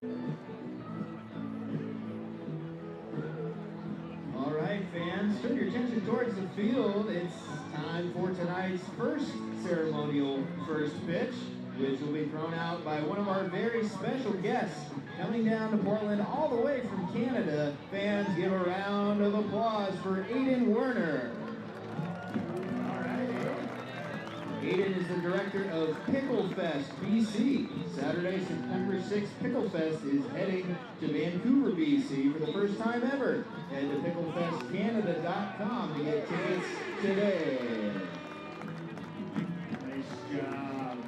All right, fans, turn your attention towards the field. It's time for tonight's first ceremonial first pitch, which will be thrown out by one of our very special guests coming down to Portland all the way from Canada. Fans, give a round of applause for Aiden Werner. Aiden is the director of Picklefest, BC. Saturday, September 6th, Picklefest is heading to Vancouver, BC for the first time ever. Head to picklefestcanada.com to get tickets today. Nice job.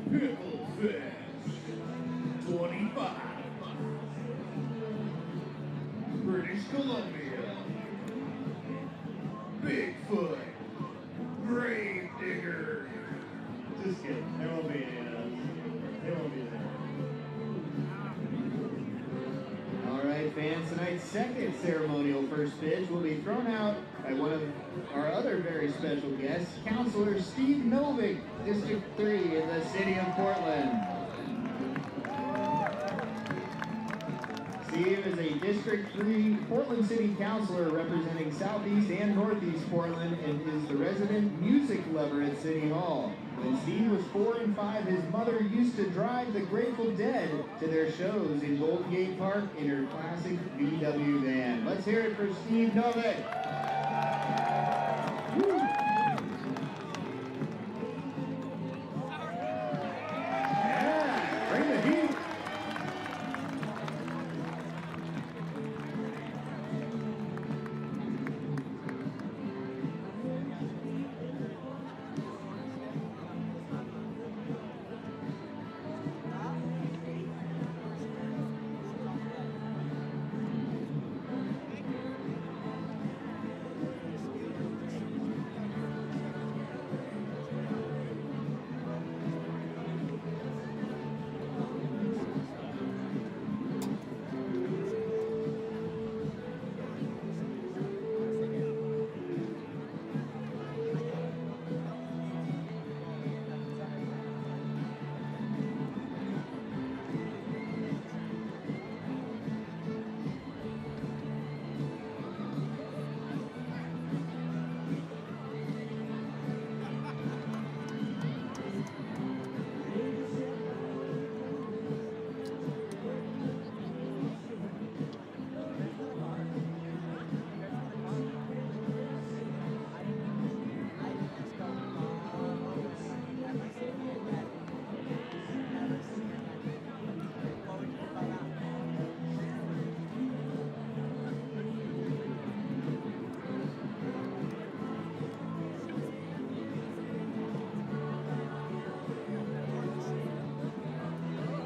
Picklefest 25, British Columbia. Bigfoot, Grave Digger. Just kidding, there won't be any of those. There won't be there. All right, fans, tonight's second ceremonial first pitch will be thrown out by one of our other very special guests, Councilor Steve Novick, District 3 in the city of Portland. Steve is a District 3 Portland City Councilor representing Southeast and Northeast Portland and is the resident music lover at City Hall. When Steve was 4 and 5, his mother used to drive the Grateful Dead to their shows in Golden Gate Park in her classic VW van. Let's hear it for Steve Novick. Woo. Yeah, bring the heat.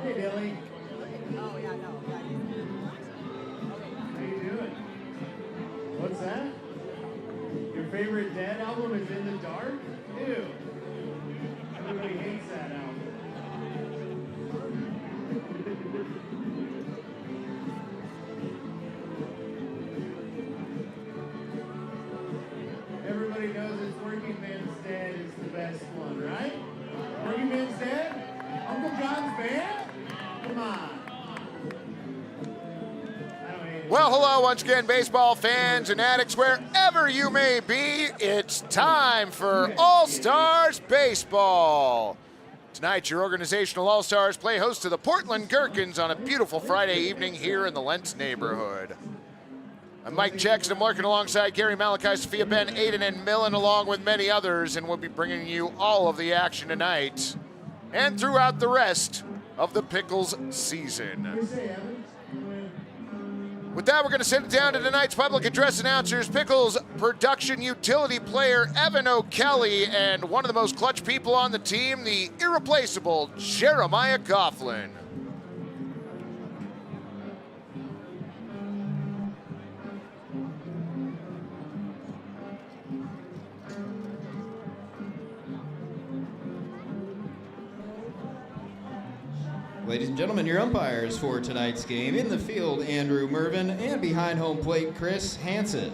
Hey, Billy. Oh, yeah, no. Yeah, How you doing? What's that? Your favorite Dead album is In the Dark? Ew. Everybody hates that album. Everybody knows it's Working Man's Dead is the best one, right? Working Man's Dead? Uncle John's Band? Come on. Well, hello once again, baseball fans and addicts, wherever you may be. It's time for All-Stars Baseball. Tonight, your organizational All-Stars play host to the Portland Gherkins on a beautiful Friday evening here in the Lentz neighborhood. I'm Mike Jackson. I'm working alongside Gary, Malachi, Sophia, Ben, Aiden, and Millen, along with many others, and we'll be bringing you all of the action tonight and throughout the rest of the Pickles season. With that, we're going to send it down to tonight's public address announcers, Pickles production utility player Evan O'Kelly, and one of the most clutch people on the team, the irreplaceable Jeremiah Coughlin. Ladies and gentlemen, your umpires for tonight's game. In the field, Andrew Mervin, and behind home plate, Chris Hansen.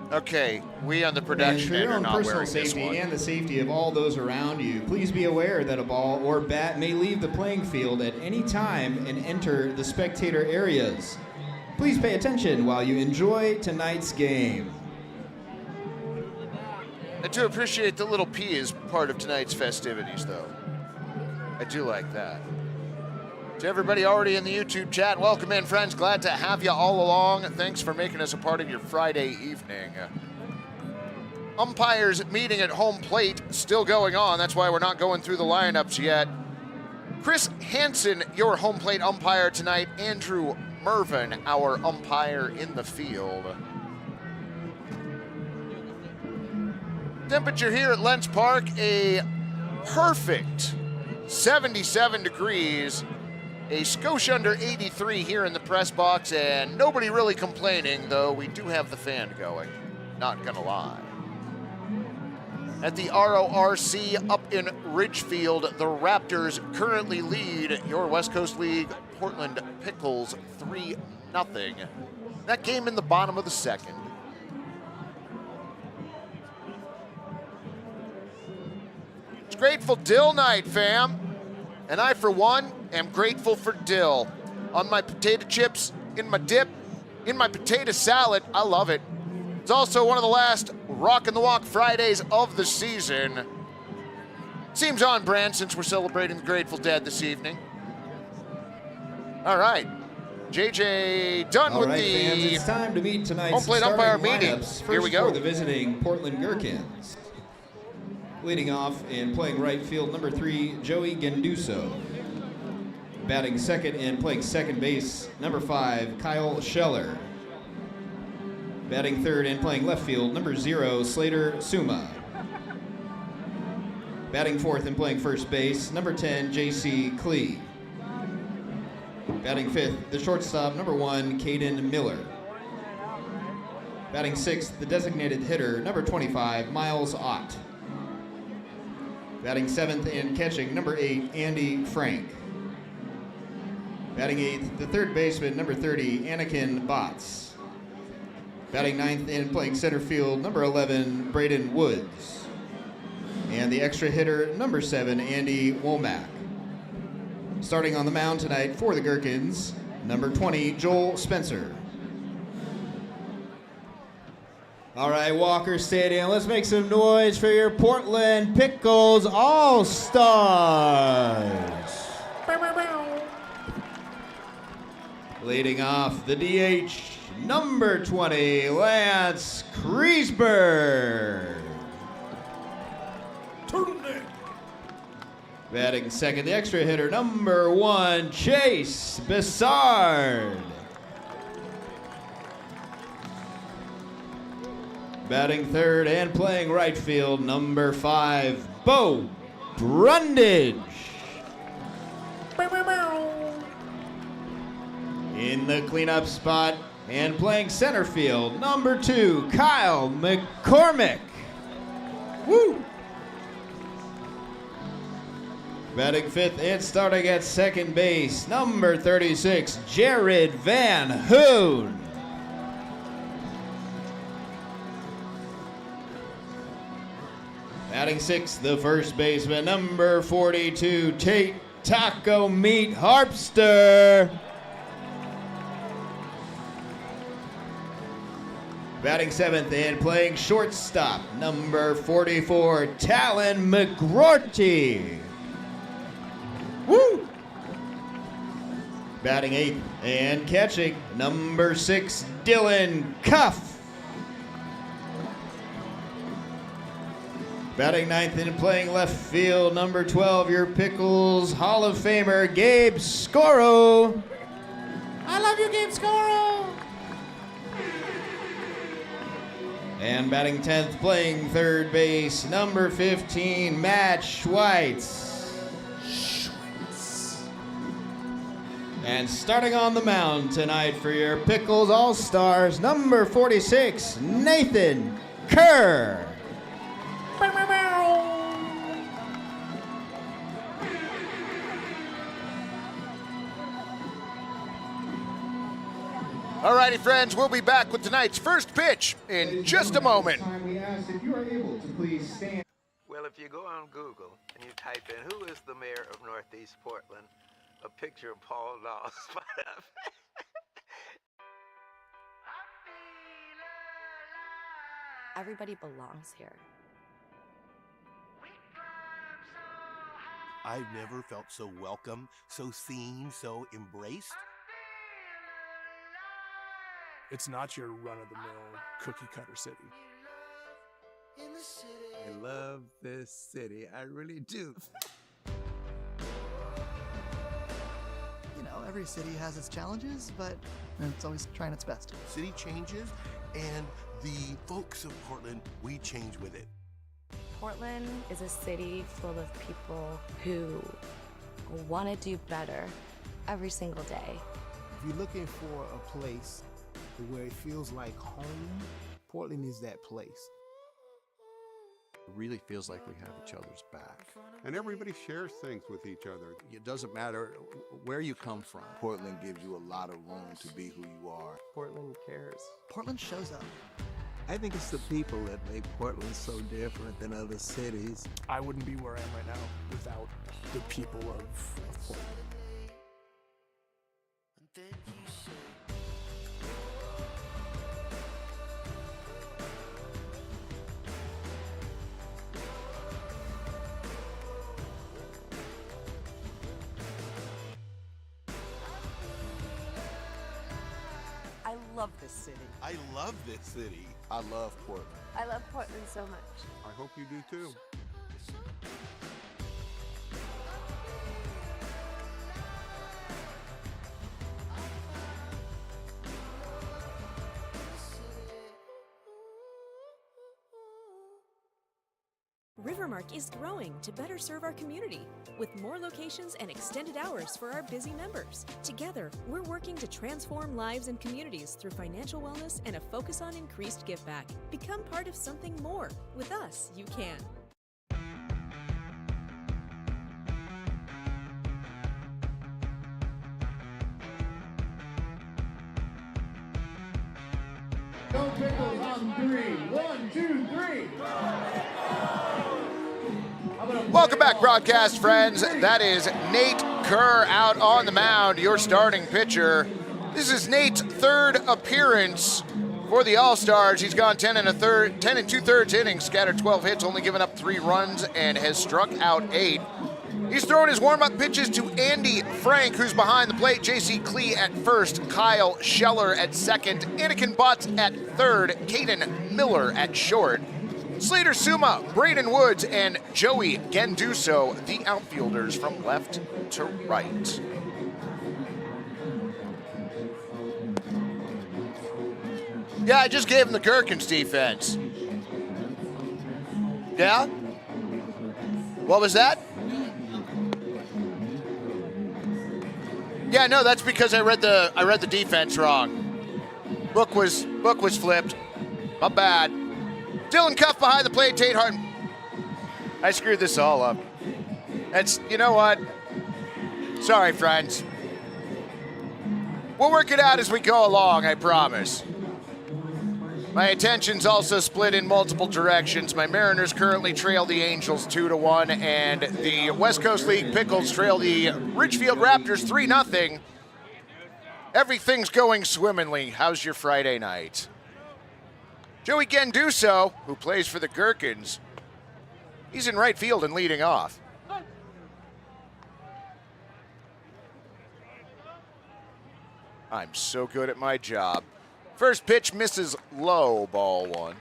Okay, we on the production end are not wearing this one. For your own personal safety and the safety of all those around you, please be aware that a ball or bat may leave the playing field at any time and enter the spectator areas. Please pay attention while you enjoy tonight's game. I do appreciate the little P as part of tonight's festivities, though. I do like that. To everybody already in the YouTube chat, welcome in, friends. Glad to have you all along. Thanks for making us a part of your Friday evening. Umpires meeting at home plate still going on. That's why we're not going through the lineups yet. Chris Hansen, your home plate umpire tonight. Andrew Mervin, our umpire in the field. Temperature here at Lentz Park, a perfect 77 degrees. A skosh under 83 here in the press box, and nobody really complaining, though we do have the fan going. Not gonna lie. At the RORC up in Ridgefield, the Raptors currently lead your West Coast League Portland Pickles 3-0. That game in the bottom of the second. It's Grateful Dill night, fam. And I, for one, am grateful for dill. On my potato chips, in my dip, in my potato salad, I love it. It's also one of the last Rock and the Walk Fridays of the season. Seems on brand since we're celebrating the Grateful Dead this evening. All right, JJ done with fans, the it's time to meet tonight's home plate umpire meeting. Here we go. For the visiting Portland Gherkins. Leading off and playing right field, number 3, Joey Genduso. Batting second and playing second base, number 5, Kyle Scheller. Batting third and playing left field, number 0, Slater Suma. Batting fourth and playing first base, number 10, J.C. Klee. Batting fifth, the shortstop, number 1, Caden Miller. Batting sixth, the designated hitter, number 25, Miles Ott. Batting seventh and catching, number 8, Andy Frank. Batting eighth, the third baseman, number 30, Anakin Botts. Batting ninth and playing center field, number 11, Braden Woods. And the extra hitter, number 7, Andy Womack. Starting on the mound tonight for the Gherkins, number 20, Joel Spencer. All right, Walker Stadium, let's make some noise for your Portland Pickles All-Stars. Leading off the DH, number 20, Lance Kreisberg. Turtleneck. Batting second, the extra hitter, number 1, Chase Bessard. Batting third and playing right field, number 5, Bo Brundage. In the cleanup spot and playing center field, number 2, Kyle McCormick. Woo! Batting fifth and starting at second base, number 36, Jared Van Hoon. Batting sixth, the first baseman, number 42, Tate Taco Meat Harpster. Batting 7th and playing shortstop, number 44, Talon McGrorty. Woo! Batting 8th and catching, number 6, Dylan Cuff. Batting 9th and playing left field, number 12, your Pickles Hall of Famer, Gabe Scoro. I love you, Gabe Scoro. And batting 10th, playing third base, number 15, Matt Schweitz. And starting on the mound tonight for your Pickles All-Stars, number 46, Nathan Kerr. Alrighty, friends, we'll be back with tonight's first pitch in just a moment. We asked if you are able to please stand. Well, if you go on Google and you type in who is the mayor of Northeast Portland, a picture of Paul Law spot up. Everybody belongs here. I've never felt so welcome, so seen, so embraced. It's not your run-of-the-mill cookie-cutter city. I love this city. I really do. You know, every city has its challenges, but it's always trying its best. City changes, and the folks of Portland, we change with it. Portland is a city full of people who want to do better every single day. If you're looking for a place where it feels like home, Portland is that place. It really feels like we have each other's back. And everybody shares things with each other. It doesn't matter where you come from. Portland gives you a lot of room to be who you are. Portland cares. Portland shows up. I think it's the people that make Portland so different than other cities. I wouldn't be where I am right now without the people of Portland. I love this city. I love this city. I love Portland. I love Portland so much. I hope you do too. Rivermark is growing to better serve our community with more locations and extended hours for our busy members. Together, we're working to transform lives and communities through financial wellness and a focus on increased giveback. Become part of something more. With us, you can. Go Pickles on 3. 1, 2, 3. Welcome back, broadcast friends. That is Nate Kerr out on the mound, your starting pitcher. This is Nate's third appearance for the All-Stars. He's gone 10 and 2/3 innings, scattered 12 hits, only given up 3 runs, and has struck out 8. He's throwing his warm-up pitches to Andy Frank, who's behind the plate. J.C. Klee at first, Kyle Scheller at second, Anakin Butts at third, Caden Miller at short. Slater Suma, Braden Woods, and Joey Genduso, the outfielders from left to right. Yeah, I just gave him the Gherkins defense. Yeah? What was that? Yeah, no, that's because I read the defense wrong. Book was flipped. My bad. Dylan Cuff behind the plate, Tate Hart. I screwed this all up. You know what? Sorry, friends. We'll work it out as we go along, I promise. My attention's also split in multiple directions. My Mariners currently trail the Angels 2-1, and the West Coast League Pickles trail the Ridgefield Raptors 3-0. Everything's going swimmingly. How's your Friday night? Joey Genduso, who plays for the Gherkins, he's in right field and leading off. I'm so good at my job. First pitch misses low, ball one.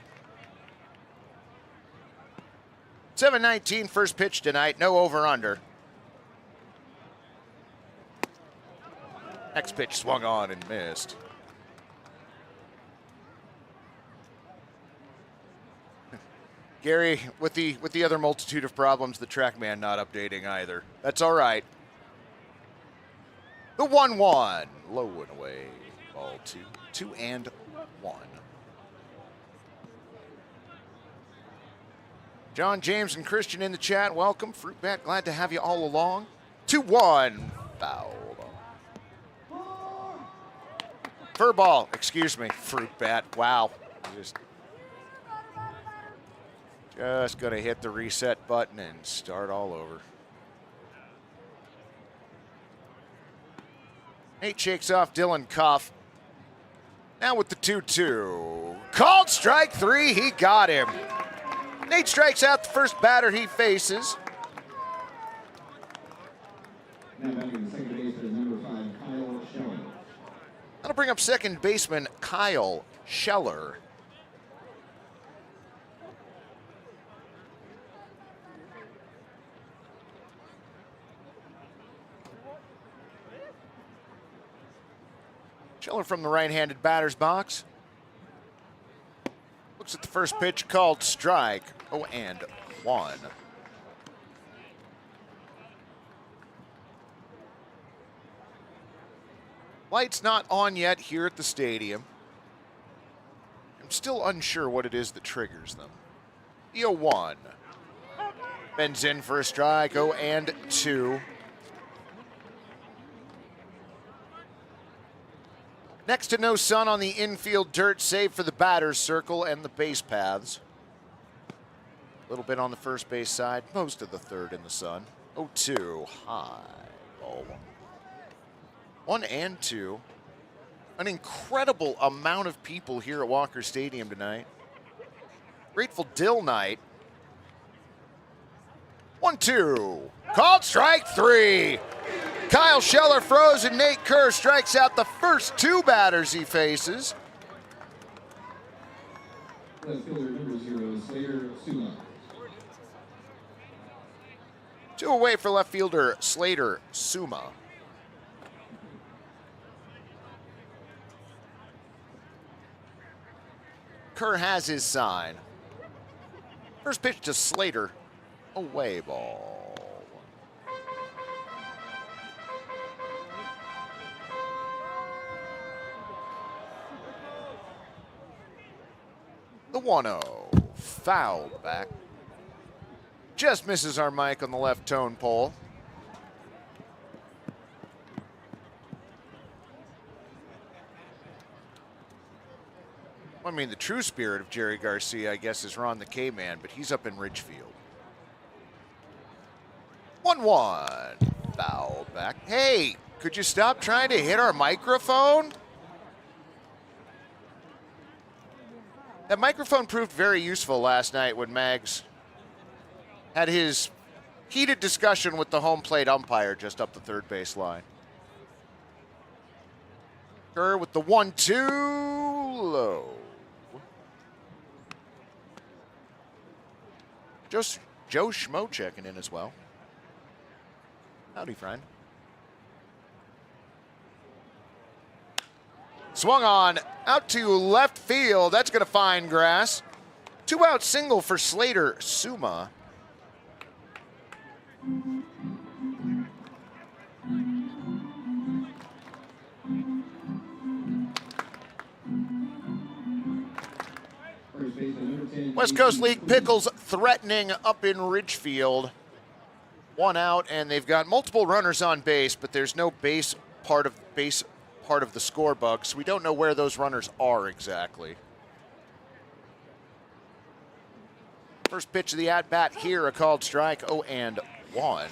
7:19 first pitch tonight, no over-under. Next pitch swung on and missed. Gary, with the other multitude of problems, the TrackMan not updating either. That's all right. The 1-1, low and away, ball two. 2-1. John, James, and Christian in the chat. Welcome. Fruit Bat, glad to have you all along. 2-1, foul. Fur ball, excuse me, Fruit Bat. Wow. Just gonna hit the reset button and start all over. Nate shakes off Dylan Cuff. Now with the 2-2. Called strike three, he got him. Nate strikes out the first batter he faces. Now batting the second baseman is number 5, Kyle Scheller. That'll bring up second baseman Kyle Scheller. Scheller from the right-handed batter's box. Looks at the first pitch, called strike. 0-1. Lights not on yet here at the stadium. I'm still unsure what it is that triggers them. The 0-1. Bends in for a strike. 0-2. Next to no sun on the infield dirt, save for the batter's circle and the base paths. A little bit on the first base side, most of the third in the sun. 0-2, high, ball one. 1-2. An incredible amount of people here at Walker Stadium tonight. Grateful Dill night. 1-2, called strike three. Kyle Scheller froze and Nate Kerr strikes out the first two batters he faces. Left fielder number 0, Slater Suma. 2 away for left fielder Slater Suma. Kerr has his sign. First pitch to Slater, away ball. The 1-0, fouled back. Just misses our mic on the left tone pole. I mean, the true spirit of Jerry Garcia, I guess, is Ron the K-Man, but he's up in Ridgefield. 1-1, fouled back. Hey, could you stop trying to hit our microphone? That microphone proved very useful last night when Mags had his heated discussion with the home plate umpire just up the third base line. Kerr with the 1-2 low. Joe Schmo checking in as well. Howdy, friend. Swung on out to left field. That's going to find grass. 2-out single for Slater Suma. West Coast League Pickles threatening up in Ridgefield. 1 out, and they've got multiple runners on base, but there's no base part of the score bug, so we don't know where those runners are exactly. First pitch of the at-bat here, a called strike, 0-1.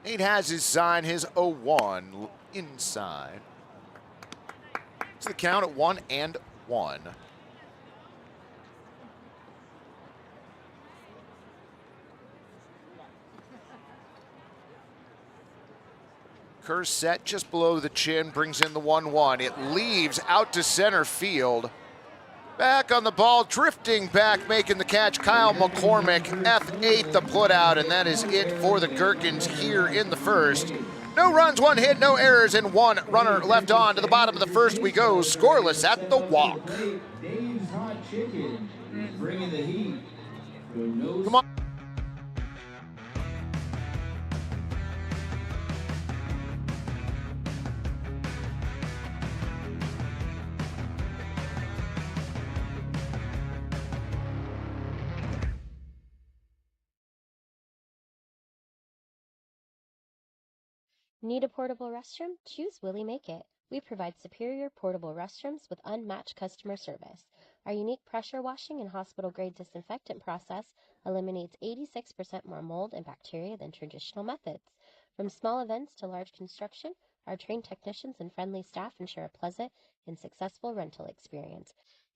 Nate has his sign, his 0-1 inside. It's the count at 1-1. Kerr set just below the chin, brings in the 1-1. It leaves out to center field. Back on the ball, drifting back, making the catch, Kyle McCormick, F8 the putout, and that is it for the Gherkins here in the first. No runs, 1 hit, no errors, and 1 runner left on. To the bottom of the first we go, scoreless at the walk. Dave's Hot Chicken is bringing the heat. Come on. Need a portable restroom? Choose Willie Make It. We provide superior portable restrooms with unmatched customer service. Our unique pressure washing and hospital-grade disinfectant process eliminates 86% more mold and bacteria than traditional methods. From small events to large construction, our trained technicians and friendly staff ensure a pleasant and successful rental experience.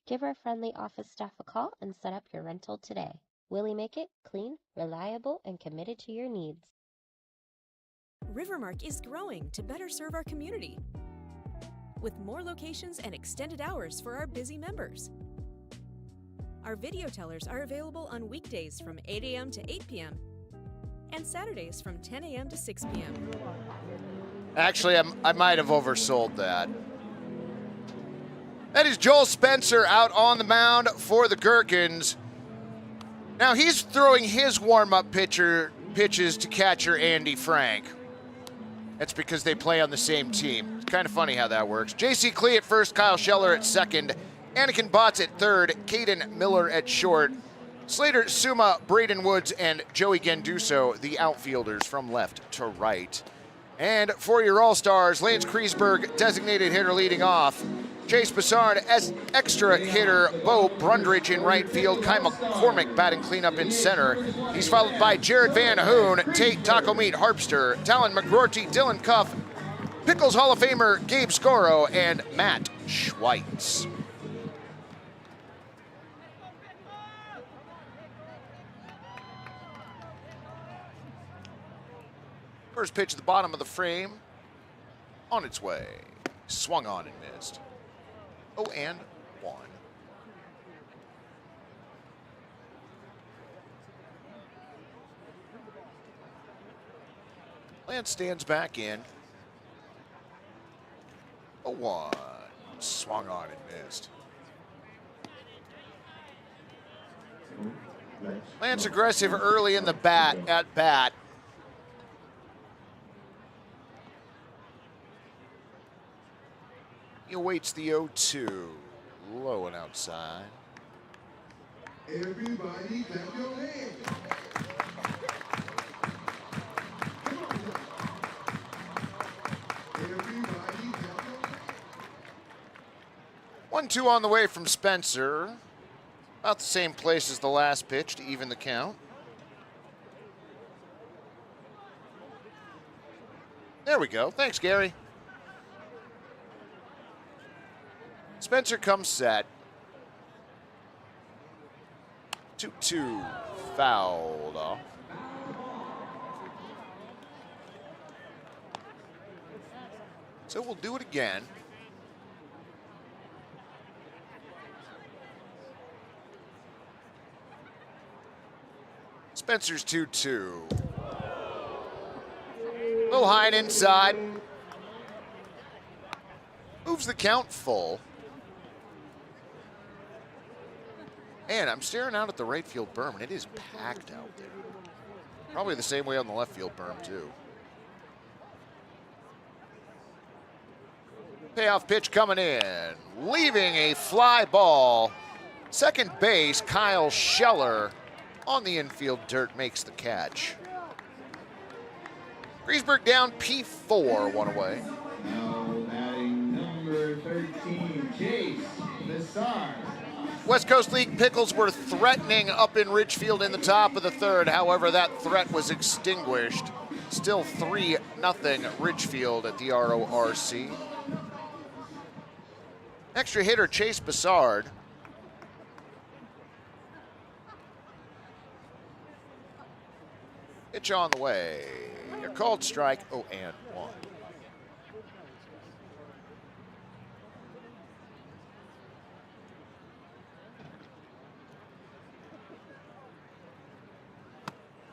Give our friendly office staff a call and set up your rental today. Willie Make It, clean, reliable, and committed to your needs. Rivermark is growing to better serve our community with more locations and extended hours for our busy members. Our video tellers are available on weekdays from 8 a.m. to 8 p.m. and Saturdays from 10 a.m. to 6 p.m. Actually, I might have oversold that. That is Joel Spencer out on the mound for the Gherkins. Now he's throwing his warm-up pitches to catcher Andy Frank. That's because they play on the same team. It's kind of funny how that works. J.C. Klee at first, Kyle Scheller at second, Anakin Botts at third, Caden Miller at short, Slater Suma, Braden Woods, and Joey Genduso, the outfielders from left to right. And for your All-Stars, Lance Kreisberg, designated hitter leading off. Chase Bassard as extra hitter, Bo Brundridge in right field, Kyle McCormick batting cleanup in center. He's followed by Jared Van Hoon, Tate Taco Meat Harpster, Talon McGroarty, Dylan Cuff, Pickles Hall of Famer Gabe Scoro, and Matt Schweitz. First pitch at the bottom of the frame, on its way. Swung on and missed. 0-1. Lance stands back in. 0-1. Swung on and missed. Lance aggressive early in the at bat. He awaits the 0-2. Low and outside. Everybody clap your hands. 1-2 on the way from Spencer. About the same place as the last pitch to even the count. There we go. Thanks, Gary. Spencer comes set. 2-2, fouled off. So we'll do it again. Spencer's 2-2. A little high and inside. Moves the count full. And I'm staring out at the right field berm, and it is packed out there. Probably the same way on the left field berm, too. Payoff pitch coming in. Leaving a fly ball. Second base, Kyle Scheller on the infield dirt makes the catch. Kreisberg down P4, one away. Now batting number 13, Chase Bassard. West Coast League Pickles were threatening up in Ridgefield in the top of the third. However, that threat was extinguished. Still 3-0 Ridgefield at the RORC. Extra hitter Chase Bassard. Pitch on the way. A called strike, 0-1.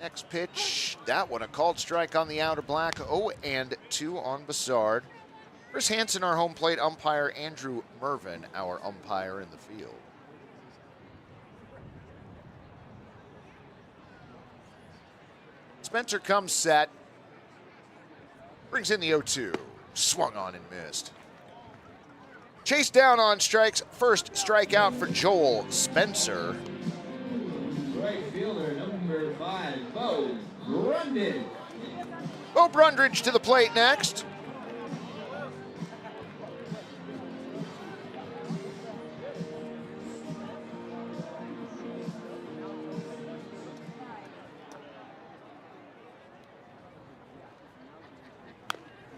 Next pitch, that one a called strike on the outer black, 0-2 on Bassard. Chris Hansen, our home plate umpire, Andrew Mervin, our umpire in the field. Spencer comes set, brings in the 0-2, swung on and missed. Chase down on strikes, first strikeout for Joel Spencer. Right fielder number 5, Bo Brundage. Bo Brundage to the plate next.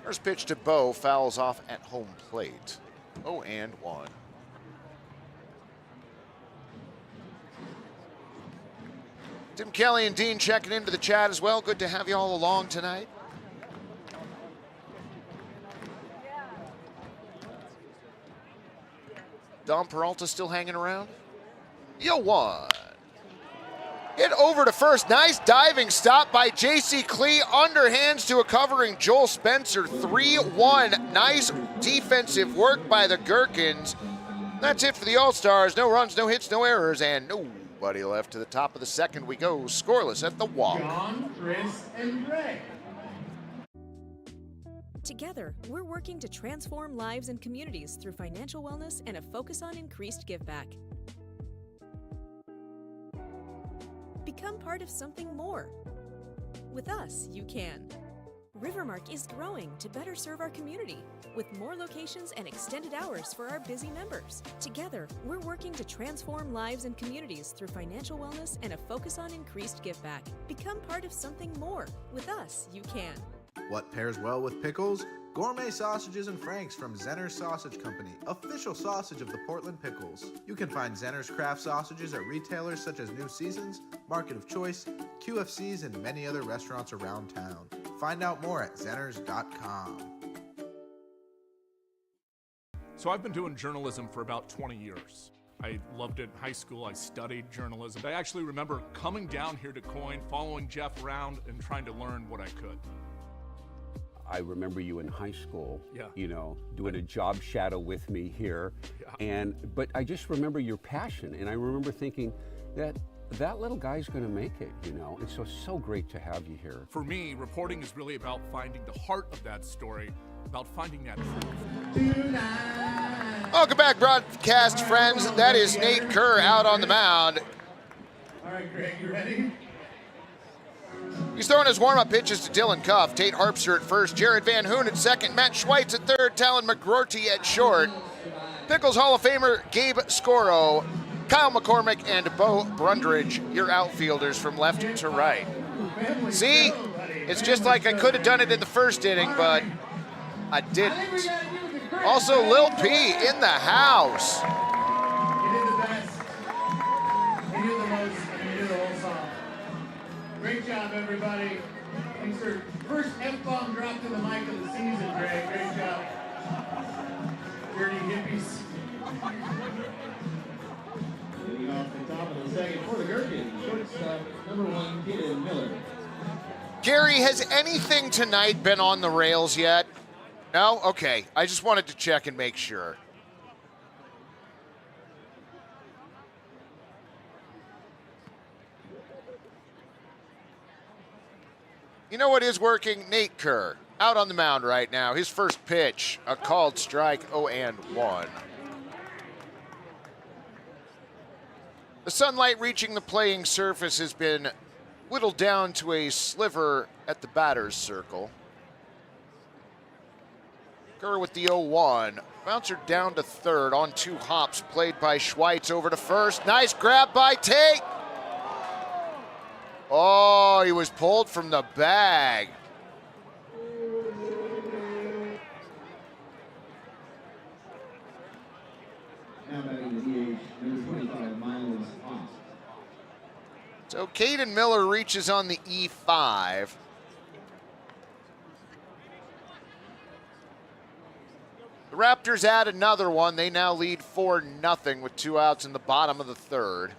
First pitch to Bo fouls off at home plate. 0-1. Tim Kelly and Dean checking into the chat as well. Good to have you all along tonight. Dom Peralta still hanging around. 0-1. Hit over to first. Nice diving stop by J.C. Klee. Underhands to a covering Joel Spencer. 3-1. Nice defensive work by the Gherkins. That's it for the All-Stars. No runs, no hits, no errors, and nobody left. To the top of the second we go. Scoreless at the walk. John, Chris, and Greg. Together, we're working to transform lives and communities through financial wellness and a focus on increased giveback. Become part of something more. With us, you can. Rivermark is growing to better serve our community, with more locations and extended hours for our busy members. Together, we're working to transform lives and communities through financial wellness and a focus on increased giveback. Become part of something more. With us, you can. What pairs well with pickles? Gourmet sausages and franks from Zenner's Sausage Company, official sausage of the Portland Pickles. You can find Zenner's craft sausages at retailers such as New Seasons, Market of Choice, QFCs, and many other restaurants around town. Find out more at zenners.com. So I've been doing journalism for about 20 years. I loved it in high school. I studied journalism. I actually remember coming down here to Coyne, following Jeff around, and trying to learn what I could. I remember you in high school, yeah. You know, doing a job shadow with me here. Yeah. But I just remember your passion, and I remember thinking that little guy's gonna make it, you know, and so great to have you here. For me, reporting is really about finding the heart of that story, about finding that truth. Welcome back, broadcast friends. That is Nate Kerr out on the mound. All right, Greg, you ready? He's throwing his warm-up pitches to Dylan Cuff. Tate Harpster at first, Jared Van Hoon at second, Matt Schweitz at third, Talon McGroarty at short. Pickles Hall of Famer Gabe Scoro, Kyle McCormick, and Bo Brundage, your outfielders from left to right. See, it's just like I could have done it in the first inning, but I didn't. Also, Lil P in the house. You did the best. You did the most, and you did the whole song. Great job, everybody. Thanks for first F-bomb dropped in the mic of the season, Greg. Great job. Dirty hippies. Leading off the top of the second for the Gherkins, shortstop, number 1, Kaden Miller. Gary, has anything tonight been on the rails yet? No? Okay. I just wanted to check and make sure. You know what is working? Nate Kerr, out on the mound right now. His first pitch, a called strike, 0-1. The sunlight reaching the playing surface has been whittled down to a sliver at the batter's circle. Kerr with the 0-1. Bouncer down to third on 2 hops, played by Schweitz over to first. Nice grab by Tate. Oh, he was pulled from the bag. Now batting the DH, number 25, Miles Ott. So Caden Miller reaches on the E5. The Raptors add another one. They now lead 4-0 with 2 outs in the bottom of the third.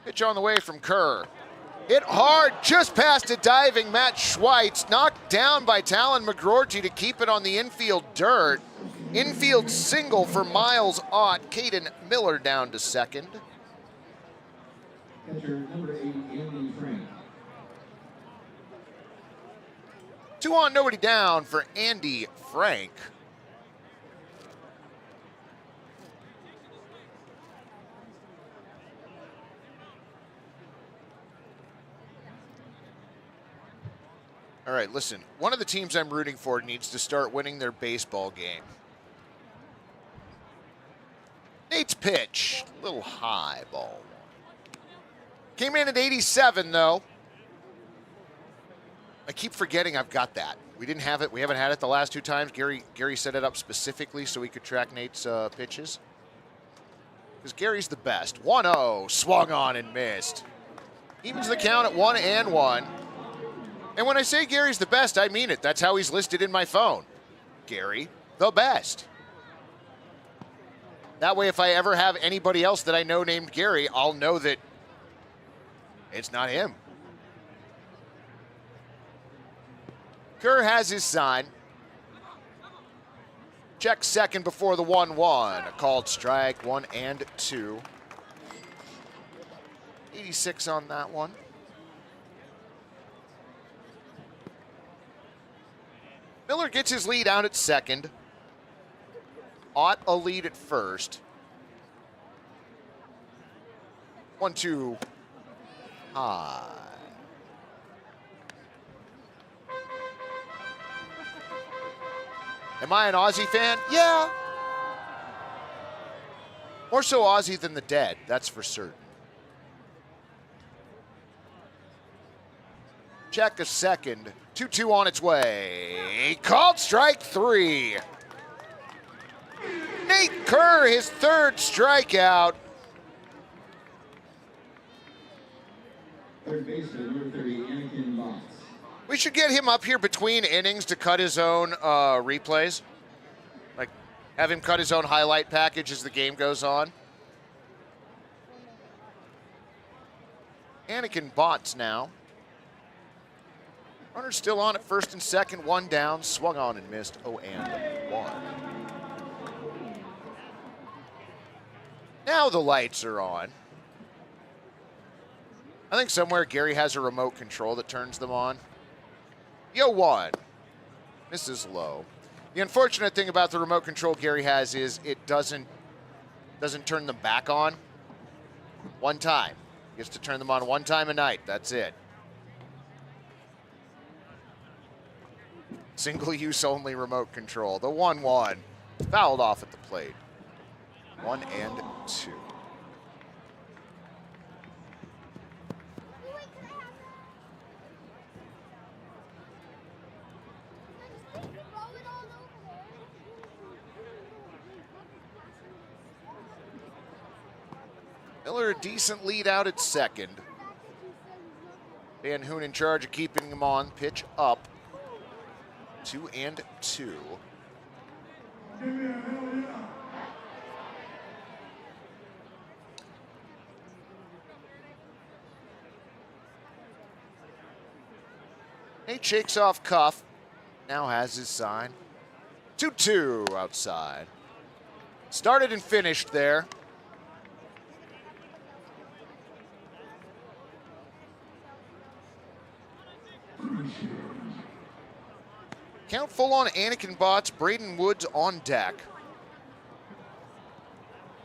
Pitch on the way from Kerr. Hit hard, just past a diving Matt Schweitz. Knocked down by Talon McGrorty to keep it on the infield dirt. Infield single for Miles Ott. Caden Miller down to second. Catcher number 8, Andy Frank. 2 on, nobody down for Andy Frank. All right, listen. One of the teams I'm rooting for needs to start winning their baseball game. Nate's pitch, a little high ball. Came in at 87, though. I keep forgetting I've got that. We didn't have it. We haven't had it the last 2 times. Gary set it up specifically so we could track Nate's pitches. Because Gary's the best. 1-0, swung on and missed. Evens the count at 1-1. And when I say Gary's the best, I mean it. That's how he's listed in my phone. Gary, the best. That way, if I ever have anybody else that I know named Gary, I'll know that it's not him. Kerr has his sign. Check second before the 1-1. A called strike, 1-2. 86 on that one. Miller gets his lead out at second. Ott a lead at first. 1-2 high. Am I an Aussie fan? Yeah. More so Aussie than the Dead, that's for certain. Check a second. 2-2 on its way. Called strike 3. Nate Kerr, his 3rd strikeout. Third baseman, number 30, Anakin Box. We should get him up here between innings to cut his own replays. Like, have him cut his own highlight package as the game goes on. Anakin Bots now. Runner still on at first and second, 1 down, swung on and missed, 0-1. Now the lights are on. I think somewhere Gary has a remote control that turns them on. Yo, 1. This is low. The unfortunate thing about the remote control Gary has is it doesn't turn them back on. One time. He gets to turn them on 1 time a night. That's it. Single use only remote control. The 1-1 fouled off at the plate. 1-2. Miller, a decent lead out at second. Van Hoon in charge of keeping him on. Pitch up. 2-2. Nate shakes off cuff. Now has his sign. 2-2 outside. Started and finished there. Count full on Anakin Bots. Braden Woods on deck.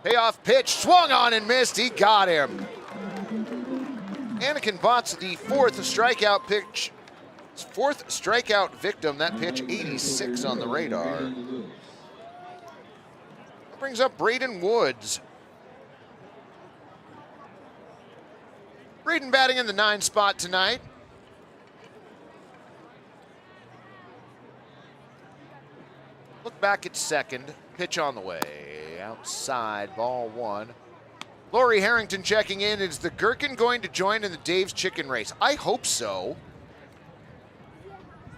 Payoff pitch. Swung on and missed. He got him. Anakin Bots, the 4th strikeout pitch. 4th strikeout victim. That pitch, 86 on the radar. That brings up Braden Woods. Braden batting in the 9 spot tonight. Look back at second. Pitch on the way. Outside, ball one. Lori Harrington checking in. Is the Gherkin going to join in the Dave's Chicken Race? I hope so.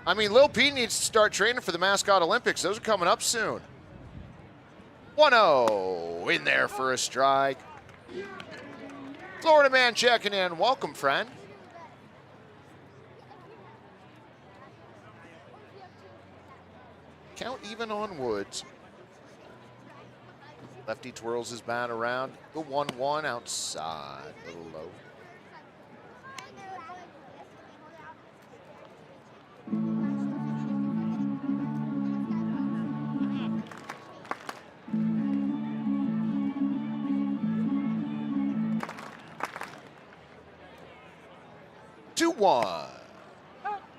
I mean, Lil P needs to start training for the Mascot Olympics. Those are coming up soon. 1-0 in there for a strike. Florida man checking in. Welcome, friend. Count even on Woods. Lefty twirls his bat around. The 1-1 outside. A little low.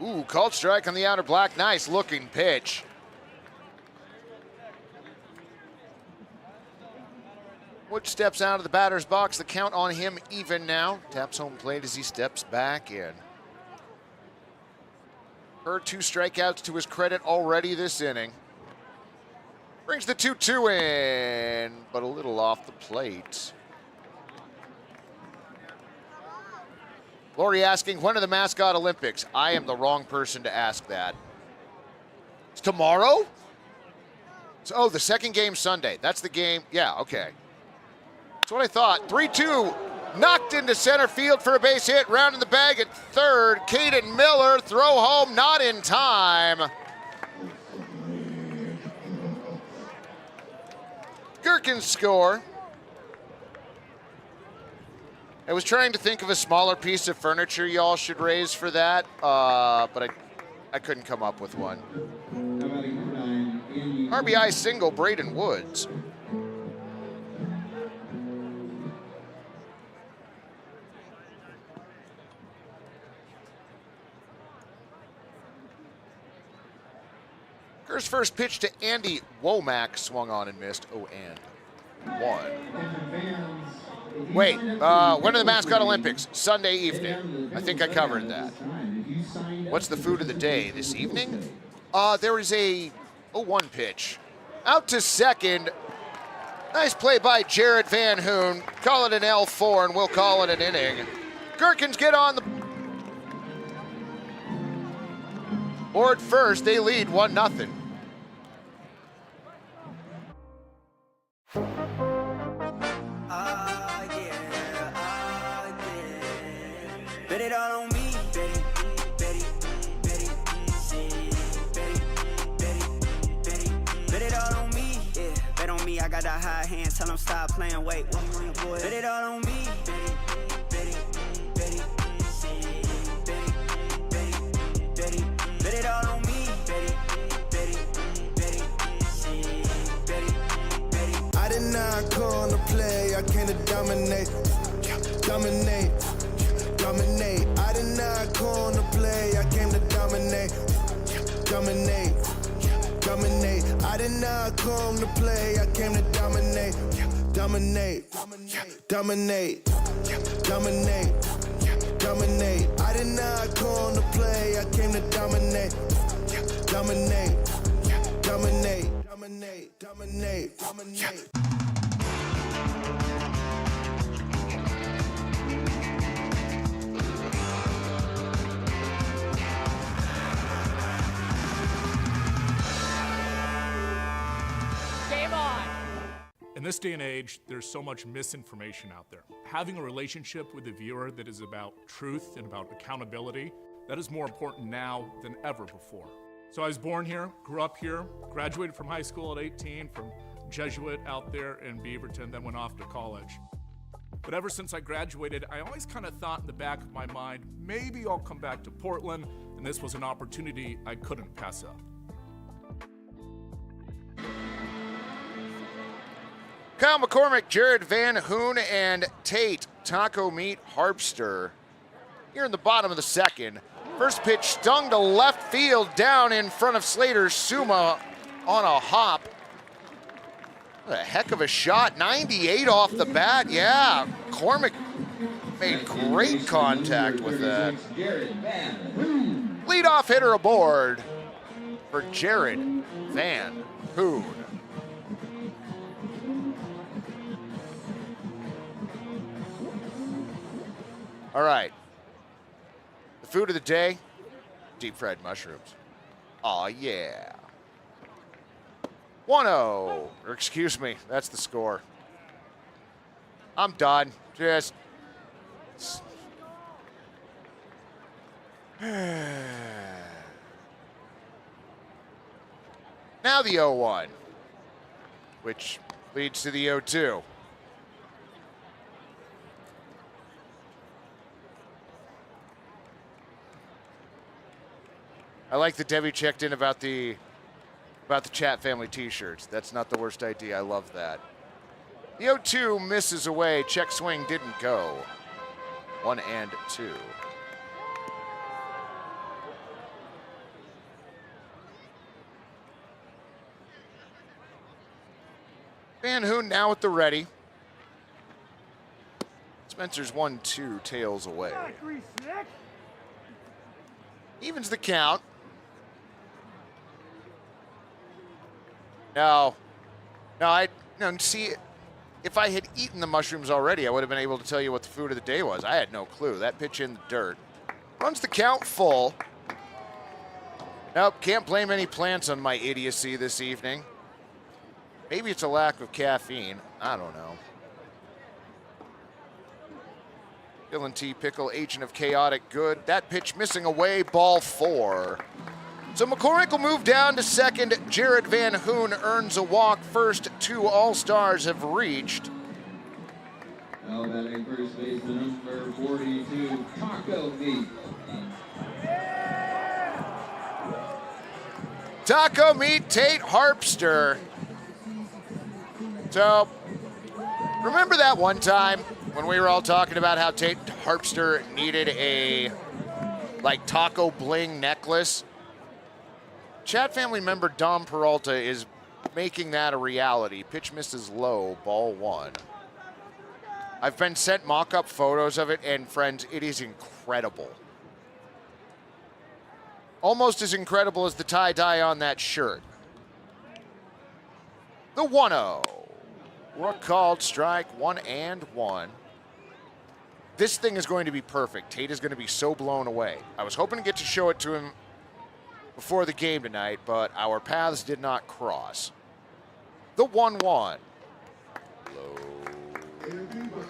Ooh, called strike on the outer black. Nice looking pitch. Wood steps out of the batter's box. The count on him even now. Taps home plate as he steps back in. Her 2 strikeouts to his credit already this inning. Brings the 2-2 in, but a little off the plate. Lori asking, when are the Mascot Olympics? I am the wrong person to ask that. It's tomorrow? Oh, the second game Sunday. That's the game. Yeah, okay. That's what I thought. 3-2, knocked into center field for a base hit. Round in the bag at third. Caden Miller, throw home, not in time. Gherkins score. I was trying to think of a smaller piece of furniture y'all should raise for that, but I couldn't come up with one. RBI single, Braden Woods. Kerr's first pitch to Andy Womack swung on and missed. 0-1. Wait, when are the Mascot Olympics? Sunday evening. I think I covered that. What's the food of the day this evening? There is a 0-1 pitch. Out to second. Nice play by Jared Van Hoon. Call it an L4 and we'll call it an inning. Gherkins get on the board first. They lead 1-0. Bet it all on me, bet it all on me, yeah. Bet on me, I got that high hand, tell them stop playing, wait, bet it all on me, bet it all on me, I did not come to play, I came to dominate. I did not come to play, I came to dominate. I did not come to play, I came to dominate. I did not come to play, I came to dominate. Dominate. In this day and age, there's so much misinformation out there. Having a relationship with the viewer that is about truth and about accountability, that is more important now than ever before. So I was born here, grew up here, graduated from high school at 18 from Jesuit out there in Beaverton, then went off to college. But ever since I graduated, I always kind of thought in the back of my mind, maybe I'll come back to Portland, and this was an opportunity I couldn't pass up. Kyle McCormick, Jared Van Hoon, and Tate Taco Meat Harpster. Here in the bottom of the second. First pitch stung to left field down in front of Slater Suma on a hop. What a heck of a shot. 98 off the bat. Yeah, McCormick made great contact with that. Leadoff hitter aboard for Jared Van Hoon. All right. The food of the day, deep fried mushrooms. Aw, yeah. 1-0. Or excuse me, that's the score. I'm done. Just. Now the 0-1, which leads to the 0-2. I like that Debbie checked in about the chat family t-shirts. That's not the worst idea. I love that. The 0-2 misses away. Check swing didn't go. 1-2. Van Hoon now at the ready. Spencer's 1-2 tails away. Evens the count. No, see, if I had eaten the mushrooms already, I would have been able to tell you what the food of the day was. I had no clue. That pitch in the dirt. Runs the count full. Nope, can't blame any plants on my idiocy this evening. Maybe it's a lack of caffeine. I don't know. Dylan T. Pickle, agent of chaotic good. That pitch missing away, ball 4. So McCormick will move down to second. Jared Van Hoon earns a walk. First 2 All-Stars have reached. Now batting first base, the number 42, Taco Meat. Taco Meat, Tate Harpster. So, remember that one time when we were all talking about how Tate Harpster needed a, taco bling necklace? Chat family member Dom Peralta is making that a reality. Pitch misses low, ball 1. I've been sent mock-up photos of it, and friends, it is incredible. Almost as incredible as the tie-dye on that shirt. The 1-0. We're called strike 1-1. This thing is going to be perfect. Tate is going to be so blown away. I was hoping to get to show it to him before the game tonight, but our paths did not cross. The 1-1. Low.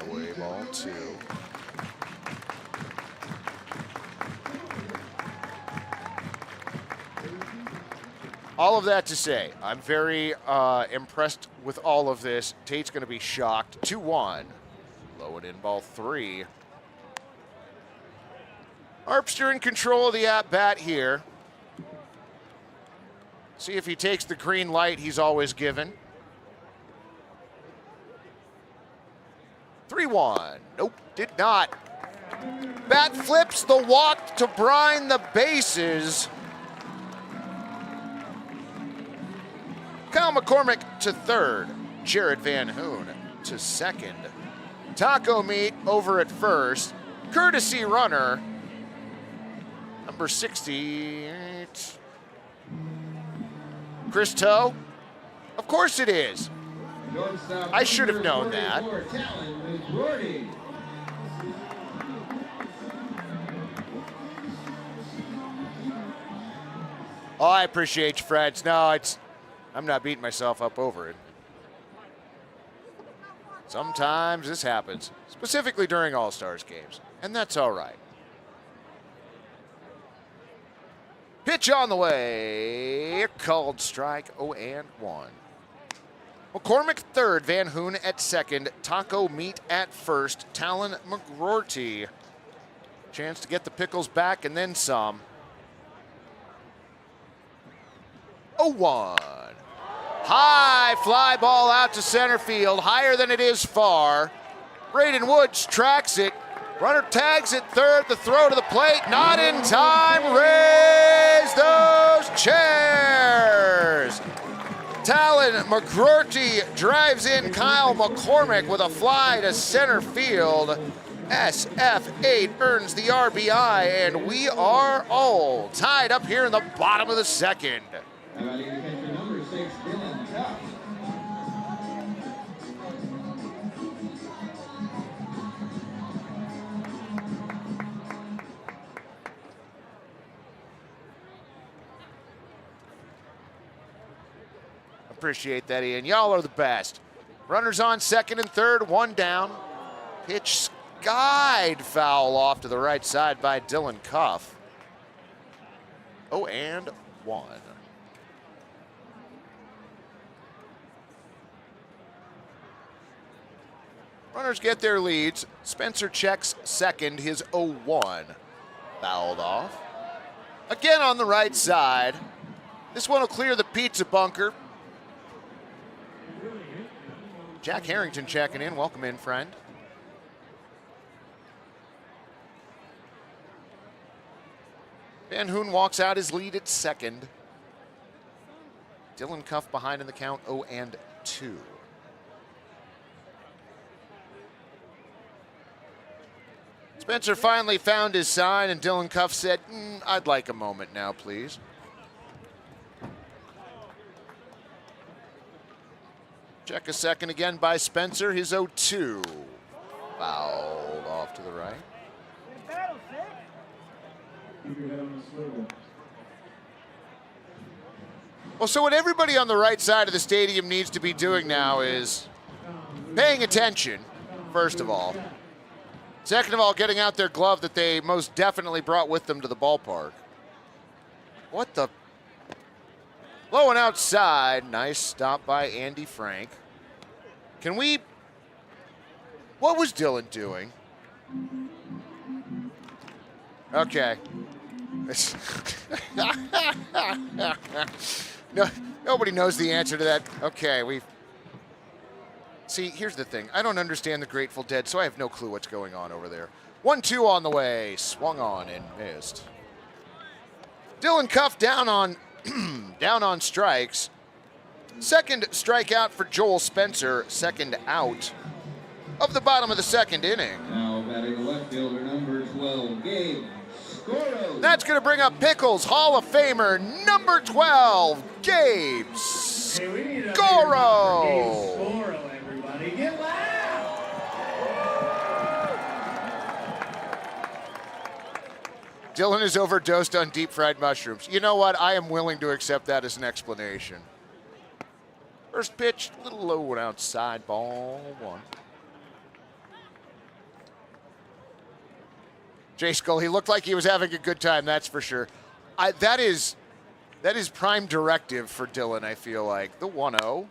Away ball 2. All of that to say, I'm very impressed with all of this. Tate's going to be shocked. 2-1. Low and in ball 3. Harpster in control of the at-bat here. See if he takes the green light he's always given. 3-1. Nope, did not. Bat flips the walk to brine the bases. Kyle McCormick to third. Jared Van Hoon to second. Taco Meat over at first. Courtesy runner. Number 68. Chris Toe? Of course it is. I should have known that. Oh, I appreciate you, friends. No, I'm not beating myself up over it. Sometimes this happens, specifically during All-Stars games, and that's all right. Pitch on the way, called strike 0-1. McCormick third, Van Hoon at second, Taco Meat at first, Talon McGroarty. Chance to get the Pickles back and then some. 0-1. High fly ball out to center field, higher than it is far. Braden Woods tracks it. Runner tags it third, the throw to the plate, not in time. Raise those chairs. Talon McGroarty drives in Kyle McCormick with a fly to center field. SF8 earns the RBI, and we are all tied up here in the bottom of the second. Number 6, Dylan Tuck. Appreciate that, Ian. Y'all are the best. Runners on second and third, one down. Pitch skied foul off to the right side by Dylan Cuff. 0-1. Runners get their leads. Spencer checks second, his 0-1. Fouled off. Again on the right side. This one will clear the pizza bunker. Jack Harrington checking in. Welcome in, friend. Van Hoon walks out his lead at second. Dylan Cuff behind in the count, 0-2. Spencer finally found his sign, and Dylan Cuff said, I'd like a moment now, please. Check a second again by Spencer, his 0-2. Fouled off to the right. Well, so what everybody on the right side of the stadium needs to be doing now is paying attention, first of all. Second of all, getting out their glove that they most definitely brought with them to the ballpark. What the? Low and outside. Nice stop by Andy Frank. Can we? What was Dylan doing? Okay. No, nobody knows the answer to that. Okay, See, here's the thing. I don't understand the Grateful Dead, so I have no clue what's going on over there. 1-2 on the way. Swung on and missed. Dylan Cuff down on down on strikes. Second strikeout for Joel Spencer. Second out of the bottom of the second inning. Now batting the left fielder, number 12, Gabe Scoro. That's going to bring up Pickles Hall of Famer number 12, Gabe Scoro. Get loud! Dylan is overdosed on deep fried mushrooms. You know what? I am willing to accept that as an explanation. First pitch, a little low and outside, ball one. Jay Skull, he looked like he was having a good time, that's for sure. That is prime directive for Dylan, I feel like. The 1-0.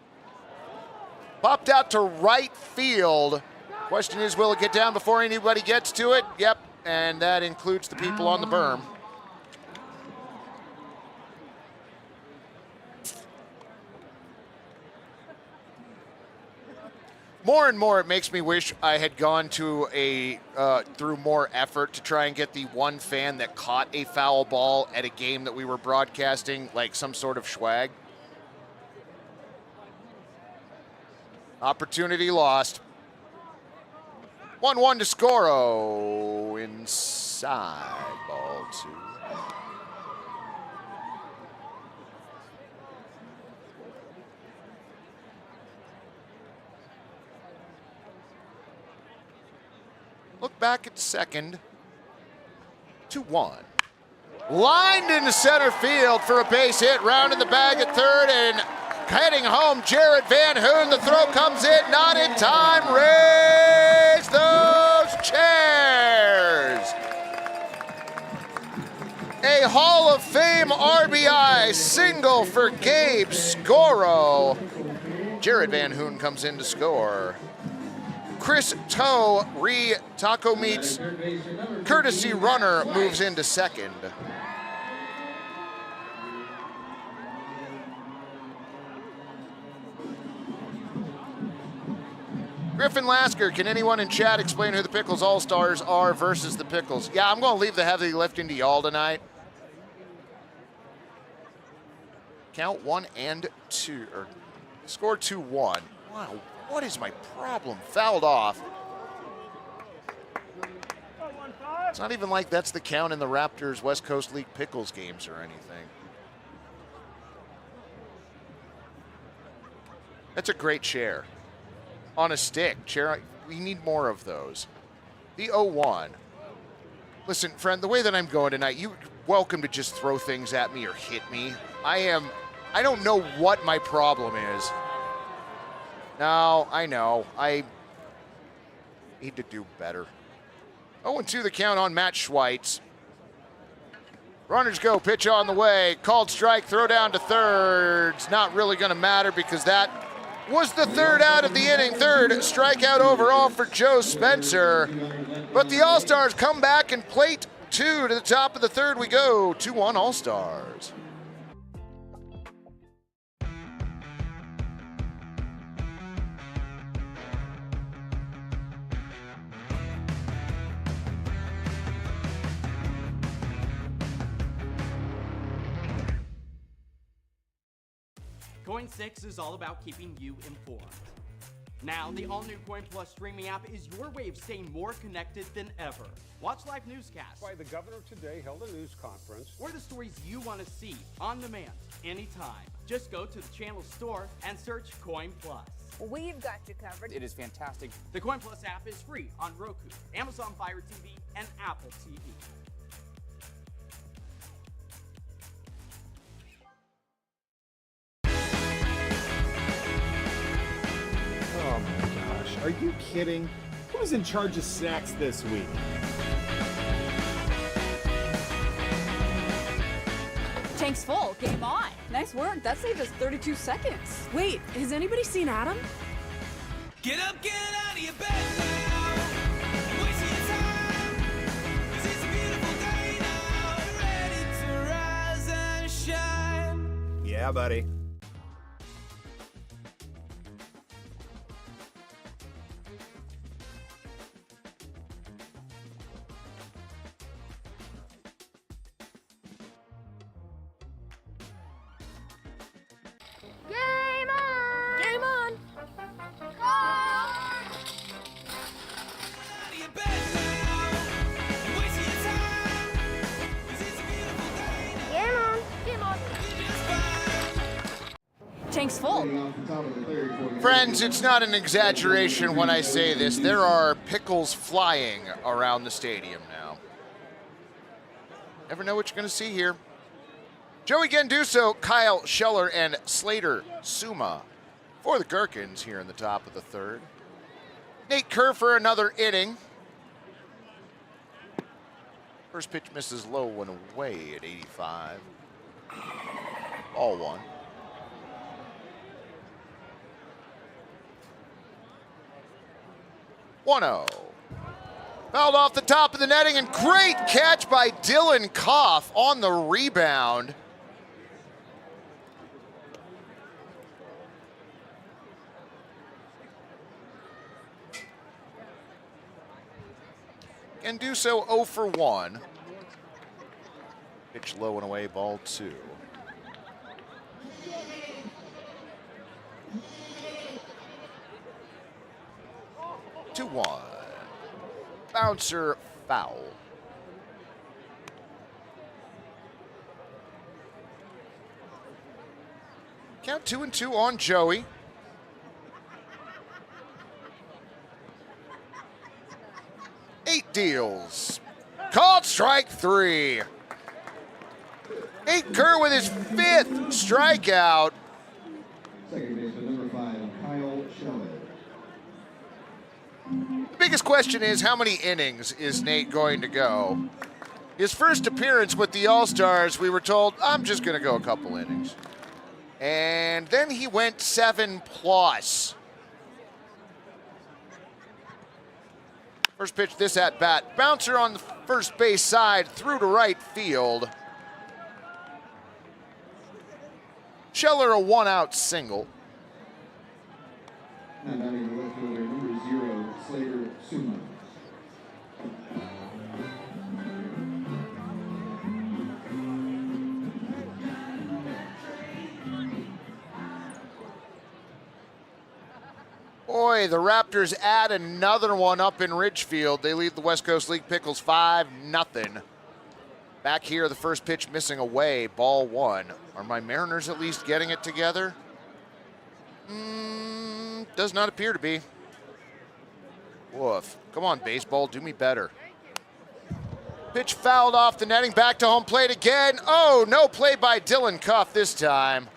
Popped out to right field. Question is, will it get down before anybody gets to it? Yep, and that includes the people on the berm. More and more, it makes me wish I had gone to through more effort to try and get the one fan that caught a foul ball at a game that we were broadcasting, like some sort of swag. Opportunity lost. 1-1 to Scoro. Inside, ball two. Look back at second. 2-1. Lined into center field for a base hit. Round in the bag at third, and heading home, Jared Van Hoon. The throw comes in, not in time. Raise those chairs. A Hall of Fame RBI single for Gabe Scoro. Jared Van Hoon comes in to score. Chris Toe, Taco Meats courtesy runner, moves into second. Griffin Lasker, can anyone in chat explain who the Pickles All-Stars are versus the Pickles? Yeah, I'm going to leave the heavy lifting to y'all tonight. Count 1-2, or score 2-1. Wow, what is my problem? Fouled off. It's not even like that's the count in the Raptors West Coast League Pickles games or anything. That's a great chair. On a stick. Chair, we need more of those. The 0-1. Listen, friend, the way that I'm going tonight, you're welcome to just throw things at me or hit me. I am I don't know what my problem is. No, I know. I need to do better. 0-2 the count on Matt Schweitz. Runners go, pitch on the way. Called strike, throw down to third. It's not really going to matter because that was the third out of the inning. Third strikeout overall for Joe Spencer. But the All-Stars come back and plate two to the top of the third we go. 2-1 All-Stars. Coin 6 is all about keeping you informed. Now, the all-new Coin Plus streaming app is your way of staying more connected than ever. Watch live newscasts. Why the governor today held a news conference. Or the stories you want to see on demand, anytime. Just go to the channel store and search Coin Plus. We've got you covered. It is fantastic. The Coin Plus app is free on Roku, Amazon Fire TV, and Apple TV. Oh my gosh, are you kidding? Who's in charge of snacks this week? Tank's full. Game on. Nice work. That saved us 32 seconds. Wait, has anybody seen Adam? Get up, get out of your bed now. Wasting your time. 'Cause it's a beautiful day now. Ready to rise and shine. Yeah, buddy. Game on! Game on! Game on! Game on! Tank's full. Friends, it's not an exaggeration when I say this. There are pickles flying around the stadium now. Never know what you're going to see here. Joey Genduso, Kyle Scheller, and Slater Suma for the Gherkins here in the top of the third. Nate Kerr for another inning. First pitch misses low and away at 85. All one. One-oh. Fouled off the top of the netting, and great catch by Dylan Koff on the rebound. And do so 0 for 1. Pitch low and away, ball 2. Two one. Bouncer foul. Count 2-2 on Joey. Eight deals. Called strike 3. Nate Kerr with his 5th strikeout. Second baseman number 5, Kyle Scheller. The biggest question is, how many innings is Nate going to go? His first appearance with the All-Stars, we were told, I'm just going to go a couple innings. And then he went 7+. First pitch this at bat. Bouncer on the first base side, through to right field. Scheller a 1-out single. Now batting the left fielder number 0, Slater Suma. Boy, the Raptors add another one up in Ridgefield. They lead the West Coast League Pickles 5-0. Back here, the first pitch missing away, ball 1. Are my Mariners at least getting it together? Does not appear to be. Woof. Come on, baseball, do me better. Pitch fouled off the netting, back to home plate again. Oh, no play by Dylan Koff this time.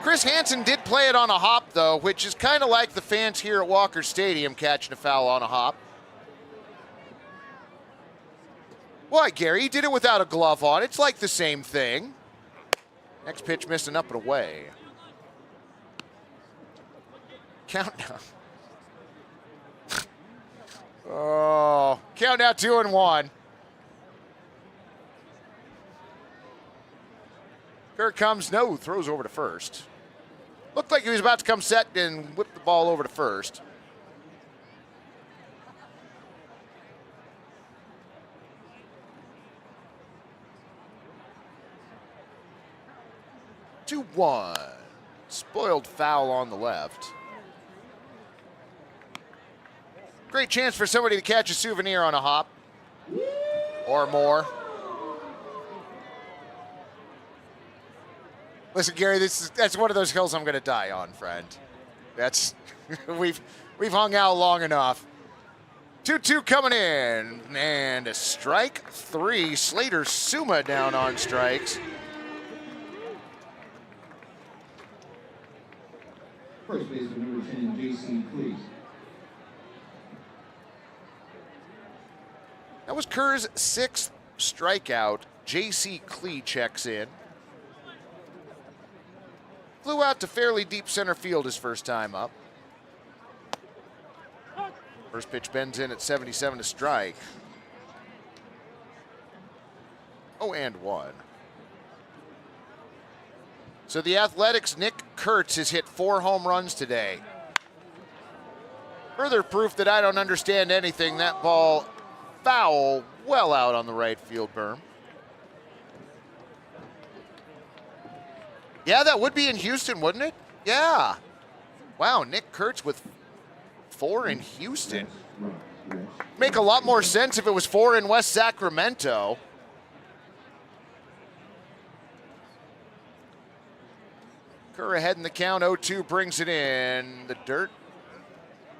Chris Hansen did play it on a hop, though, which is kind of like the fans here at Walker Stadium catching a foul on a hop. Why, Gary? He did it without a glove on. It's like the same thing. Next pitch missing up and away. Countdown. Oh, countdown 2-1. Here comes, no, throws over to first. Looked like he was about to come set and whip the ball over to first. Two one. Spoiled foul on the left. Great chance for somebody to catch a souvenir on a hop or more. Listen, Gary, that's one of those hills I'm going to die on, friend. That's we've hung out long enough. 2-2 coming in, and a strike 3. Slater Suma down on strikes. First baseman number 10, J.C. Clee. That was Kerr's 6th strikeout. J.C. Clee checks in. Flew out to fairly deep center field his first time up. First pitch bends in at 77 to strike. 0-1. So the Athletics' Nick Kurtz has hit 4 home runs today. Further proof that I don't understand anything. That ball foul, well out on the right field berm. Yeah, that would be in Houston, wouldn't it? Yeah. Wow, Nick Kurtz with 4 in Houston. Make a lot more sense if it was 4 in West Sacramento. Kerr ahead in the count, 0-2 brings it in. The dirt,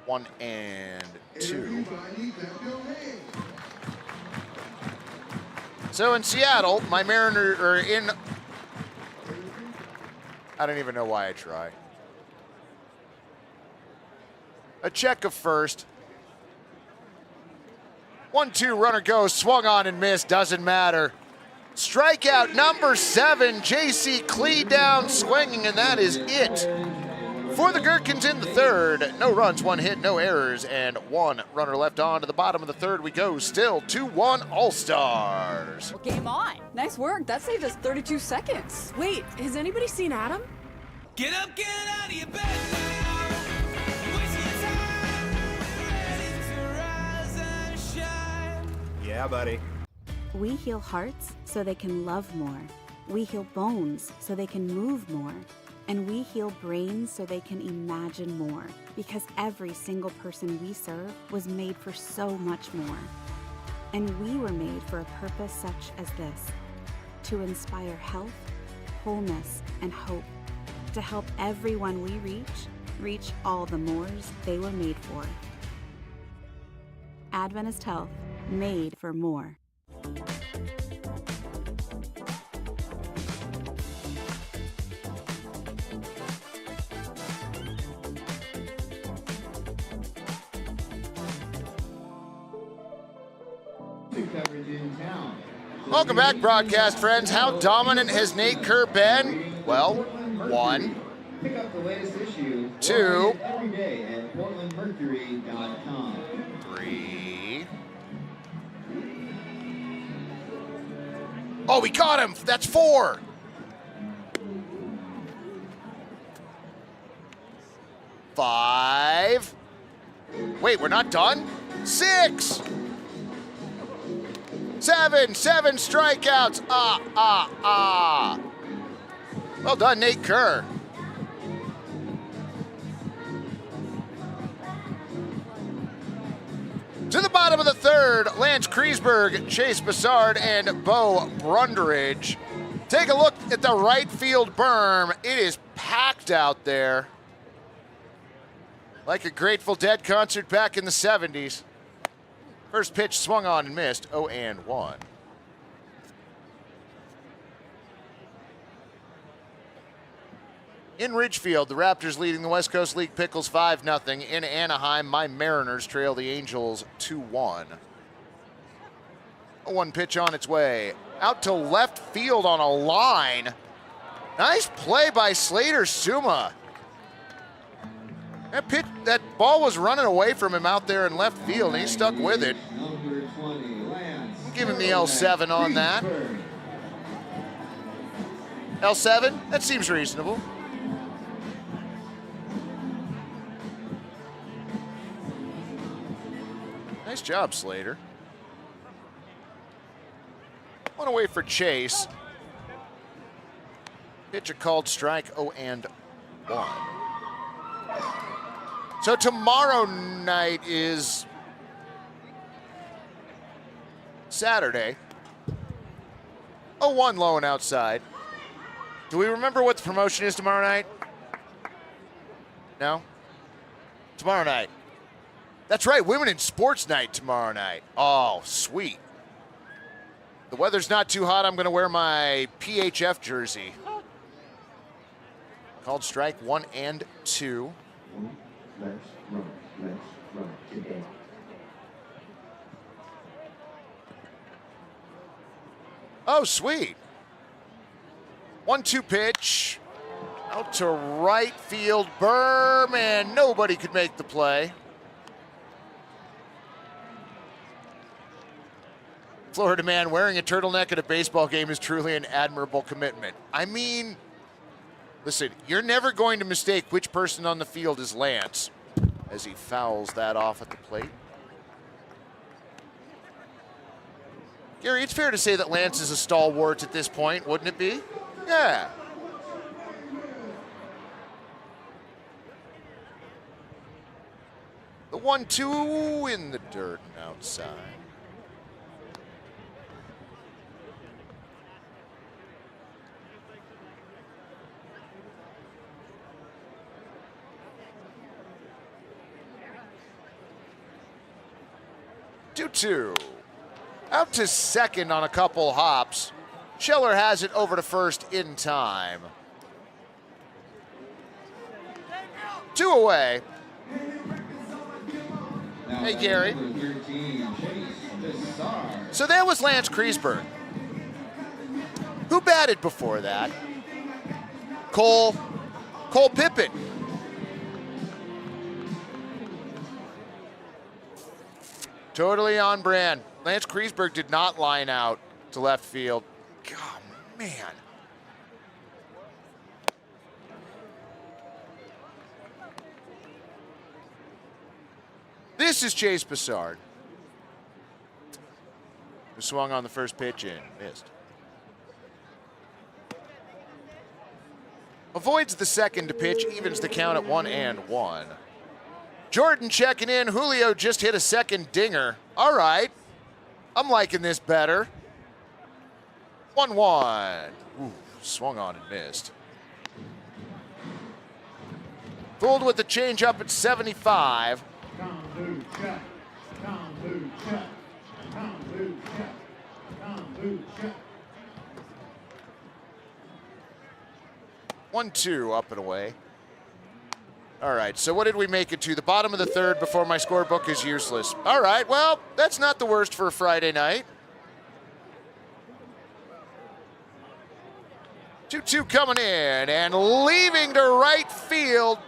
1-2. So in Seattle, my Mariners are in. I don't even know why I try. A check of first. 1-2, runner goes, swung on and missed, doesn't matter. Strikeout number 7, J.C. Clee down swinging, and that is it. For the Gherkins in the third, no runs, 1 hit, no errors, and 1 runner left on. To the bottom of the third we go, still 2-1 All-Stars. Well, game on. Nice work. That saved us 32 seconds. Wait, has anybody seen Adam? Get up, get out of your bed now. Waste your time. Ready to rise and shine. Yeah, buddy. We heal hearts so they can love more. We heal bones so they can move more. And we heal brains so they can imagine more. Because every single person we serve was made for so much more. And we were made for a purpose such as this: to inspire health, wholeness, and hope. To help everyone we reach all the mores they were made for. Adventist Health, made for more. Welcome back, broadcast friends. How dominant has Nate Kerr been? Well, 1, Pick up the latest issue 2, every day at portlandmercury.com. 3. Oh, we caught him. That's 4. 5. Wait, we're not done? 6. 7 strikeouts. Well done, Nate Kerr. To the bottom of the third, Lance Kreisberg, Chase Bassard, and Bo Brundridge. Take a look at the right field berm. It is packed out there. Like a Grateful Dead concert back in the 70s. First pitch swung on and missed, 0-1. In Ridgefield, the Raptors leading the West Coast League Pickles 5-0. In Anaheim, my Mariners trail the Angels 2-1. A 1 pitch on its way. Out to left field on a line. Nice play by Slater Suma. That ball was running away from him out there in left field, and he stuck with it. Give him the L7 on that. L7? That seems reasonable. Nice job, Slater. One away for Chase. Pitch a called strike, 0-1. So tomorrow night is Saturday. 0-1 low and outside. Do we remember what the promotion is tomorrow night? No? Tomorrow night. That's right, Women in Sports Night tomorrow night. Oh, sweet. The weather's not too hot. I'm going to wear my PHF jersey. Called strike 1 and 2. Let's run today. Oh, sweet. 1-2 pitch. Out to right field. Berman. Nobody could make the play. Florida man wearing a turtleneck at a baseball game is truly an admirable commitment. I mean, listen, you're never going to mistake which person on the field is Lance as he fouls that off at the plate. Gary, it's fair to say that Lance is a stalwart at this point, wouldn't it be? Yeah. The 1-2 in the dirt and outside. Two. Out to second on a couple hops. Schiller has it over to first in time. 2 away. Hey, Gary. So that was Lance Kreisberg. Who batted before that? Cole Pippin. Totally on brand. Lance Kreisberg did not line out to left field. God, man. This is Chase Bassard, who swung on the first pitch and missed. Avoids the second to pitch, evens the count at 1-1. Jordan checking in. Julio just hit a second dinger. All right. I'm liking this better. 1-1. Ooh, swung on and missed. Fooled with the changeup at 75. 1-2 up and away. All right, so what did we make it to? The bottom of the third before my scorebook is useless. All right, well, that's not the worst for a Friday night. 2-2 coming in and leaving to right field.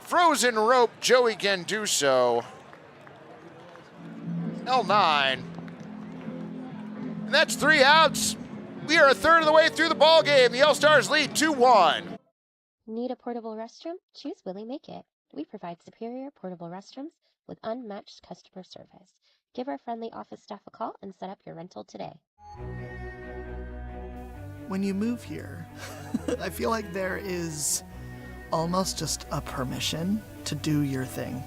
Frozen rope, Joey Genduso. L9. And that's 3 outs. We are a third of the way through the ball game. The All-Stars lead 2-1. Need a portable restroom? Choose Willie Make It. We provide superior portable restrooms with unmatched customer service. Give our friendly office staff a call and set up your rental today. When you move here, I feel like there is almost just a permission to do your thing.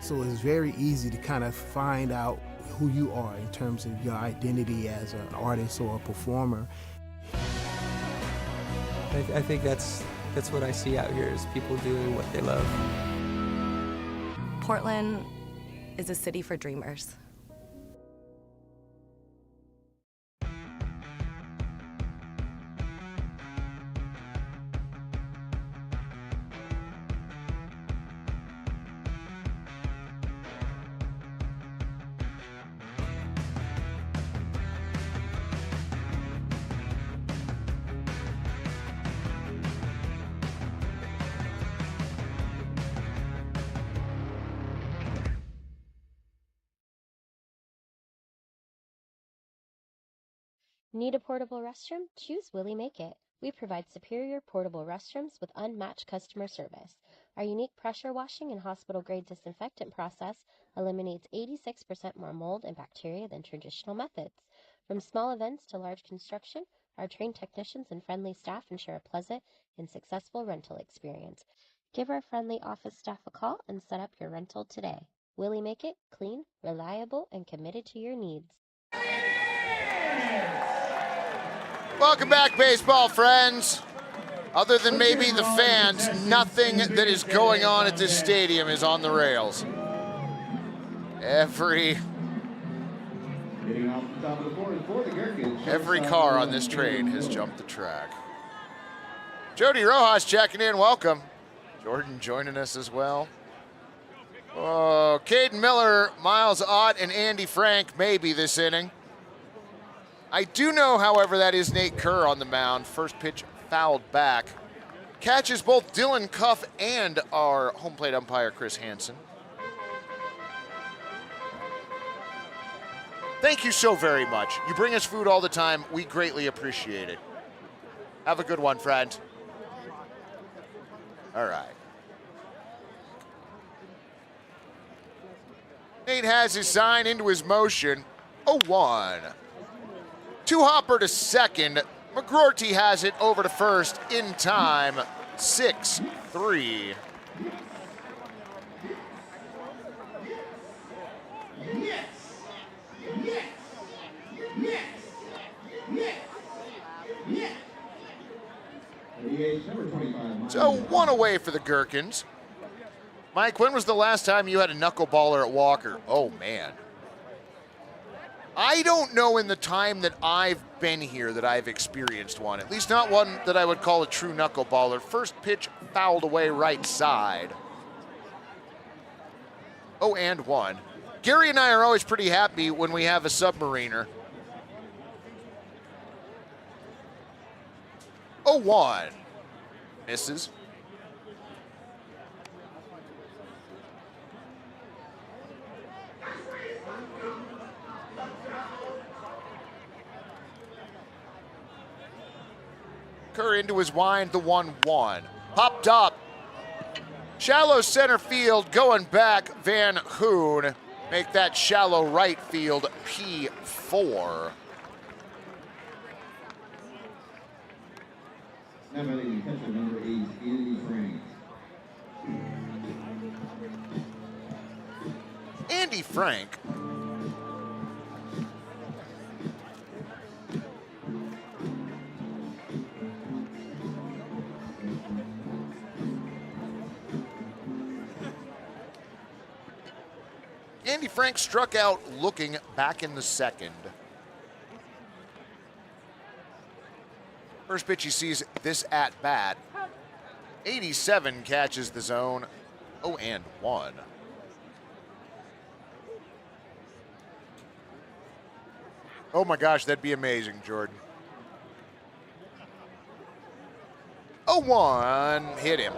So it's very easy to kind of find out who you are in terms of your identity as an artist or a performer. I think that's what I see out here is people doing what they love. Portland is a city for dreamers. Need a portable restroom? Choose Willie Make It. We provide superior portable restrooms with unmatched customer service. Our unique pressure washing and hospital-grade disinfectant process eliminates 86% more mold and bacteria than traditional methods. From small events to large construction, our trained technicians and friendly staff ensure a pleasant and successful rental experience. Give our friendly office staff a call and set up your rental today. Willie Make It, clean, reliable, and committed to your needs. Welcome back, baseball friends. Other than maybe the fans, nothing that is going on at this stadium is on the rails. Every car on this train has jumped the track. Jody Rojas checking in, welcome. Jordan joining us as well. Oh, Caden Miller, Miles Ott, and Andy Frank maybe this inning. I do know, however, that is Nate Kerr on the mound. First pitch fouled back. Catches both Dylan Cuff and our home plate umpire, Chris Hansen. Thank you so very much. You bring us food all the time. We greatly appreciate it. Have a good one, friend. All right. Nate has his sign into his motion. 0-1. Two hopper to second. McGroarty has it over to first in time. 6-3. Yes! Yes! Yes! Yes! Yes! So one away for the Gherkins. Mike, when was the last time you had a knuckleballer at Walker? Oh, man. I don't know in the time that I've been here that I've experienced one. At least not one that I would call a true knuckleballer. First pitch fouled away right side. 0-1. Gary and I are always pretty happy when we have a submariner. 0-1. Misses. Kerr into his wind, the 1-1. Popped up. Shallow center field going back. Van Hoon make that shallow right field P4. Now batting catcher number 8, Andy Frank. Andy Frank. Andy Frank struck out looking back in the second. First pitch he sees this at bat. 87 catches the zone. 0-1. Oh my gosh, that'd be amazing, Jordan. 0-1, hit him.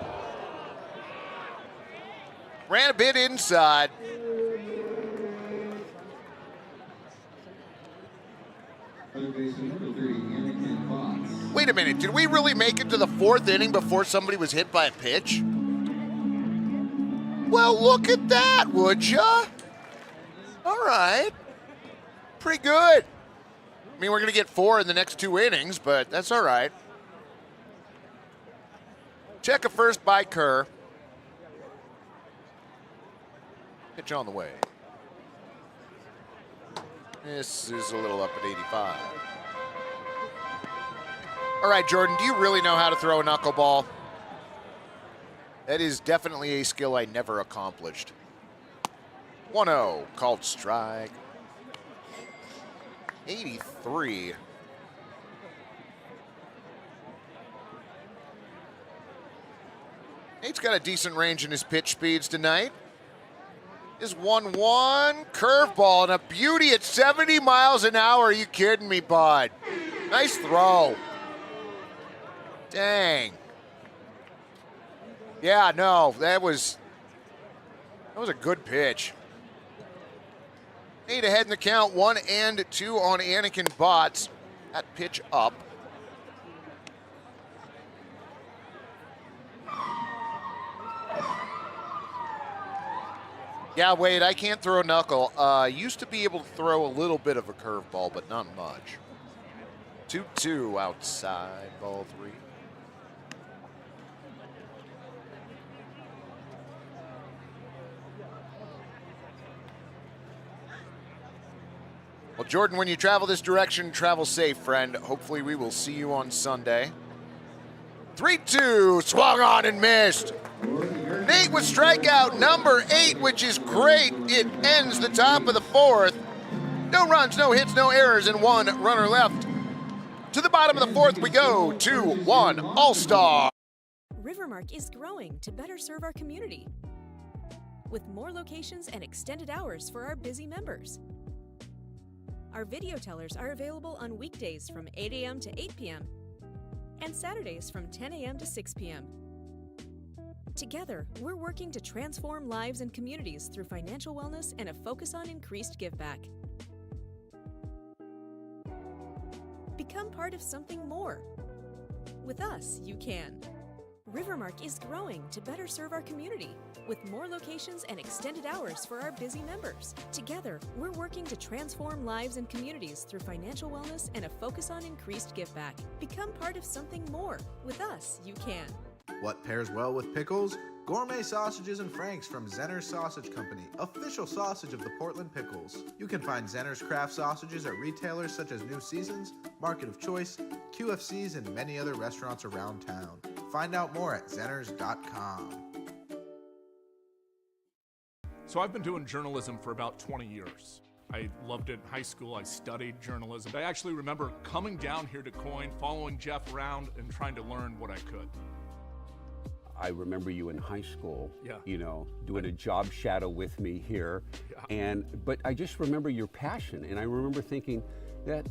Ran a bit inside. Wait a minute, did we really make it to the fourth inning before somebody was hit by a pitch? Well, look at that, would ya? All right. Pretty good. I mean, we're going to get 4 in the next 2 innings, but that's all right. Check a first by Kerr. Pitch on the way. This is a little up at 85. All right, Jordan, do you really know how to throw a knuckleball? That is definitely a skill I never accomplished. 1-0, called strike. 83. Nate's got a decent range in his pitch speeds tonight. Is 1-1, curveball, and a beauty at 70 miles an hour. Are you kidding me, bud? Nice throw. Dang. Yeah, no, that was a good pitch. Nate ahead in the count, 1-2 on Anakin Botts. That pitch up. Yeah, Wade, I can't throw a knuckle. Used to be able to throw a little bit of a curveball, but not much. 2-2 outside, ball 3. Well, Jordan, when you travel this direction, travel safe, friend. Hopefully we will see you on Sunday. 3-2, swung on and missed. Nate with strikeout number 8, which is great. It ends the top of the 4th. No runs, no hits, no errors, and 1 runner left. To the bottom of the 4th we go, 2-1 All-Star. Rivermark is growing to better serve our community with more locations and extended hours for our busy members. Our video tellers are available on weekdays from 8 a.m. to 8 p.m. and Saturdays from 10 a.m. to 6 p.m. Together, we're working to transform lives and communities through financial wellness and a focus on increased giveback. Become part of something more. With us, you can. Rivermark is growing to better serve our community with more locations and extended hours for our busy members. Together, we're working to transform lives and communities through financial wellness and a focus on increased giveback. Become part of something more. With us, you can. What pairs well with pickles? Gourmet sausages and franks from Zenner's Sausage Company, official sausage of the Portland Pickles. You can find Zenner's craft sausages at retailers such as New Seasons, Market of Choice, QFCs, and many other restaurants around town. Find out more at zenners.com. So I've been doing journalism for about 20 years. I loved it in high school. I studied journalism. I actually remember coming down here to Coyne, following Jeff around, and trying to learn what I could. I remember you in high school, Yeah. you know, doing a job shadow with me here. Yeah. But I just remember your passion, and I remember thinking that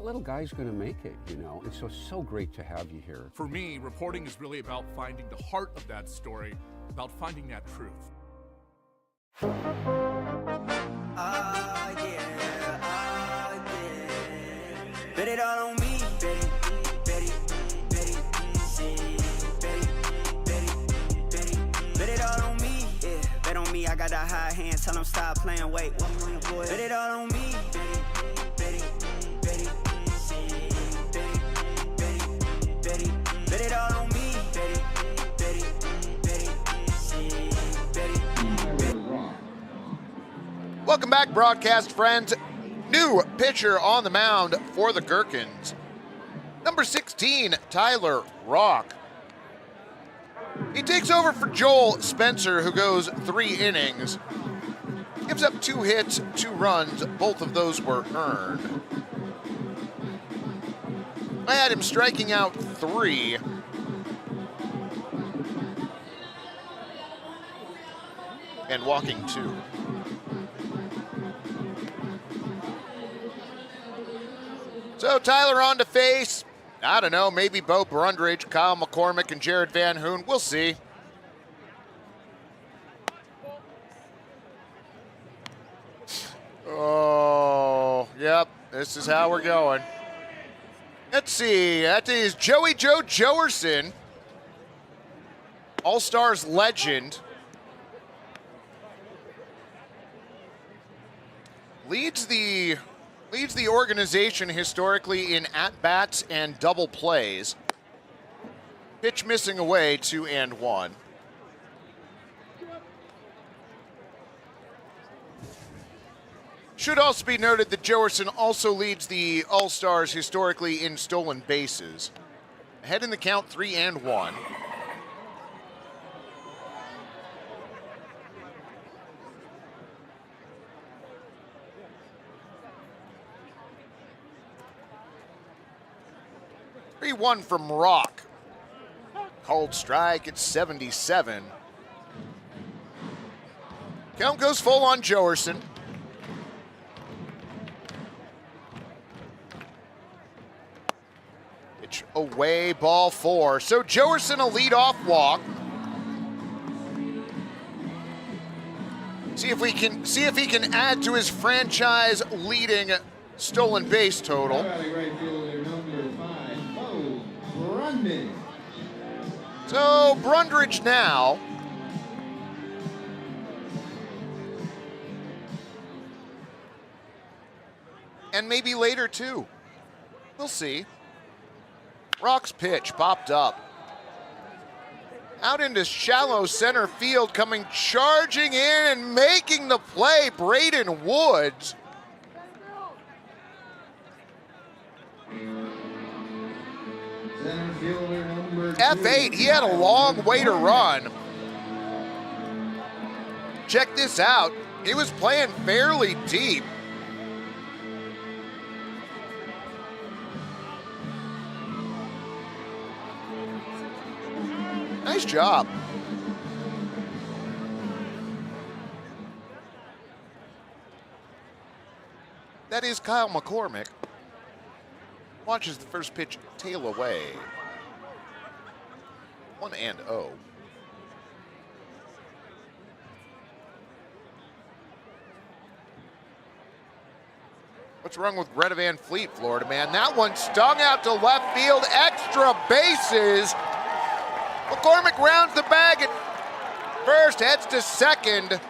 little guy's gonna make it, you know, and so great to have you here. For me, reporting is really about finding the heart of that story, about finding that truth. Bet it all on me, bet it, bet it, bet it, bet it all on me, yeah. Bet on me, I got that high hand, tell them stop playing, wait, bet it all on me, bet it, bet it, bet it, bet it, bet it all on me, bet it, bet it, bet it, bet it. Welcome back, broadcast friends. New pitcher on the mound for the Gherkins. Number 16, Tyler Rock. He takes over for Joel Spencer, who goes 3 innings. Gives up 2 hits, 2 runs. Both of those were earned. I had him striking out 3. And walking 2. So Tyler on to face, I don't know, maybe Bo Brundridge, Kyle McCormick, and Jared Van Hoon. We'll see. Oh, yep, this is how we're going. Let's see, that is Joey Joe Joerson, All-Stars legend. Leads the organization historically in at-bats and double plays. Pitch missing away, 2-1. Should also be noted that Joerson also leads the All-Stars historically in stolen bases. Ahead in the count, 3-1. One from Rock. Called strike at 77. Count goes full on Joerson. Pitch away, ball 4. So Joerson a leadoff walk. See if he can add to his franchise leading stolen base total. Right fielder number 5, Bo Brundage. So Brundage now. And maybe later too. We'll see. Rock's pitch popped up. Out into shallow center field, coming charging in and making the play, Braden Woods. Center fielder number 2. F8, he had a long way to run. Check this out. He was playing fairly deep. Nice job. That is Kyle McCormick. Watches the first pitch tail away. 1-0. What's wrong with Greta Van Fleet, Florida man? That one stung out to left field, extra bases. McCormick rounds the bag at first, heads to second.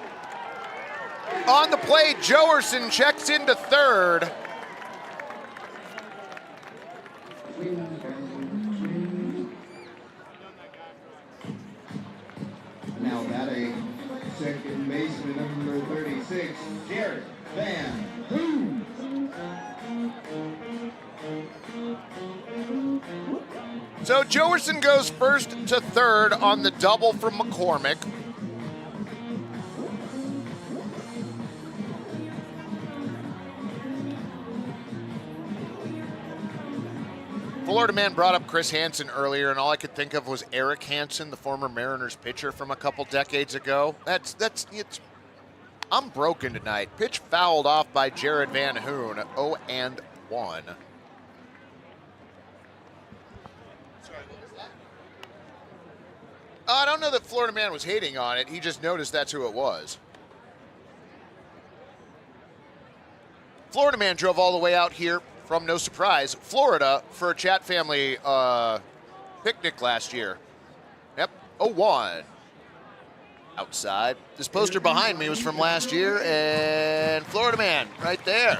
On the play, Joerson checks into third. Now batting second baseman number 36, Jared Van Hoon. So Joerson goes first to third on the double from McCormick. Florida man brought up Chris Hansen earlier, and all I could think of was Eric Hansen, the former Mariners pitcher from a couple decades ago. I'm broken tonight. Pitch fouled off by Jared Van Hoon, 0-1. I don't know that Florida man was hating on it. He just noticed that's who it was. Florida man drove all the way out here from, no surprise, Florida for a Chat family picnic last year. Yep, 0-1. Outside. This poster behind me was from last year, and Florida man right there.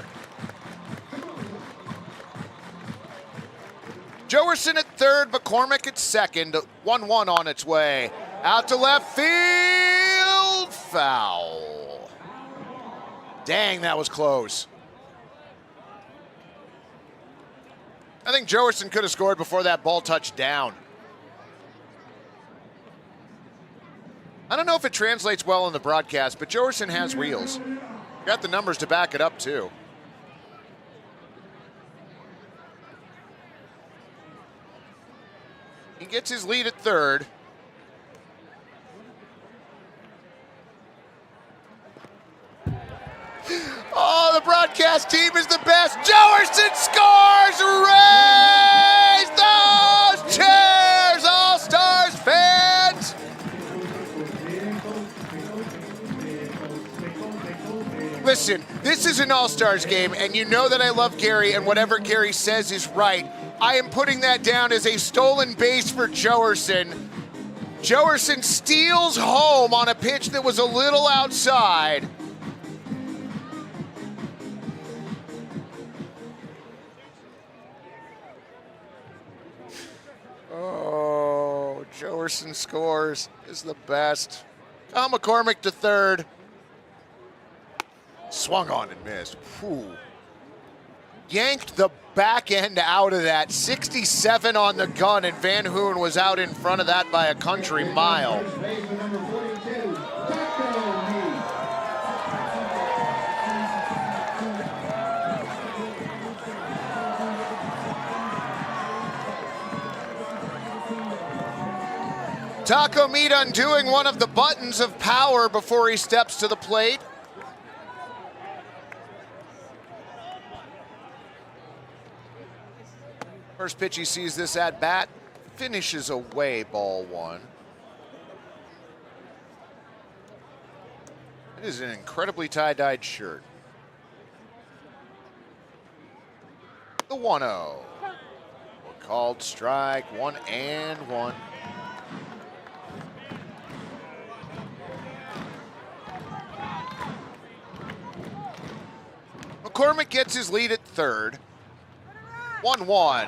Joerson at third, McCormick at second. 1-1 on its way. Out to left field. Foul. Dang, that was close. I think Joerson could have scored before that ball touched down. I don't know if it translates well in the broadcast, but Joerson has wheels. Got the numbers to back it up, too. He gets his lead at third. Oh, the broadcast team is the best. Joerson scores! Raise those chairs, All-Stars fans! Listen, this is an All-Stars game, and you know that I love Gary, and whatever Gary says is right. I am putting that down as a stolen base for Joerson. Joerson steals home on a pitch that was a little outside. Oh, Joerson scores. Is the best. Kyle McCormick to third. Swung on and missed. Whew. Yanked the back end out of that. 67 on the gun, and Van Hoon was out in front of that by a country mile. Taco Meat undoing one of the buttons of power before he steps to the plate. First pitch he sees this at bat, finishes away, ball one. It is an incredibly tie-dyed shirt. The 1-0. Called strike, 1-1. McCormick gets his lead at third. 1-1.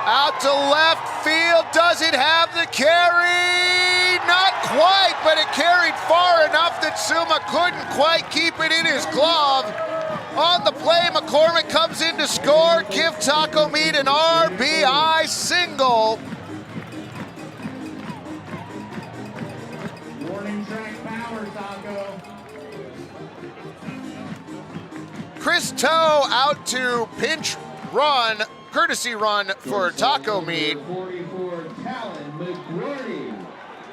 Out to left field. Does it have the carry? Not quite, but it carried far enough that Suma couldn't quite keep it in his glove. On the play, McCormick comes in to score. Give Taco Meat an RBI single. Warning track power, Taco. Chris Toe out to pinch run, courtesy run for Taco Meat. 44, Talon McGroarty.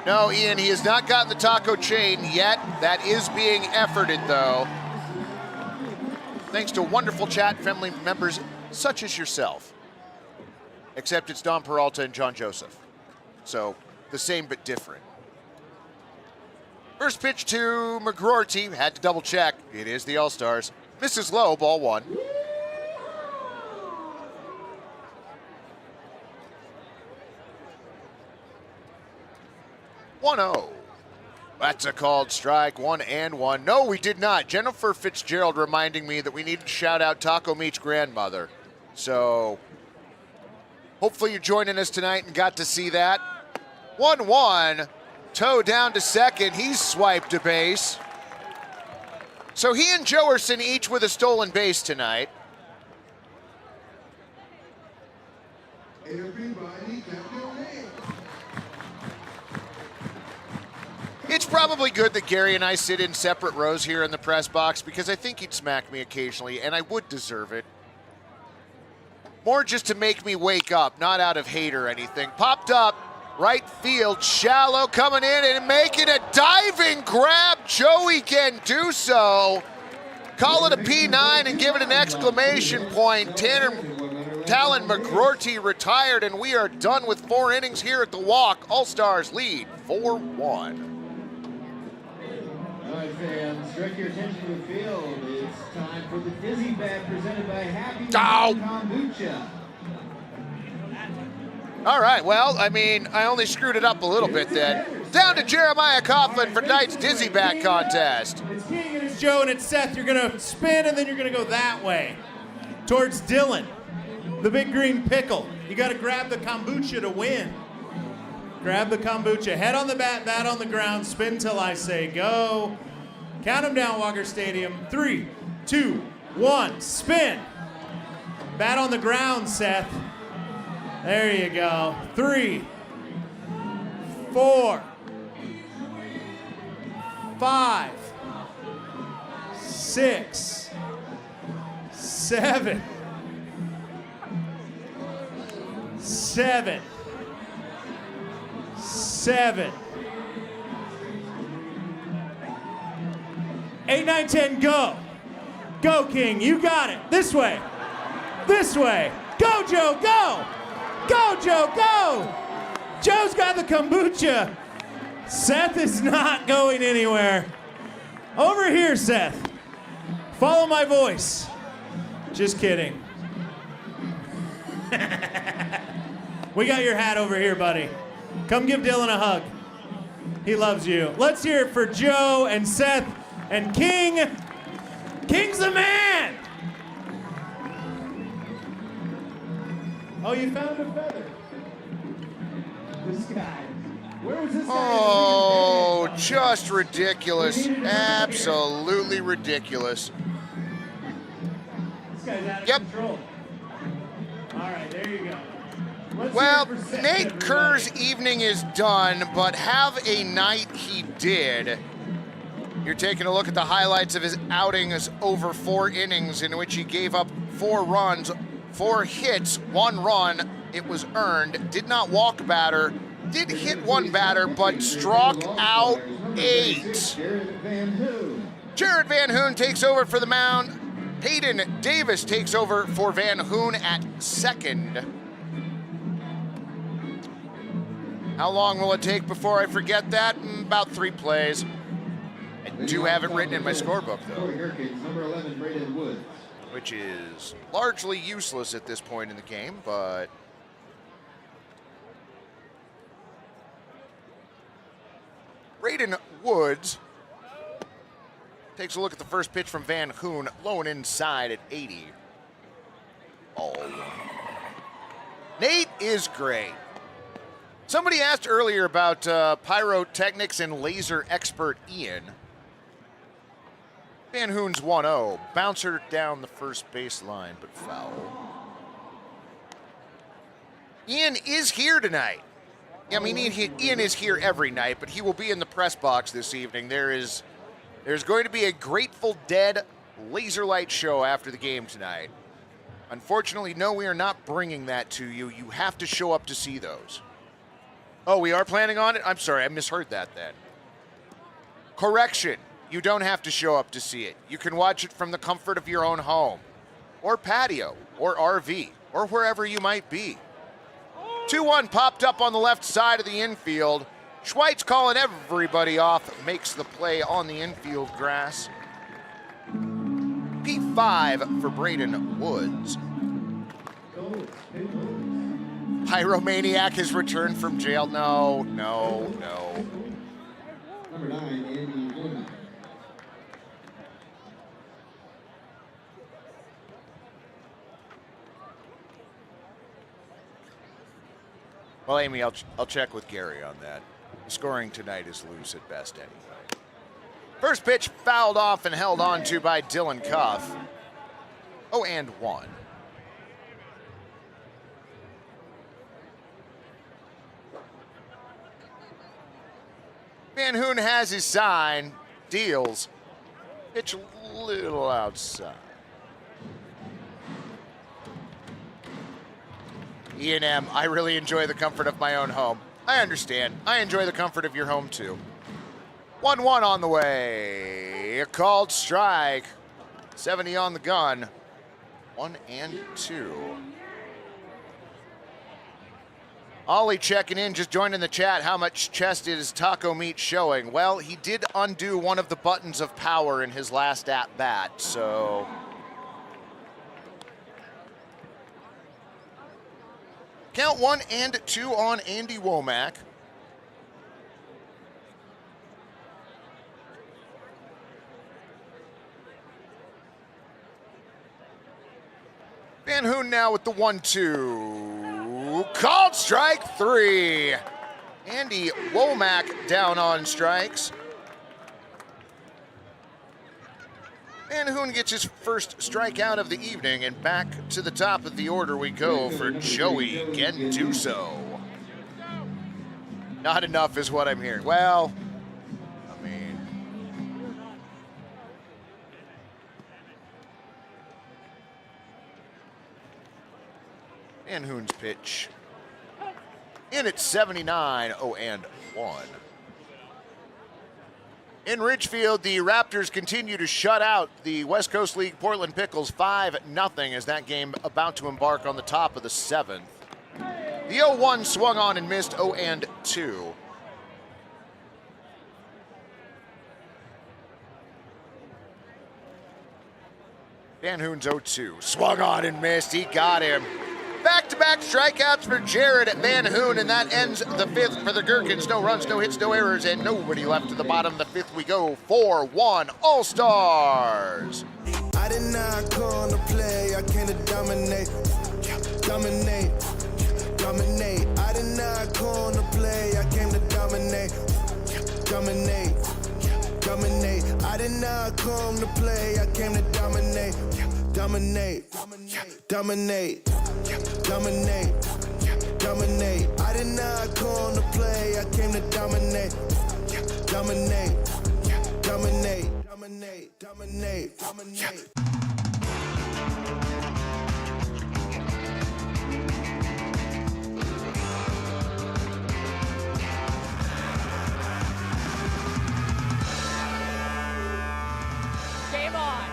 No, Ian, he has not gotten the taco chain yet. That is being efforted, though. Thanks to wonderful chat family members such as yourself. Except it's Don Peralta and John Joseph. So, the same but different. First pitch to McGroarty. Had to double check. It is the All-Stars. Misses low, ball 1. That's a called strike, 1-1. No, we did not. Jennifer Fitzgerald reminding me that we need to shout out Taco Meat's grandmother. So, hopefully you're joining us tonight and got to see that. 1-1. Toe down to second. He's swiped a base. So he and Joerson each with a stolen base tonight. Everybody clap your hands. It's probably good that Gary and I sit in separate rows here in the press box because I think he'd smack me occasionally, and I would deserve it. More just to make me wake up, not out of hate or anything. Popped up, right field, shallow, coming in and making a diving grab. Joey can do so. Call it a P9 and give it an exclamation point. Talon McGroarty retired, and we are done with 4 innings here at the Walk. All-Stars lead 4-1. All right, fans, direct your attention to the field. It's time for the Dizzy Bag presented by Happy Kombucha. All right, well, I mean, I only screwed it up a little bit then. Down to Jeremiah Coughlin for tonight's Dizzy Bag contest. It's King and it's Joe and it's Seth. You're going to spin and then you're going to go that way towards Dylan, the big green pickle. You got to grab the kombucha to win. Grab the kombucha. Head on the bat on the ground. Spin till I say go. Count them down, Walker Stadium. 3, 2, 1, spin. Bat on the ground, Seth. There you go. 3, 4, 5, 6, 7, 8, 9, 10, go. Go, King, you got it. This way. This way. Go, Joe, go. Go, Joe, go. Joe's got the kombucha. Seth is not going anywhere. Over here, Seth. Follow my voice. Just kidding. We got your hat over here, buddy. Come give Dylan a hug. He loves you. Let's hear it for Joe and Seth and King. King's the man. Oh, you found a feather. This guy. Where was this guy? Oh, just ridiculous. Absolutely ridiculous. This guy's out of control. All right, there you go. Well, Nate Kerr's evening is done, but have a night he did. You're taking a look at the highlights of his outings over 4 innings in which he gave up 4 runs, 4 hits, 1 run. It was earned. Did not walk a batter. Did hit 1 batter, but struck out 8. Jared Van Hoon takes over for the mound. Hayden Davis takes over for Van Hoon at second. How long will it take before I forget that? About 3 plays. I do have it written in my scorebook, though. Gherkins, number 11, Braden Woods. which is largely useless at this point in the game, but Braden Woods takes a look at the first pitch from Van Hoon, low and inside at 80. Ball one. Nate is great. Somebody asked earlier about pyrotechnics and laser expert Ian. Van Hoon's 1-0. Bouncer down the first baseline, but foul. Ian is here tonight. I mean, Ian is here every night, but he will be in the press box this evening. There's going to be a Grateful Dead laser light show after the game tonight. Unfortunately, no, we are not bringing that to you. You have to show up to see those. Oh, we are planning on it? I'm sorry, I misheard that then. Correction. You don't have to show up to see it. You can watch it from the comfort of your own home, or patio, or RV, or wherever you might be. 2-1 popped up on the left side of the infield. Schweitz calling everybody off, makes the play on the infield grass. P5 for Braden Woods. Pyromaniac has returned from jail. No. Number 9, Andy Wood. Well, Amy, I'll check with Gary on that. The scoring tonight is loose at best anyway. First pitch fouled off and held on to by Dylan Cuff. 0-1. Van Hoon has his sign, deals. Pitch a little outside. E&M, I really enjoy the comfort of my own home. I understand. I enjoy the comfort of your home too. 1-1 on the way. A called strike. 70 on the gun. 1-2. Ollie checking in, just joining the chat. How much chest is Taco Meat showing? Well, he did undo one of the buttons of power in his last at-bat, so... Count 1-2 on Andy Womack. Van Hoon now with the 1-2. Called strike 3. Andy Womack down on strikes. Van Hoon gets his first strikeout of the evening, and back to the top of the order we go for Joey Genduso. Not enough is what I'm hearing. Well, I mean... Van Hoon's pitch. In at 79, 0-1. In Ridgefield, the Raptors continue to shut out the West Coast League Portland Pickles 5-0 as that game about to embark on the top of the 7th. The 0-1 swung on and missed 0-2. Van Hoon's 0-2. Swung on and missed. He got him. Back-to-back strikeouts for Jared Van Hoon, and that ends the 5th for the Gherkins. No runs, no hits, no errors, and nobody left to the bottom. The 5th we go. 4-1 All-Stars. I did not come to play. I came to dominate. Dominate. Dominate. I did not come to play. I came to dominate. Dominate. Dominate. I did not come to play. I came to dominate. Dominate. Dominate. Dominate, dominate. I did not come to play. I came to dominate, dominate, dominate, dominate, dominate, dominate. Game on!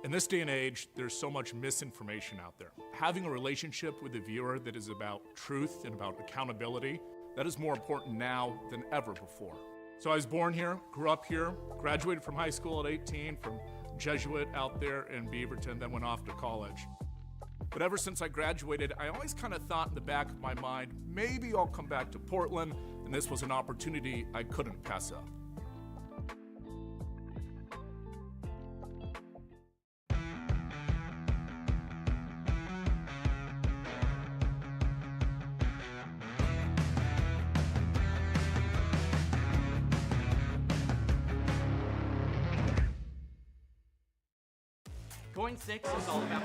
In this day and age, there's so much misinformation out there. Having a relationship with a viewer that is about truth and about accountability, that is more important now than ever before. So I was born here, grew up here, graduated from high school at 18 from Jesuit out there in Beaverton, then went off to college. But ever since I graduated, I always kind of thought in the back of my mind, maybe I'll come back to Portland, and this was an opportunity I couldn't pass up. Going 6 is all about.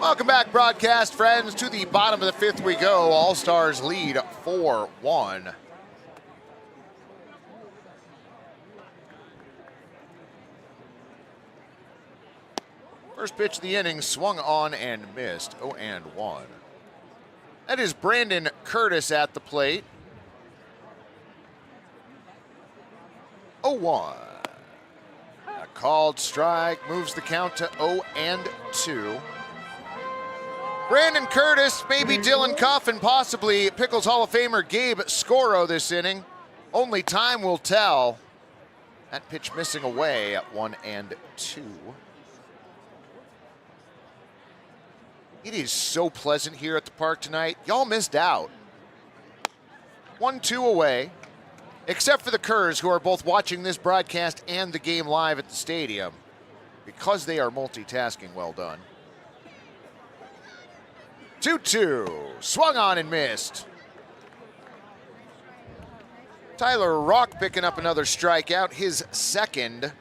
Welcome back, broadcast friends. To the bottom of the fifth we go. All-Stars lead 4-1. First pitch of the inning swung on and missed. 0-1. That is Brandon Curtis at the plate. 0-1. A called strike moves the count to 0-2. Brandon Curtis, maybe Dylan Cuff, and possibly Pickles Hall of Famer Gabe Scoro this inning. Only time will tell. That pitch missing away at 1-2. It is so pleasant here at the park tonight. Y'all missed out. 1-2 away. Except for the Curs, who are both watching this broadcast and the game live at the stadium, because they are multitasking. Well done. 2-2, swung on and missed. Tyler Rock picking up another strikeout, his second.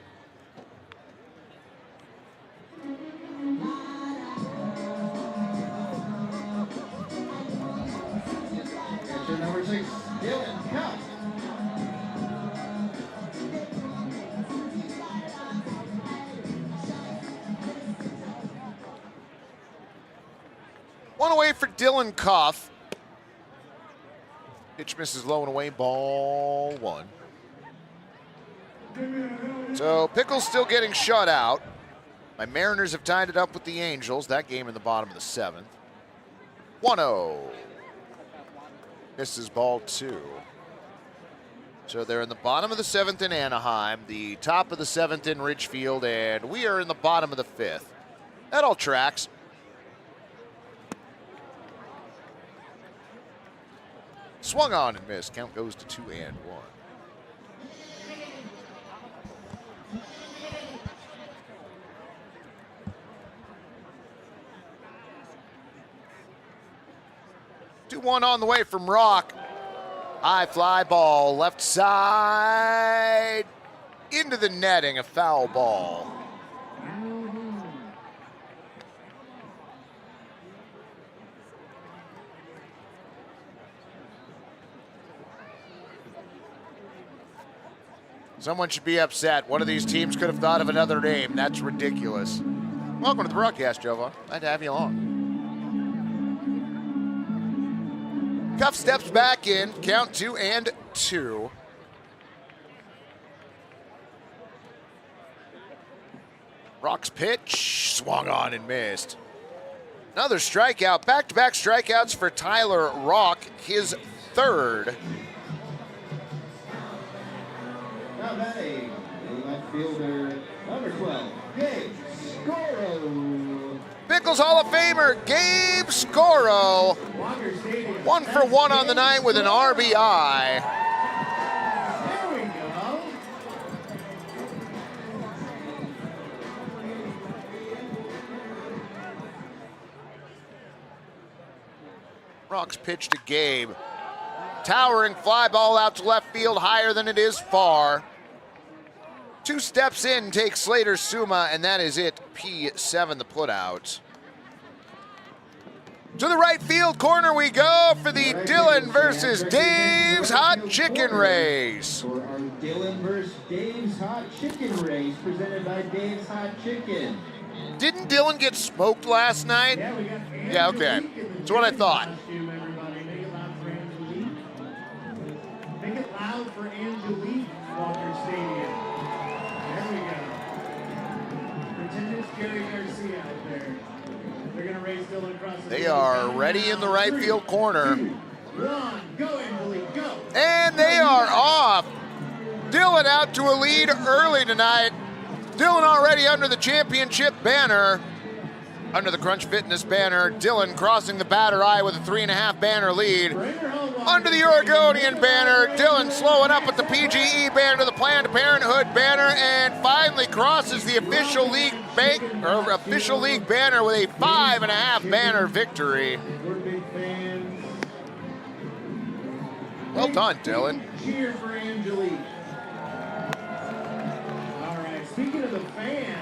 Catcher number 6, Dylan Cuff. One away for Dylan Cuff. Pitch misses low and away, ball 1. So Pickles still getting shut out. My Mariners have tied it up with the Angels. That game in the bottom of the 7th. 1-0. Misses ball 2. So they're in the bottom of the 7th in Anaheim, the top of the 7th in Ridgefield, and we are in the bottom of the 5th. That all tracks. Swung on and missed. Count goes to 2-1. Two 2-1 on the way from Rock. High fly ball, left side, into the netting, a foul ball. Someone should be upset. One of these teams could have thought of another name. That's ridiculous. Welcome to the broadcast, Jova. Glad to have you along. Cuff steps back in. Count 2-2. Rock's pitch. Swung on and missed. Another strikeout. Back-to-back strikeouts for Tyler Rock. His third. Now batting, left fielder, number 12, Gabe Scoro. Pickles Hall of Famer, Gabe Scoro. 1 for 1 on the night with an RBI. There we go. Rock's pitch to Gabe. Towering fly ball out to left field, higher than it is far. 2 steps in, takes Slater Suma, and that is it. P7 the putout. To the right field corner we go for the Dylan versus Dave's Hot Chicken Race. For our Dylan versus Dave's Hot Chicken Race, presented by Dave's Hot Chicken. Didn't Dylan get smoked last night? Yeah, we got Yeah, okay. That's what I thought. Make it loud for Angelique, Walker Stadium. There we go. Pretend it's Jerry Garcia out there. They're going to race Dylan across the They field. are ready in the right field corner. 1, go Angelique, go. And they are off. Dylan out to a lead early tonight. Dillon already under the championship banner. Under the Crunch Fitness banner, Dillon crossing the batter eye with a 3.5 banner lead. Under the Oregonian banner, Dillon slowing up at the PGE banner, the Planned Parenthood banner, and finally crosses the official league banner with a 5.5 banner victory. Well done, Dillon. Cheer for Angelique. All right, speaking of the fan,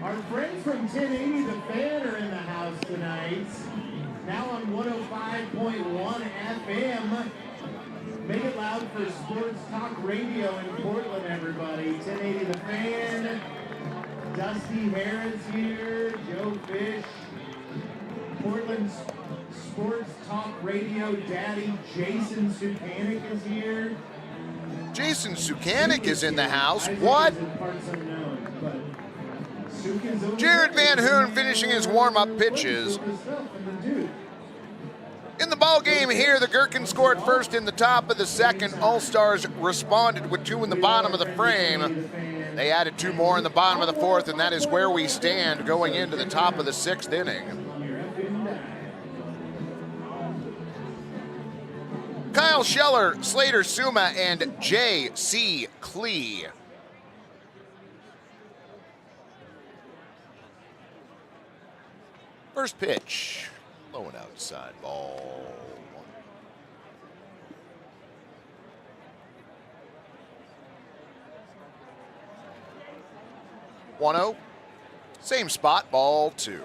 our friends from 1080 The Fan are in the house tonight. Now on 105.1 FM. Make it loud for Sports Talk Radio in Portland, everybody. 1080 The Fan. Dusty Harris here. Joe Fish. Portland's Sports Talk Radio daddy Jason Sukanik is here. Jason Sukanik is in the house. What? Jared Van Hoon finishing his warm-up pitches. In the ball game here, the Gherkins scored first in the top of the second. All-Stars responded with 2 in the bottom of the frame. They added 2 more in the bottom of the fourth, and that is where we stand going into the top of the 6th inning. Kyle Scheller, Slater Suma, and J.C. Klee. First pitch, low and outside, ball 1. 1-0, same spot, ball 2.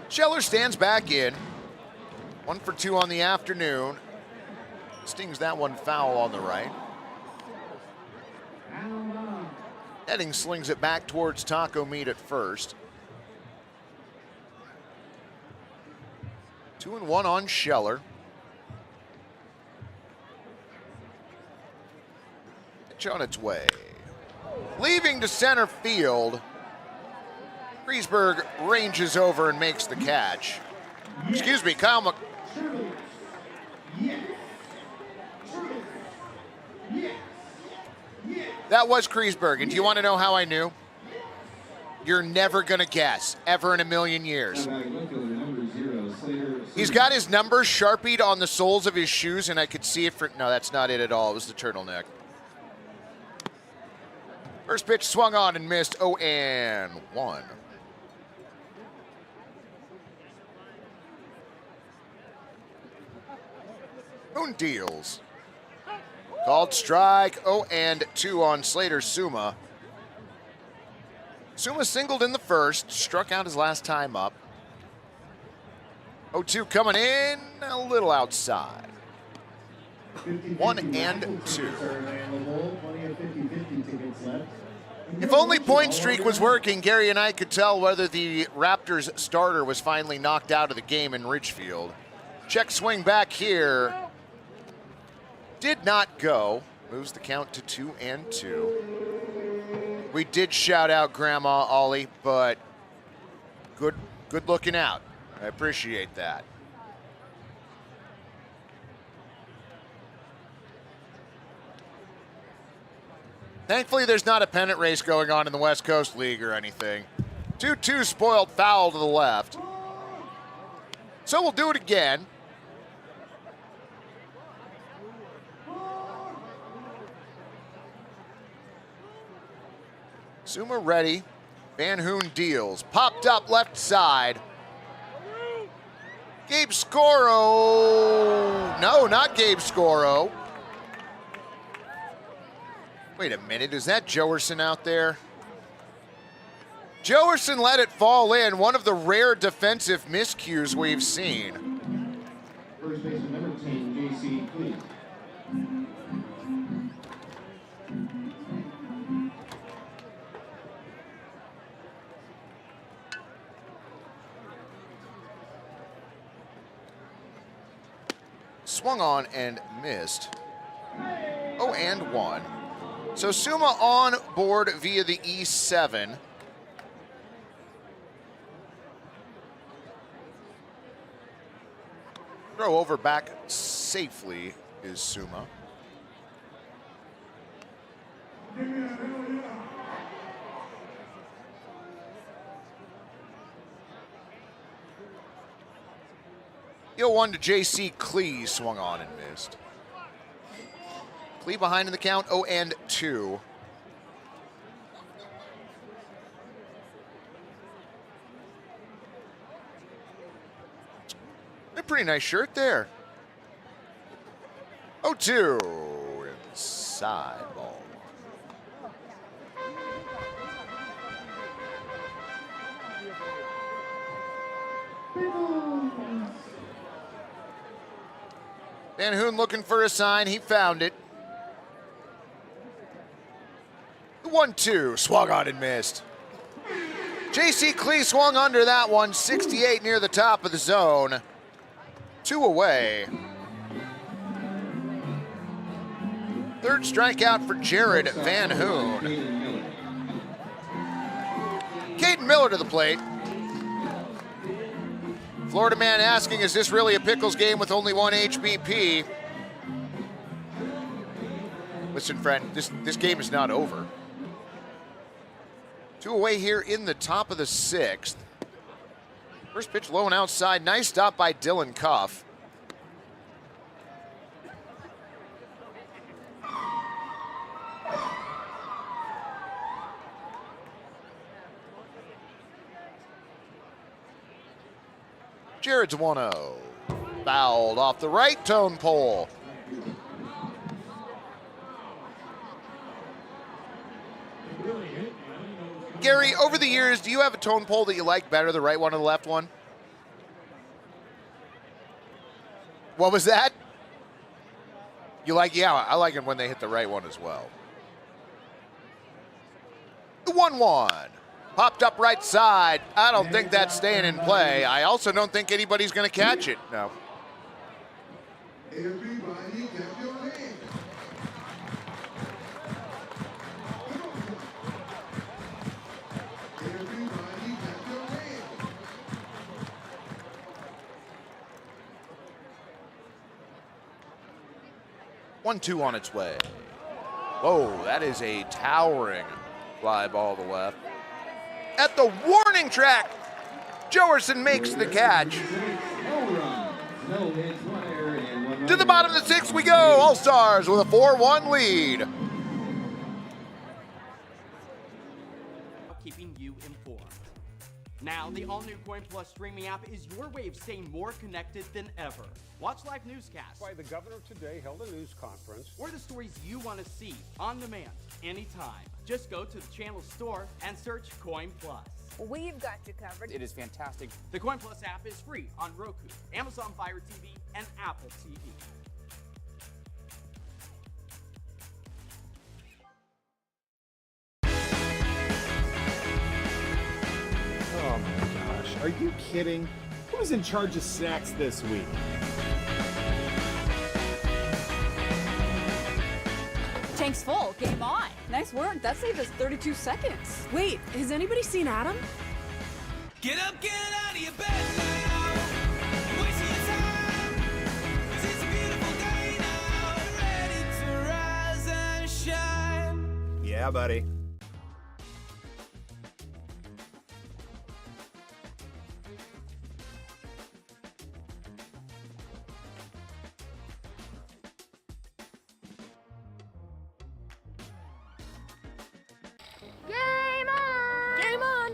Scheller stands back in. 1 for 2 on the afternoon. Stings that one foul on the right. Edding slings it back towards Taco Meat at first. 2-1 on Scheller. Pitch on its way. Leaving to center field. Griesberg ranges over and makes the catch. Excuse me, Kyle That was Griesberg, and do you want to know how I knew? You're never going to guess, ever in a million years. He's got his numbers sharpied on the soles of his shoes, and I could see it for... No, that's not it at all. It was the turtleneck. First pitch swung on and missed. 0-1. Moon deals. Called strike. 0-2 on Slater Suma. Suma singled in the first, struck out his last time up. 0-2 coming in, a little outside. 1-2. If only Point Streak was working, Gary and I could tell whether the Raptors starter was finally knocked out of the game in Ridgefield. Check swing back here. Did not go. Moves the count to 2-2. We did shout out Grandma Ollie, but good looking out. I appreciate that. Thankfully, there's not a pennant race going on in the West Coast League or anything. 2-2 spoiled foul to the left. So we'll do it again. Suma ready. Van Hoon deals. Popped up left side. Gabe Scoro. No, not Gabe Scoro. Wait a minute, is that Joerson out there? Joerson let it fall in, one of the rare defensive miscues we've seen. First baseman number 10, J.C. Klee. Swung on and missed. 0-1. So Suma on board via the E7. Throw over back safely is Suma. Yo, 1 to J.C. Clee swung on and missed. Clee behind in the count, 0-2. A pretty nice shirt there. 0-2 inside ball. Van Hoon looking for a sign. He found it. 1-2, swung on and missed. J.C. Clee swung under that one, 68 near the top of the zone. 2 away. Third strikeout for Jared Van Hoon. Caden Miller to the plate. Florida man asking, is this really a Pickles game with only 1 HBP? Listen, friend, this game is not over. 2 away here in the top of the 6th. First pitch low and outside. Nice stop by Dylan Cuff. Jared's 1-0. Fouled off the right tone pole. Gary, over the years, do you have a tone pole that you like better, the right one or the left one? What was that? You like, yeah, I like it when they hit the right one as well. The 1-1. Popped up right side. I don't think that's staying in play. I also don't think anybody's going to catch it. No. Everybody clap your hands. 1-2 on its way. Whoa, that is a towering fly ball to left. At the warning track, Joerson makes the catch. To the bottom of the 6th we go. All-Stars with a 4-1 lead. Keeping you informed. Now, the all-new Coin Plus streaming app is your way of staying more connected than ever. Watch live newscasts. Why the governor today held a news conference. Or the stories you want to see on demand, anytime. Just go to the channel store and search Coin Plus. We've got you covered. It is fantastic. The Coin Plus app is free on Roku, Amazon Fire TV, and Apple TV. Oh my gosh, are you kidding? Who's in charge of snacks this week? Tank's full. Game on. Nice work. That saved us 32 seconds. Wait, has anybody seen Adam? Get up, get out of your bed now. Wasting your time. 'Cause it's a beautiful day now. Ready to rise and shine. Yeah, buddy. Game on! Game on!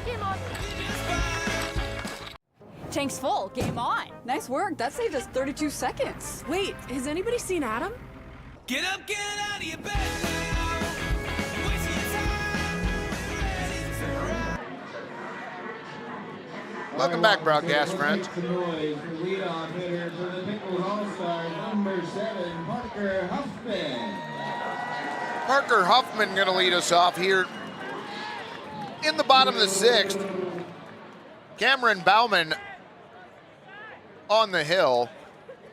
Game on! Tank's full. Game on. Nice work. That saved us 32 seconds. Wait, has anybody seen Adam? Get up, get out of your bed now. Wasting your time. Ready to rise. Welcome back, broadcast friends. Make some noise for leadoff hitter for the Pickles All-Star, number 7, Parker Huffman. Parker Huffman going to lead us off here in the bottom of the 6th. Cameron Bauman on the hill.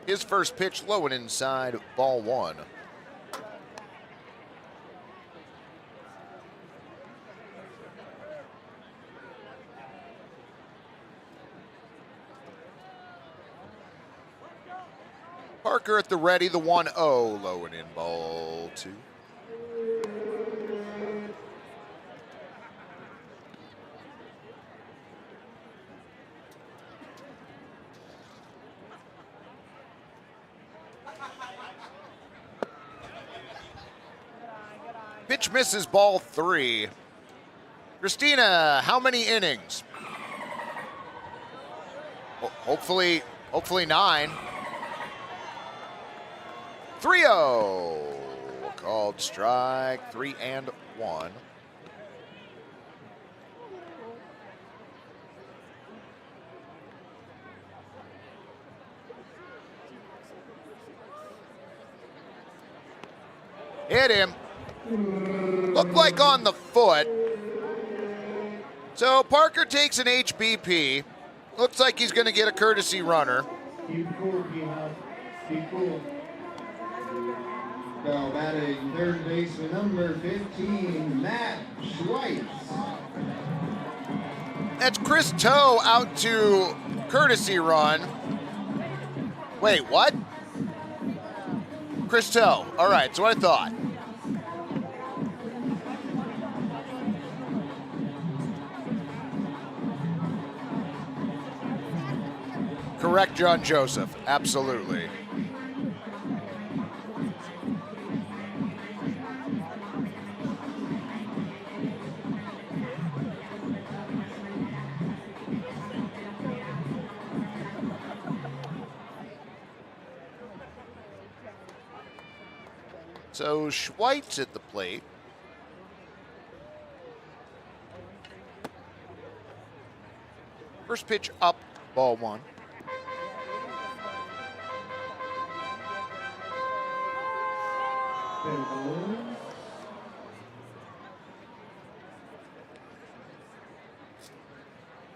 His first pitch low and inside, ball 1. Parker at the ready, the 1-0, low and in, ball 2. Pitch misses, ball 3. Christina, how many innings? Hopefully 9. 3-0. Called strike, 3-1. Hit him. Looked like on the foot. So Parker takes an HBP. Looks like he's going to get a courtesy runner. Keep cool, P-Hop. Keep cool. Now batting third baseman number 15, Matt Schweitz. That's Chris Toe out to courtesy run. Wait, what? Chris Toe. All right, that's what I thought. Correct, John Joseph. Absolutely. So Schweitz at the plate. First pitch up, ball 1.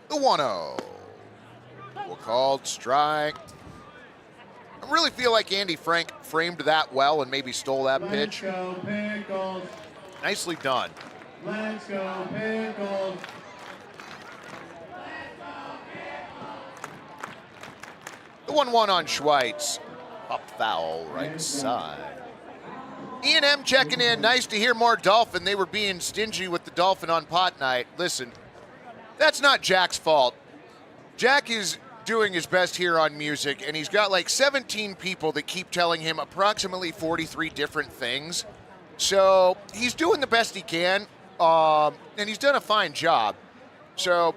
The 1-0. Well called strike. I really feel like Andy Frank framed that well and maybe stole that pitch. Let's go, Pickles. Nicely done. Let's go, Pickles. The 1-1 on Schweitz. Up foul, right side. Ian M checking in. Nice to hear more Dolphin. They were being stingy with the Dolphin on pot night. Listen, that's not Jack's fault. Jack is doing his best here on music, and he's got like 17 people that keep telling him approximately 43 different things. So he's doing the best he can, and he's done a fine job. So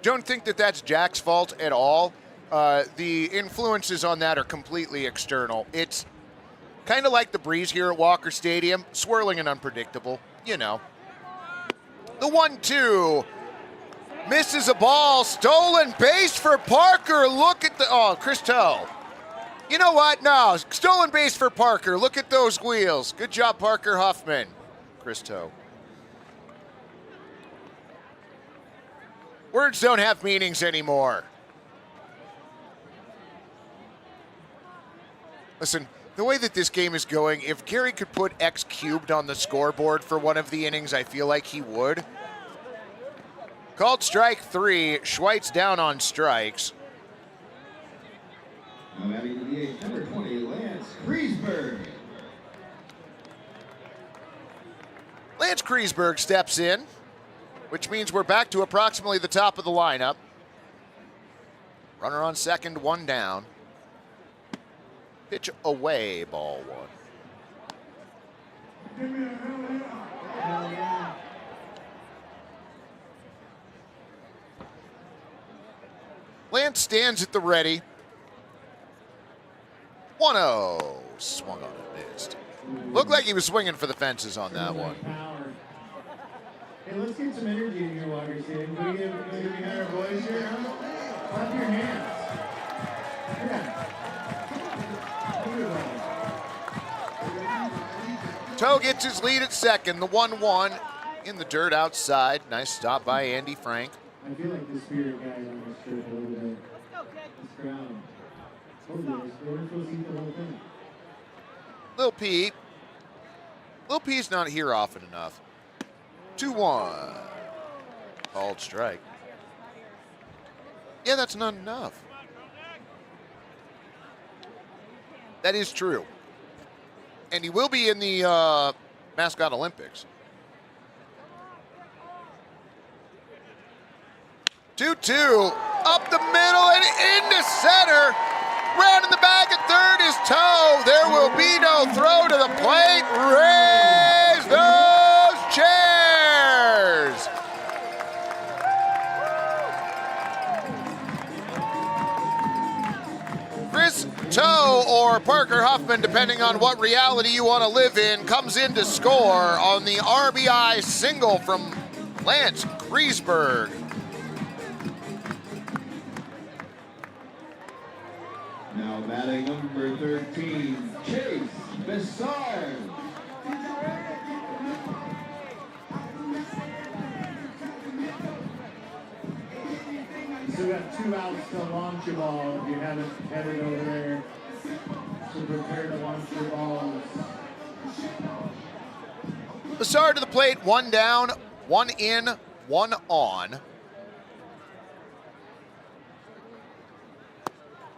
don't think that that's Jack's fault at all. The influences on that are completely external. It's kind of like the breeze here at Walker Stadium, swirling and unpredictable, you know. The 1-2. Misses a ball, stolen base for Parker. Look at the, Chris Toe. You know what? No, stolen base for Parker. Look at those wheels. Good job, Parker Huffman. Chris Toe. Words don't have meanings anymore. Listen, the way that this game is going, if Gary could put X cubed on the scoreboard for one of the innings, I feel like he would. Called strike 3. Schweitz down on strikes. Now batting to the eighth, number 20, Lance Kreisberg. Lance Kreisberg steps in, which means we're back to approximately the top of the lineup. Runner on second, 1 down. Pitch away, ball 1. Lance stands at the ready. 1-0. Swung on and missed. Looked like he was swinging for the fences on that one. Hey, let's get some energy in here, Walker Stadium. Can we get behind our boys here? Clap your hands. Yeah. Toe gets his lead at second. The 1-1 in the dirt outside. Nice stop by Andy Frank. I feel like the spirit guy on this trip a little bit. This crowd. We're supposed to eat the whole thing. Lil P. Lil P's not here often enough. 2-1. Called strike. Yeah, that's not enough. That is true. And he will be in the Mascot Olympics. 2-2, up the middle and into center. Round in the back at third is Toe. There will be no throw to the plate. Raise those chairs. Chris Toe or Parker Huffman, depending on what reality you want to live in, comes in to score on the RBI single from Lance Griesberg. Now batting number 13, Chase Bessard. Still got 2 outs to launch your ball if you haven't headed over there to prepare to launch your balls. Bessard to the plate, 1 down, 1 in, 1 on.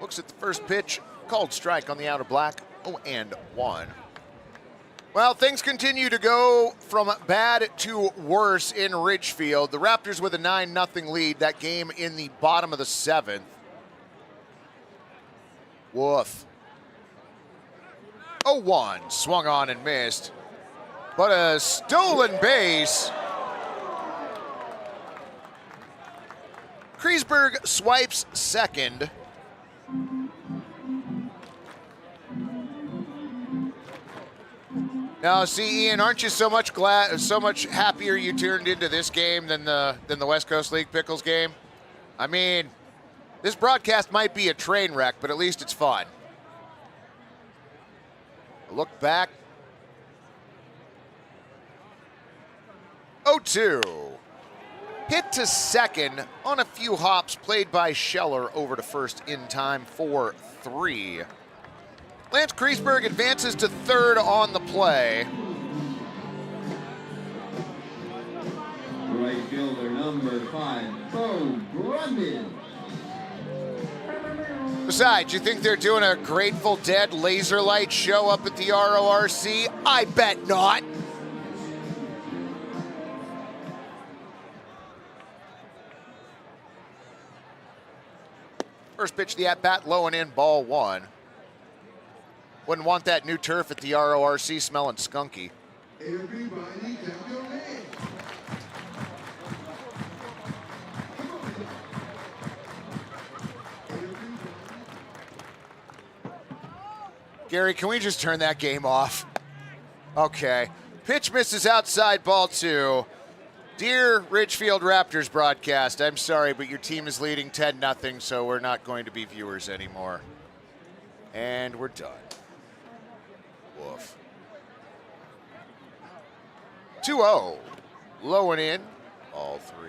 Looks at the first pitch, called strike on the outer black, 0-1. Well, things continue to go from bad to worse in Ridgefield. The Raptors with a 9-0 lead, that game in the bottom of the 7th. Woof. 0-1, swung on and missed. But a stolen base. Griesberg swipes second. Now, see, Ian, aren't you so much happier you turned into this game than the West Coast League Pickles game? I mean, this broadcast might be a train wreck, but at least it's fun. Look back. 0-2. Hit to second on a few hops played by Scheller over to first in time for 3. Lance Griesberg advances to third on the play. Right fielder number 5, Bo Brundage. Besides, you think they're doing a Grateful Dead laser light show up at the RORC? I bet not. First pitch, the at-bat, low and in, ball 1. Wouldn't want that new turf at the RORC smelling skunky. Everybody clap your hands. Gary, can we just turn that game off? Okay. Pitch misses outside, ball 2. Dear Ridgefield Raptors broadcast, I'm sorry, but your team is leading 10-0, so we're not going to be viewers anymore. And we're done. Woof. 2-0. Low and in. All 3.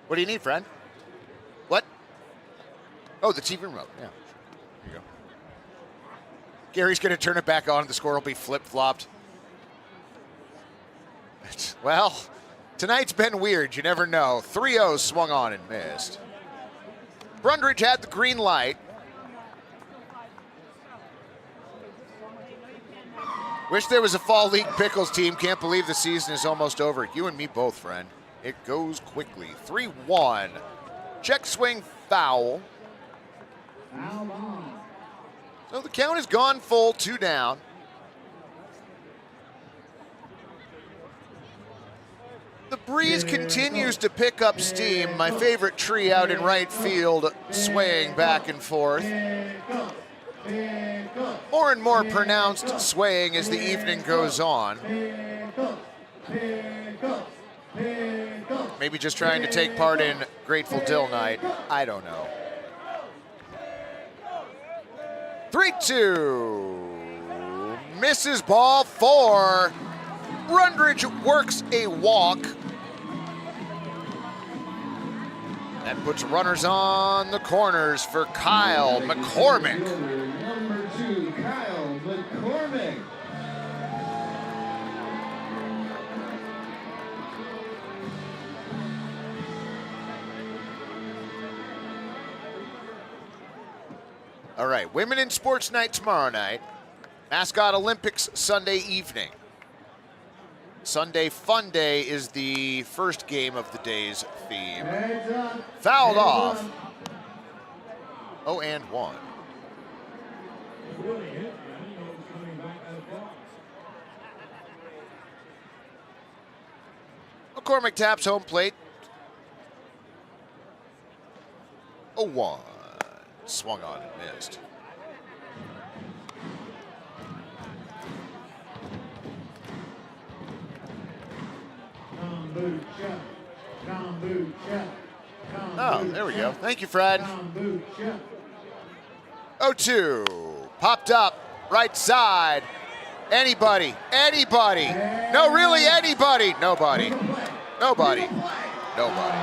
What do you need, friend? What? Oh, the TV remote. Yeah. Here you go. Gary's going to turn it back on. The score will be flip-flopped. Well, tonight's been weird. You never know. 3-0 swung on and missed. Brundage had the green light. Wish there was a Fall League Pickles team. Can't believe the season is almost over. You and me both, friend. It goes quickly. 3-1. Check swing foul. So the count is gone full, 2 down. The breeze continues to pick up steam. My favorite tree out in right field, swaying back and forth. More and more pronounced swaying as the evening goes on. Maybe just trying to take part in Grateful Dill night. I don't know. 3-2. Misses ball 4. Brundage works a walk. That puts runners on the corners for Kyle McCormick. Number 2, Kyle McCormick. All right, Women in Sports Night tomorrow night. Mascot Olympics Sunday evening. Sunday Fun Day is the first game of the day's theme. Fouled off. 0-1. McCormick taps home plate. 0-1. Swung on and missed. Oh, there we go. Thank you, Fred. 0-2. Popped up. Right side. Anybody. Anybody. No, really, anybody. Nobody. Nobody. Nobody.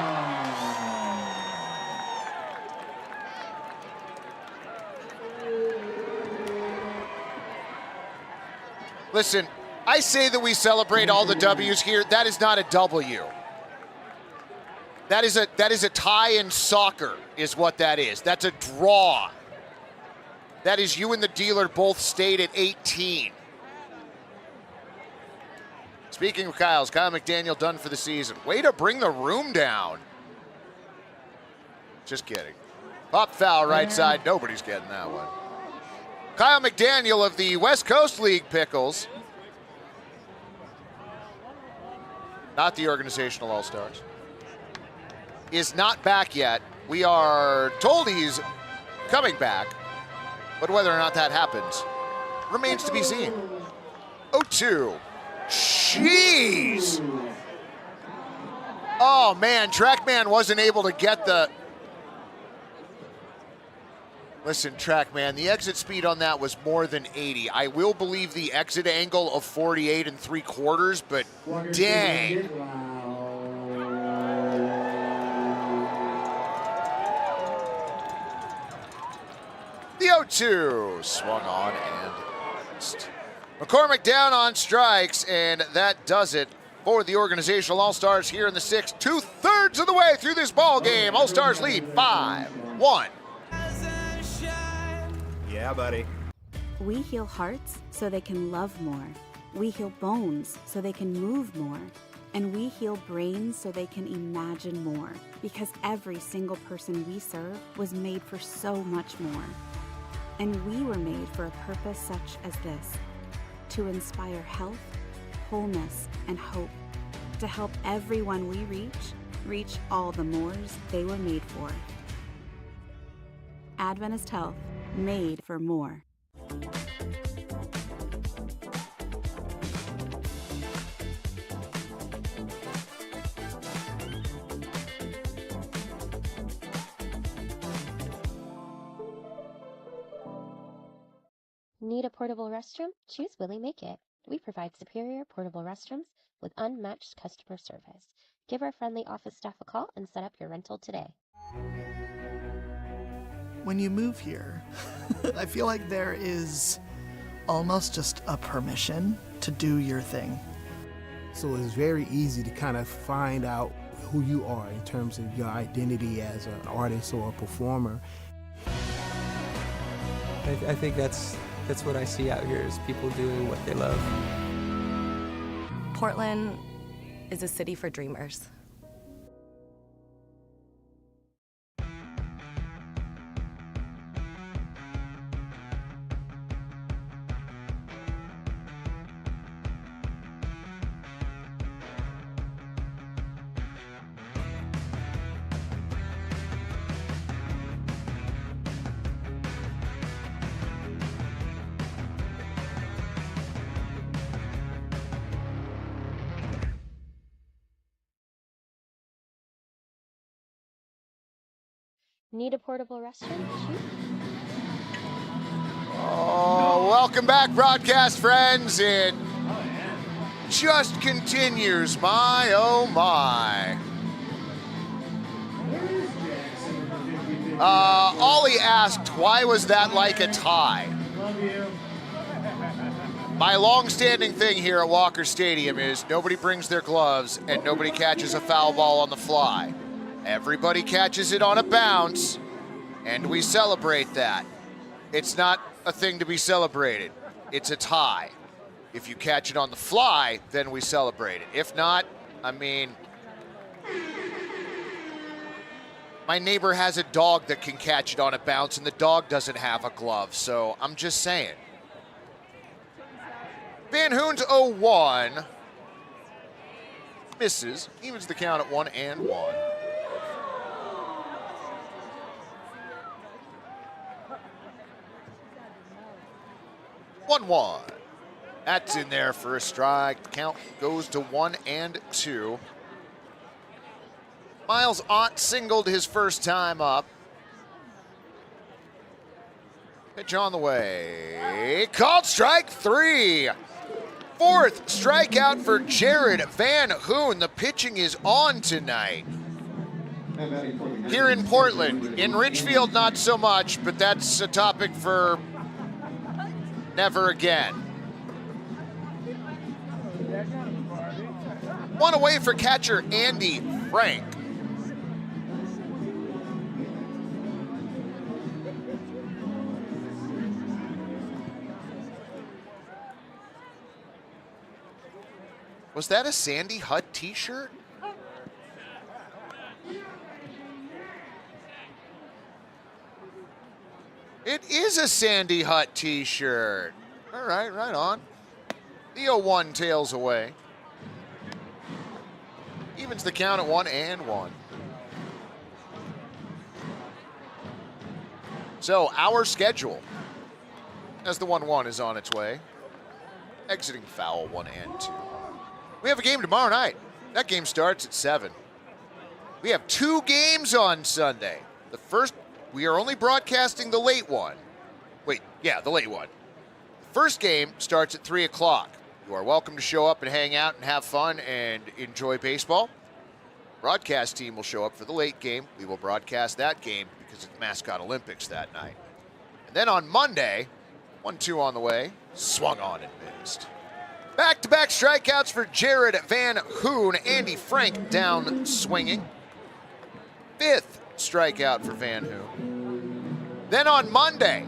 Listen, I say that we celebrate all the W's here. That is not a W. That is a tie in soccer, is what that is. That's a draw. That is you and the dealer both stayed at 18. Speaking of Kyle's, Kyle McDaniel done for the season. Way to bring the room down. Just kidding. Pop foul right side. Nobody's getting that one. Kyle McDaniel of the West Coast League Pickles. Not the organizational All-Stars. Is not back yet. We are told he's coming back, but whether or not that happens remains to be seen. 0-2. Jeez. Oh man, Trackman wasn't able to get the... Listen, Trackman, the exit speed on that was more than 80. I will believe the exit angle of 48 3/4, but dang. The 0-2 swung on and missed. McCormick down on strikes, and that does it for the organizational All-Stars here in the sixth. 2/3 of the way through this ball game. All-Stars lead 5-1. Yeah, buddy. We heal hearts so they can love more. We heal bones so they can move more. And we heal brains so they can imagine more. Because every single person we serve was made for so much more. And we were made for a purpose such as this. To inspire health, wholeness, and hope. To help everyone we reach all the mores they were made for. Adventist Health, made for more. Need a portable restroom? Choose Willie Make It. We provide superior portable restrooms with unmatched customer service. Give our friendly office staff a call and set up your rental today. When you move here, I feel like there is almost just a permission to do your thing. So it's very easy to kind of find out who you are in terms of your identity as an artist or a performer. I think that's what I see out here is people doing what they love. Portland is a city for dreamers. Need a portable restroom? Oh, welcome back, broadcast friends. It just continues. My, oh, my. Ollie asked, why was that like a tie? My long-standing thing here at Walker Stadium is nobody brings their gloves and nobody catches a foul ball on the fly. Everybody catches it on a bounce, and we celebrate that. It's not a thing to be celebrated. It's a tie. If you catch it on the fly, then we celebrate it. If not, I mean, my neighbor has a dog that can catch it on a bounce, and the dog doesn't have a glove, so I'm just saying. Van Hoon's 0-1. Misses. Evens the count at 1-1. 1-1. That's in there for a strike. The count goes to 1-2. Miles Ott singled his first time up. Pitch on the way. Called strike 3. Fourth strikeout for Jared Van Hoon. The pitching is on tonight. Here in Portland. In Ridgefield, not so much, but that's a topic for never again. One away for catcher Andy Frank. Was that a Sandy Hutt t-shirt? It is a Sandy Hutt t-shirt. All right, right on. The 0-1 tails away. Evens the count at 1-1. So our schedule, as the 1-1 is on its way, exiting foul 1-2. We have a game tomorrow night. That game starts at 7. We have 2 games on Sunday. The first, we are only broadcasting the late one. The late one. The first game starts at 3 o'clock. You are welcome to show up and hang out and have fun and enjoy baseball. Broadcast team will show up for the late game. We will broadcast that game because it's the Mascot Olympics that night. And then on Monday, 1-2 on the way, swung on and missed. Back-to-back strikeouts for Jared Van Hoon. Andy Frank down swinging. 5th strikeout for Van Hoon. Then on Monday,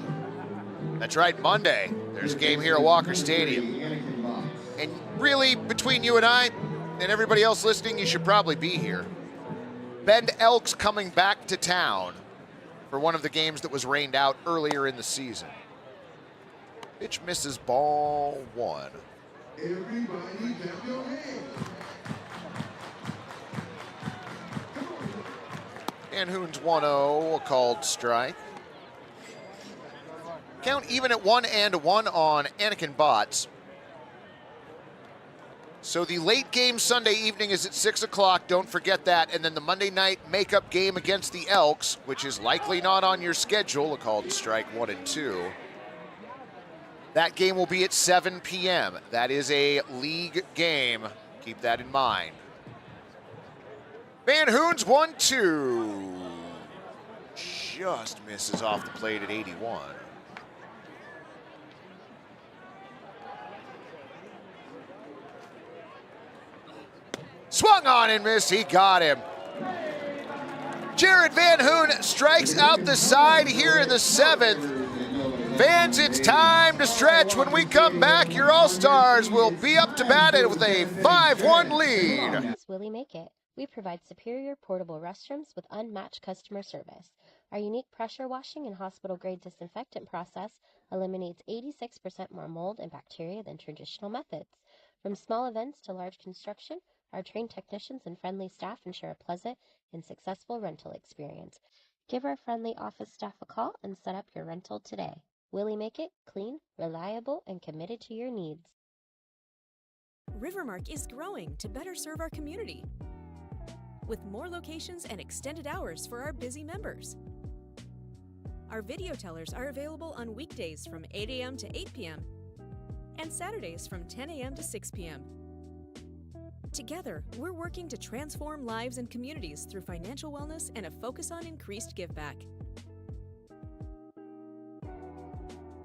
that's right, Monday, there's a game here at Walker Stadium. And really, between you and I and everybody else listening, you should probably be here. Bend Elks coming back to town for one of the games that was rained out earlier in the season. Pitch misses, ball 1. Everybody clap your hands. Van Hoon's 1-0, a called strike. Count even at 1-1 on Anakin Botts. So the late game Sunday evening is at 6 o'clock. Don't forget that. And then the Monday night makeup game against the Elks, which is likely not on your schedule, a called strike 1-2. That game will be at 7 p.m. That is a league game. Keep that in mind. Van Hoon's 1-2. Just misses off the plate at 81. Swung on and missed. He got him. Jared Van Hoon strikes out the side here in the 7th. Fans, it's time to stretch. When we come back, your All-Stars will be up to bat with a 5-1 lead. Willie Make It. We provide superior portable restrooms with unmatched customer service. Our unique pressure washing and hospital-grade disinfectant process eliminates 86% more mold and bacteria than traditional methods. From small events to large construction, our trained technicians and friendly staff ensure a pleasant and successful rental experience. Give our friendly office staff a call and set up your rental today. Willie Make It, clean, reliable, and committed to your needs. Rivermark is growing to better serve our community with more locations and extended hours for our busy members. Our video tellers are available on weekdays from 8 a.m. to 8 p.m. and Saturdays from 10 a.m. to 6 p.m. Together, we're working to transform lives and communities through financial wellness and a focus on increased giveback.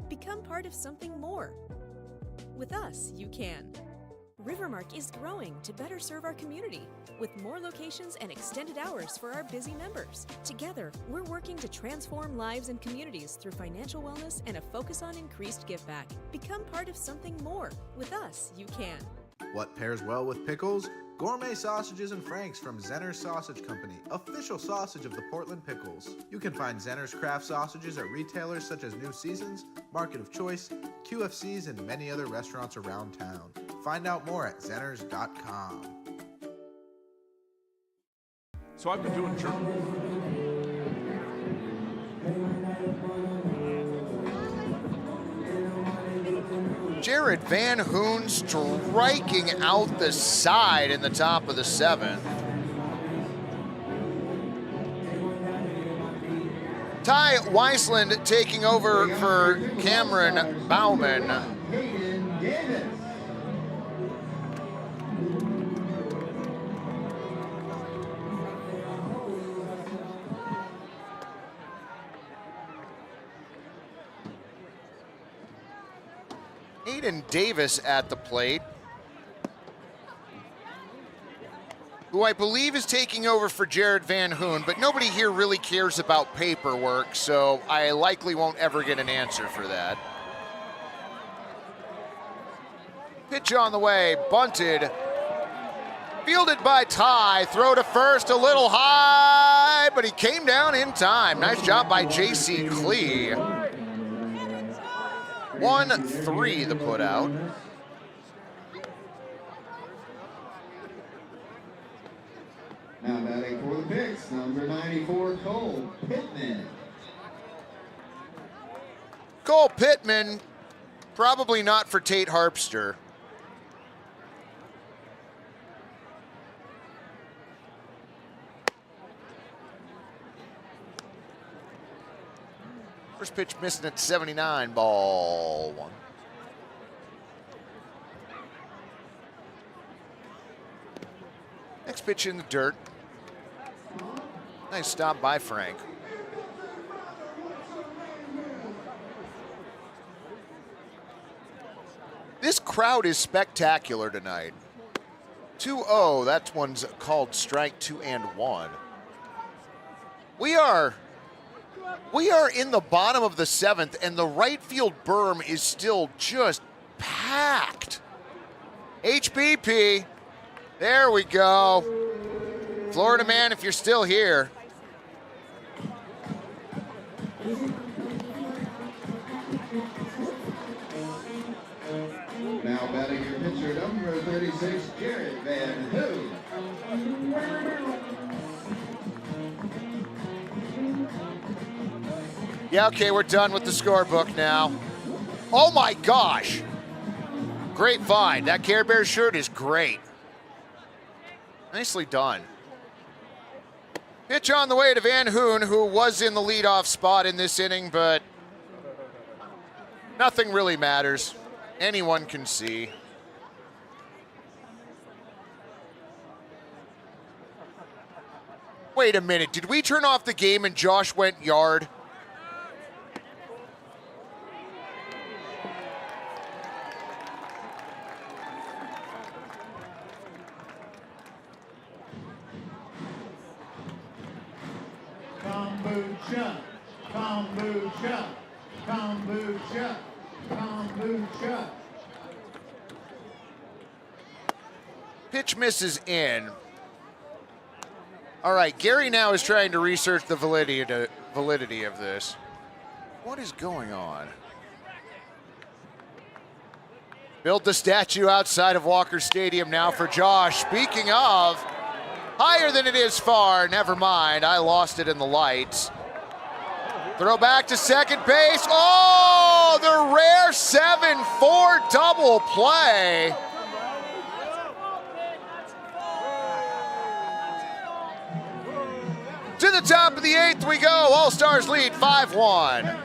Become part of something more. With us, you can. Rivermark is growing to better serve our community with more locations and extended hours for our busy members. Together, we're working to transform lives and communities through financial wellness and a focus on increased give back. Become part of something more. With us, you can. What pairs well with pickles? Gourmet sausages and franks from Zenner's Sausage Company, official sausage of the Portland Pickles. You can find Zenner's craft sausages at retailers such as New Seasons, Market of Choice, QFCs, and many other restaurants around town. Find out more at zenners.com. So I've been doing Jared Van Hoon striking out the side in the top of the 7th. Ty Weisland taking over for Cameron Bauman. Aiden Davis at the plate, who I believe is taking over for Jared Van Hoon, but nobody here really cares about paperwork, so I likely won't ever get an answer for that. Pitch on the way, bunted, fielded by Ty, throw to first a little high, but he came down in time. Nice job by J.C. Klee. 1-3 the put out. Now batting for the Picks, number 94, Cole Pittman. Cole Pittman, probably not for Tate Harpster. First pitch missing at 79, ball 1. Next pitch in the dirt. Nice stop by Frank. This crowd is spectacular tonight. 2-0, that one's called strike 2 and 1. We are in the bottom of the 7th, and the right field berm is still just packed. HBP, there we go. Florida man, if you're still here. Now batting your pitcher, number 36, Jared Van Hoon. Yeah, okay, we're done with the scorebook now. Oh my gosh. Great find. That Care Bears shirt is great. Nicely done. Pitch on the way to Van Hoon, who was in the leadoff spot in this inning, but nothing really matters. Anyone can see. Wait a minute, did we turn off the game and Josh went yard? Kombucha, kombucha, kombucha, kombucha. Pitch misses in. All right, Gary now is trying to research the validity of this. What is going on? Built the statue outside of Walker Stadium now for Josh. Speaking of, higher than it is far. Never mind, I lost it in the lights. Throw back to second base. Oh, the rare 7-4 double play. To the top of the 8th we go. All-Stars lead 5-1.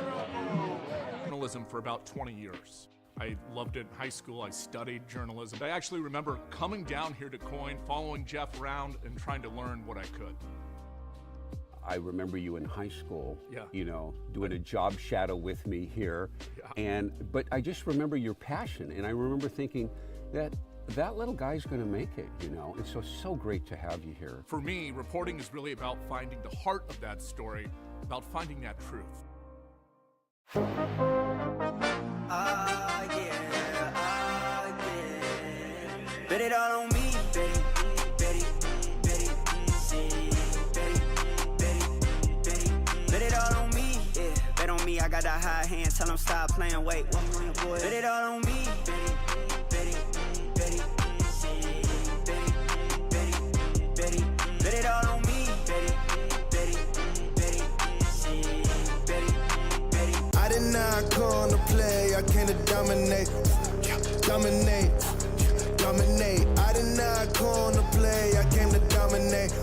Journalism for about 20 years. I loved it in high school. I studied journalism. I actually remember coming down here to Coyne, following Jeff around and trying to learn what I could. I remember you in high school, Yeah. you know, doing a job shadow with me here. Yeah. But I just remember your passion, and I remember thinking that that little guy's going to make it, you know. It's so great to have you here. For me, reporting is really about finding the heart of that story, about finding that truth. Bet it all on me, bet it all on me, yeah. Bet on me, I got that high hand, tell them stop playing, wait, 1 million boys. Bet it all on me, bet it all on me, I did not come to play, I came to dominate. I did not come to play, I came to dominate.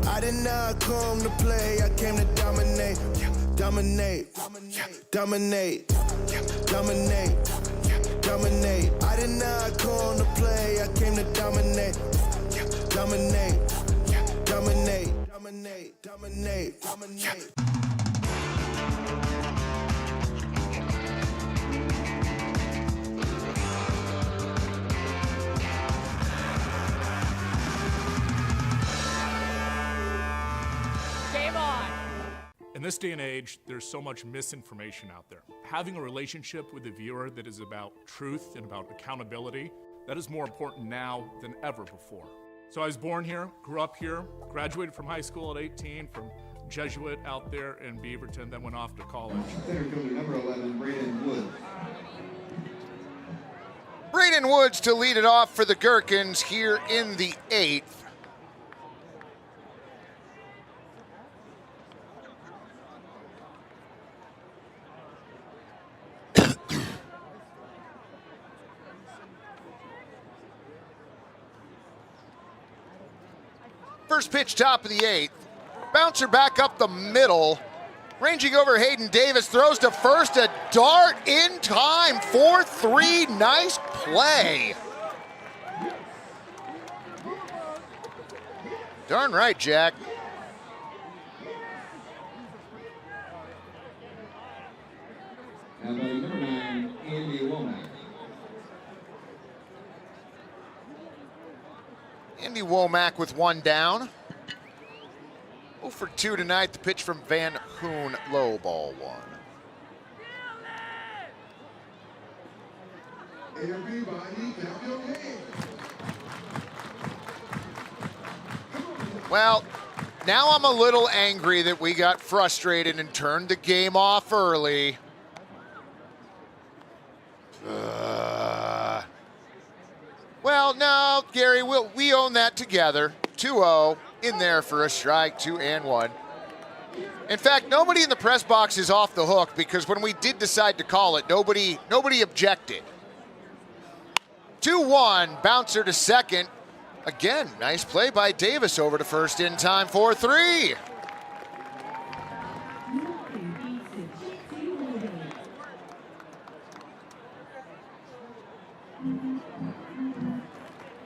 I did not come to play, I came to dominate. I did not come to play, I came to dominate. Dominate. Game on! In this day and age, there's so much misinformation out there. Having a relationship with the viewer that is about truth and about accountability, that is more important now than ever before. So I was born here, grew up here, graduated from high school at 18 from Jesuit out there in Beaverton, then went off to college. Center fielder number 11, Braden Woods. Braden Woods to lead it off for the Gherkins here in the 8th. First pitch, top of the 8th. Bouncer back up the middle. Ranging over Hayden Davis, throws to first, a dart in time, 4-3, nice play. Darn right, Jack. Now batting number 9, Andy Womack. Andy Womack with one down. 0 for 2 tonight. The pitch from Van Hoon, low ball 1. Everybody clap your hands. Well, now I'm a little angry that we got frustrated and turned the game off early. Well, no, Gary, we own that together. 2-0 in there for a strike, 2-1. In fact, nobody in the press box is off the hook because when we did decide to call it, nobody objected. 2-1, bouncer to second. Again, nice play by Davis over to first in time, 4-3.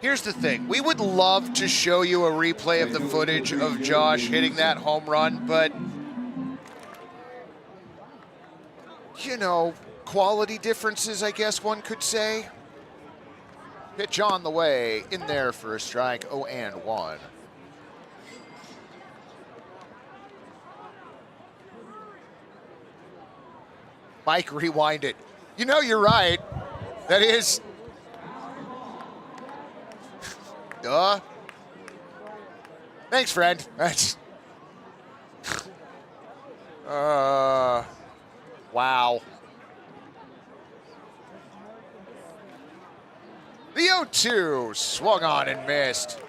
Here's the thing. We would love to show you a replay of the footage of Josh hitting that home run, but, you know, quality differences, I guess one could say. Pitch on the way, in there for a strike, 0-1. Mike, rewind it. You know, you're right. That is... Duh. Thanks, friend. That's... wow. The 0-2 swung on and missed.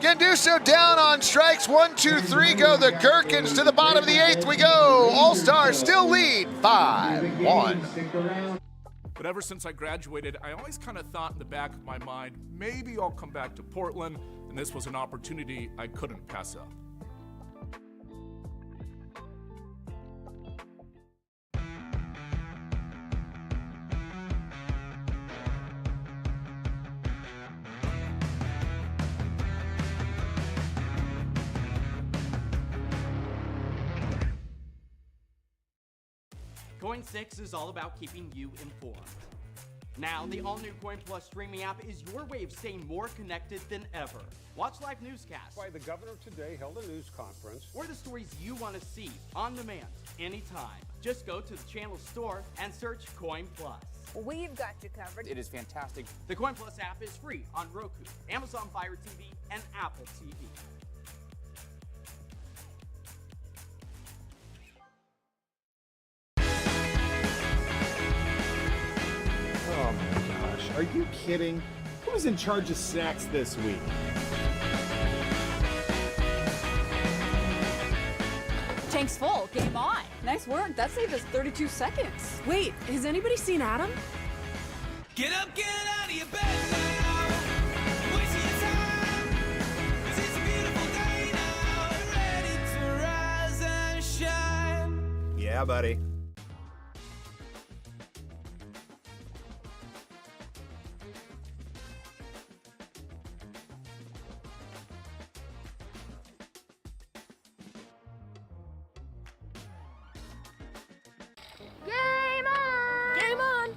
Ganduso down on strikes. 1, 2, 3 go the Gherkins. To the bottom of the 8th we go. All-Stars still lead 5-1. But ever since I graduated, I always kind of thought in the back of my mind, maybe I'll come back to Portland, and this was an opportunity I couldn't pass up. Coin 6 is all about keeping you informed. Now, the all-new Coin Plus streaming app is your way of staying more connected than ever. Watch live newscasts. Why the governor today held a news conference. Or the stories you want to see on demand, anytime. Just go to the channel store and search Coin Plus. We've got you covered. It is fantastic. The Coin Plus app is free on Roku, Amazon Fire TV, and Apple TV. Oh my gosh, are you kidding? Who's in charge of snacks this week? Tank's full. Game on. Nice work. That saved us 32 seconds. Wait, has anybody seen Adam? Get up, get out of your bed now. Wasting your time. 'Cause it's a beautiful day now. Ready to rise and shine. Yeah, buddy. Game on! Game on!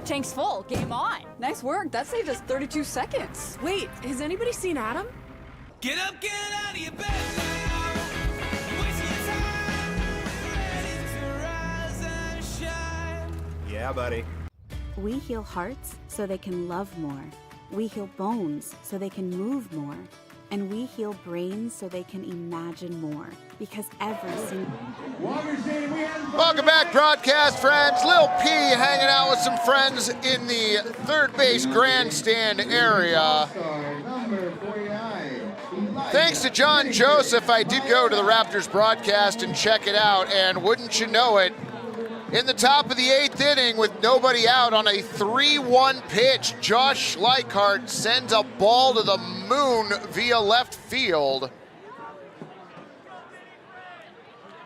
Tank's full. Game on. Nice work. That saved us 32 seconds. Wait, has anybody seen Adam? Get up, get out of your bed now. Wasting your time. Ready to rise and shine. Yeah, buddy. We heal hearts so they can love more. We heal bones so they can move more. And we heal brains so they can imagine more. Because every single... Welcome back, broadcast friends. Lil P hanging out with some friends in the third base grandstand area. Thanks to John Joseph, I did go to the Raptors broadcast and check it out, and wouldn't you know it, in the top of the 8th inning with nobody out on a 3-1 pitch, Josh Schleichart sends a ball to the moon via left field.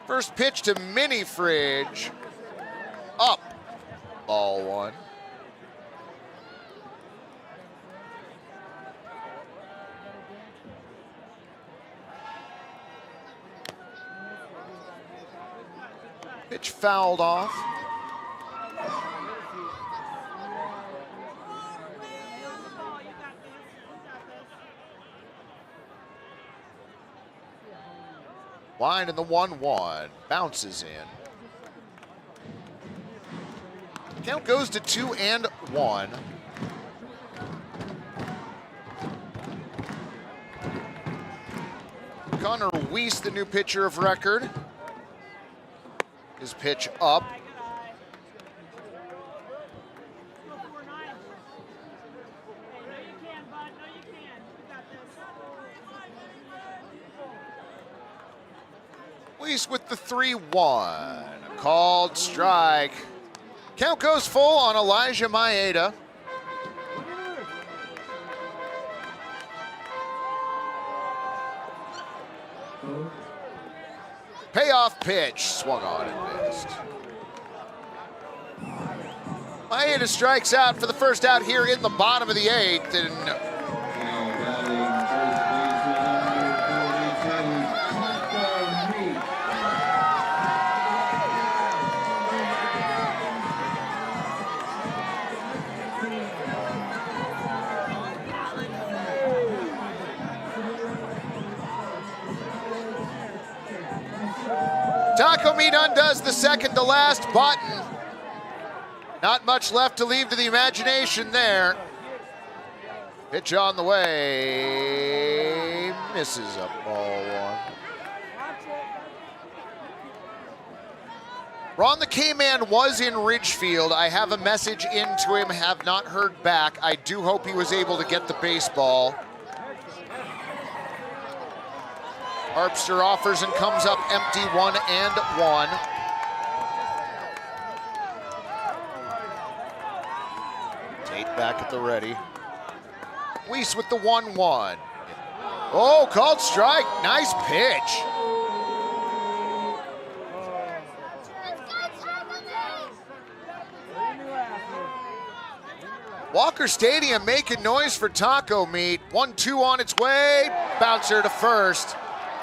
First pitch to Mini Fridge. Up. Ball one. Pitch fouled off. Line in the 1-1. Bounces in. Count goes to 2-1. Connor Weiss, the new pitcher of record. His pitch up. Weiss with the 3-1. A called strike. Count goes full on Elijah Maeda. Payoff pitch, swung on and missed. Maeda strikes out for the first out here in the bottom of the 8th, and Taco Meat undoes the second to last button. Not much left to leave to the imagination there. Pitch on the way. Misses up ball one. Ron the K-Man was in Ridgefield. I have a message into him, have not heard back. I do hope he was able to get the baseball. Harpster offers and comes up empty, 1-1. Tate back at the ready. Weiss with the 1-1. Oh, called strike. Nice pitch. Walker Stadium making noise for taco meat. 1-2 on its way. Bouncer to first.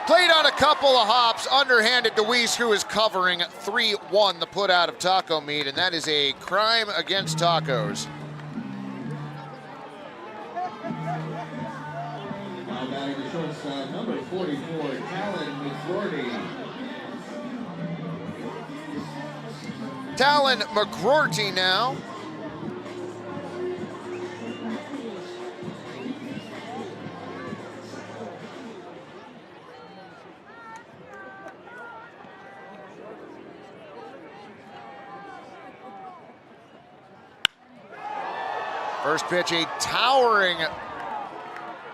Played on a couple of hops. Underhanded to Weiss, who is covering 3-1 the put out of taco meat, and that is a crime against tacos. Now batting the shortstop, number 44, Talon McFlorty. Talon McCrourty now. First pitch, a towering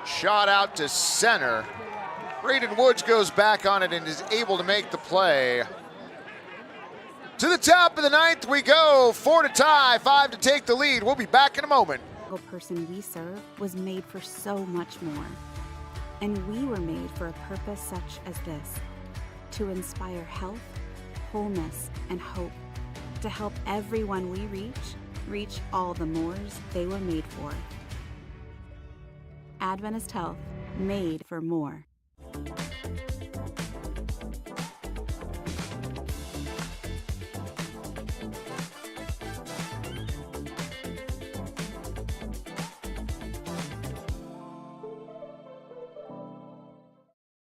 shot out to center. Braden Woods goes back on it and is able to make the play. To the top of the ninth we go. 4 to tie, 5 to take the lead. We'll be back in a moment. The person we serve was made for so much more. And we were made for a purpose such as this. To inspire health, wholeness, and hope. To help everyone we reach all the mores they were made for. Adventist Health, made for more.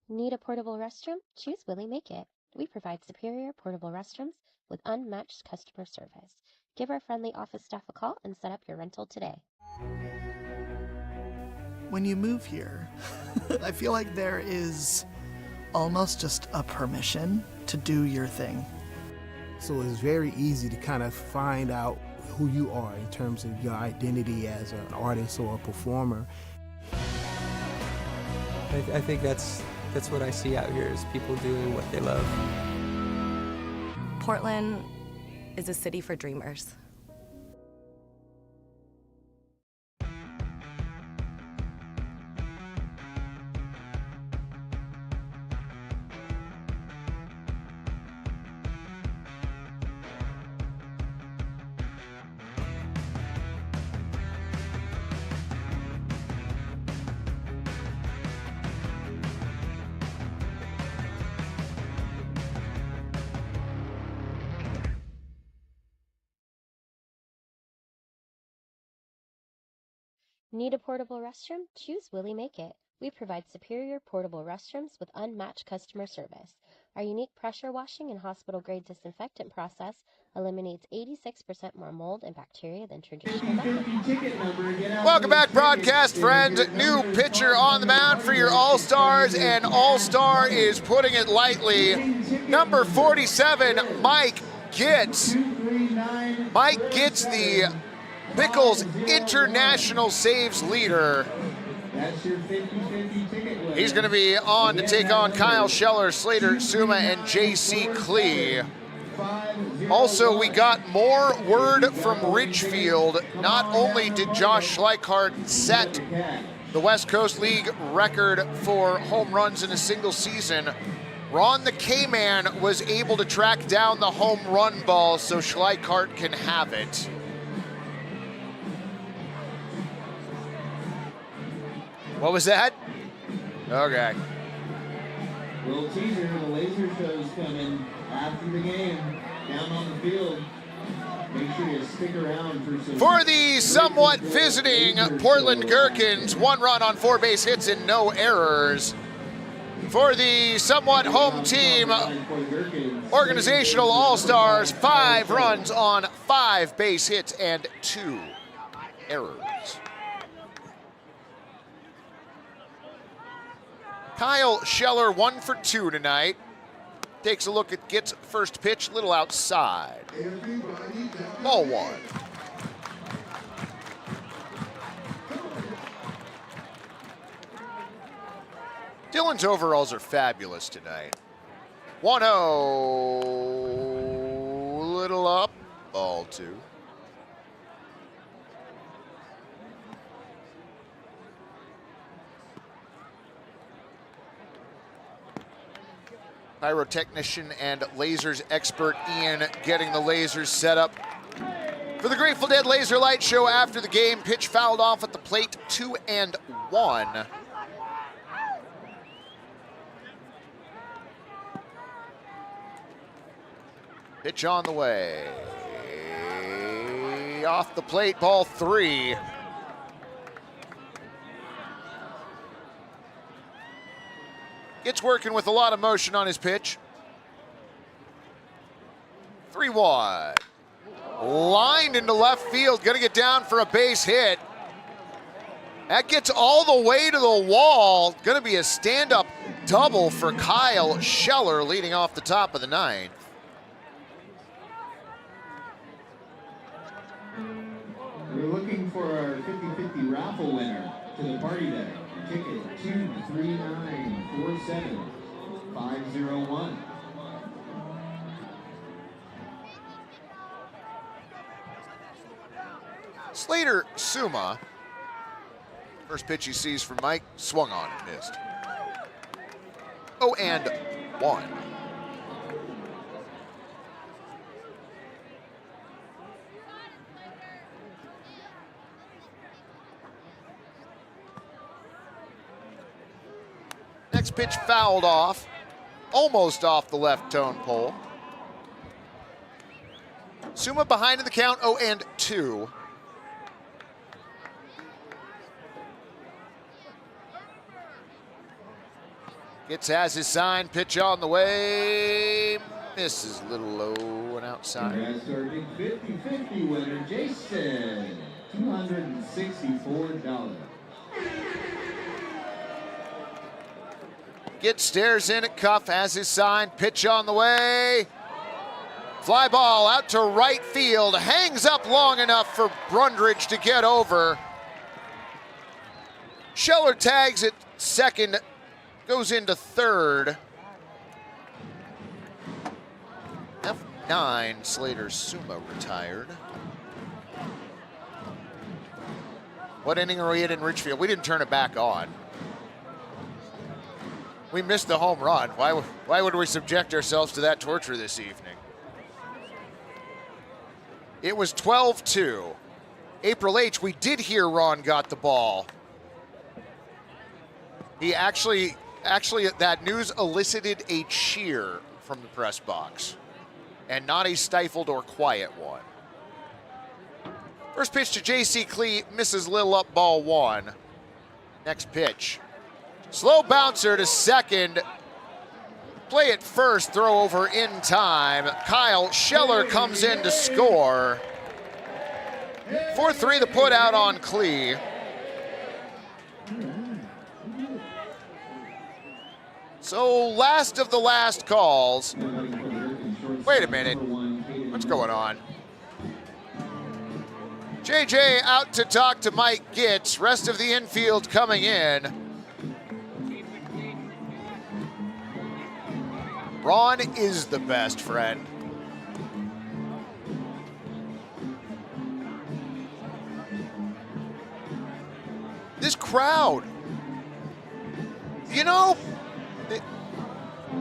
Need a portable restroom? Choose Willie Make It. We provide superior portable restrooms with unmatched customer service. Give our friendly office staff a call and set up your rental today. When you move here, I feel like there is almost just a permission to do your thing. So it's very easy to kind of find out who you are in terms of your identity as an artist or a performer. I think that's what I see out here is people doing what they love. Portland is a city for dreamers. Need a portable restroom? Choose Willie Make It. We provide superior portable restrooms with unmatched customer service. Our unique pressure washing and hospital-grade disinfectant process eliminates 86% more mold and bacteria than traditional methods. Welcome back, broadcast friends. New pitcher on the mound for your All-Stars, and All-Star is putting it lightly. Number 47, Mike Gitz. Mike Gitz, the Pickles international saves leader. That's your 50-50 ticket. He's going to be on to take on Kyle Scheller, Slater Suma, and J.C. Klee. Also, we got more word from Ridgefield. Not only did Josh Schleichhardt set the West Coast League record for home runs in a single season, Ron the K-Man was able to track down the home run ball so Schleichhardt can have it. What was that? Okay. Little teaser, the laser show's coming after the game, down on the field. Make sure you stick around for some... For the somewhat visiting Portland Gherkins, 1 run on 4 base hits and no errors. For the somewhat home team, organizational all-stars, 5 runs on 5 base hits and 2 errors. Kyle Scheller 1 for 2 tonight. Takes a look at Gitt's first pitch, little outside. Ball 1. Dylan's overalls are fabulous tonight. 1-0, little up, ball 2. Pyrotechnician and lasers expert Ian getting the lasers set up For the Grateful Dead Laser Light Show after the game, pitch fouled off at the plate, 2-1. Pitch on the way. Off the plate, ball 3. Gets working with a lot of motion on his pitch. 3-1. Lined into left field, gonna get down for a base hit. That gets all the way to the wall. Gonna be a stand-up double for Kyle Scheller leading off the top of the ninth. We're looking for our 50-50 raffle winner to the party day. Ticket 23947-501. Slater Suma, first pitch he sees from Mike, swung on and missed. 0-1. Next pitch fouled off, almost off the left tone pole. Suma behind in the count, 0-2. Gets has his sign, pitch on the way, misses a little low and outside. Congrats to our big 50-50 winner, Jason, $264. Gets stares in at Cuff, has his sign, pitch on the way. Fly ball out to right field, hangs up long enough for Brundridge to get over. Scheller tags at second, goes into third. F9, Slater Suma retired. What inning are we in Richfield? We didn't turn it back on. We missed the home run. Why would we subject ourselves to that torture this evening? It was 12-2. April H, we did hear Ron got the ball. He actually, that news elicited a cheer from the press box, and not a stifled or quiet one. First pitch to J.C. Clee, misses little up, ball 1. Next pitch. Slow bouncer to second. Play at first, throw over in time. Kyle Scheller comes in to score. 4-3 the put out on Clee. So last of the last calls. Wait a minute, what's going on? JJ out to talk to Mike Gitz, rest of the infield coming in. Ron is the best friend. This crowd, you know,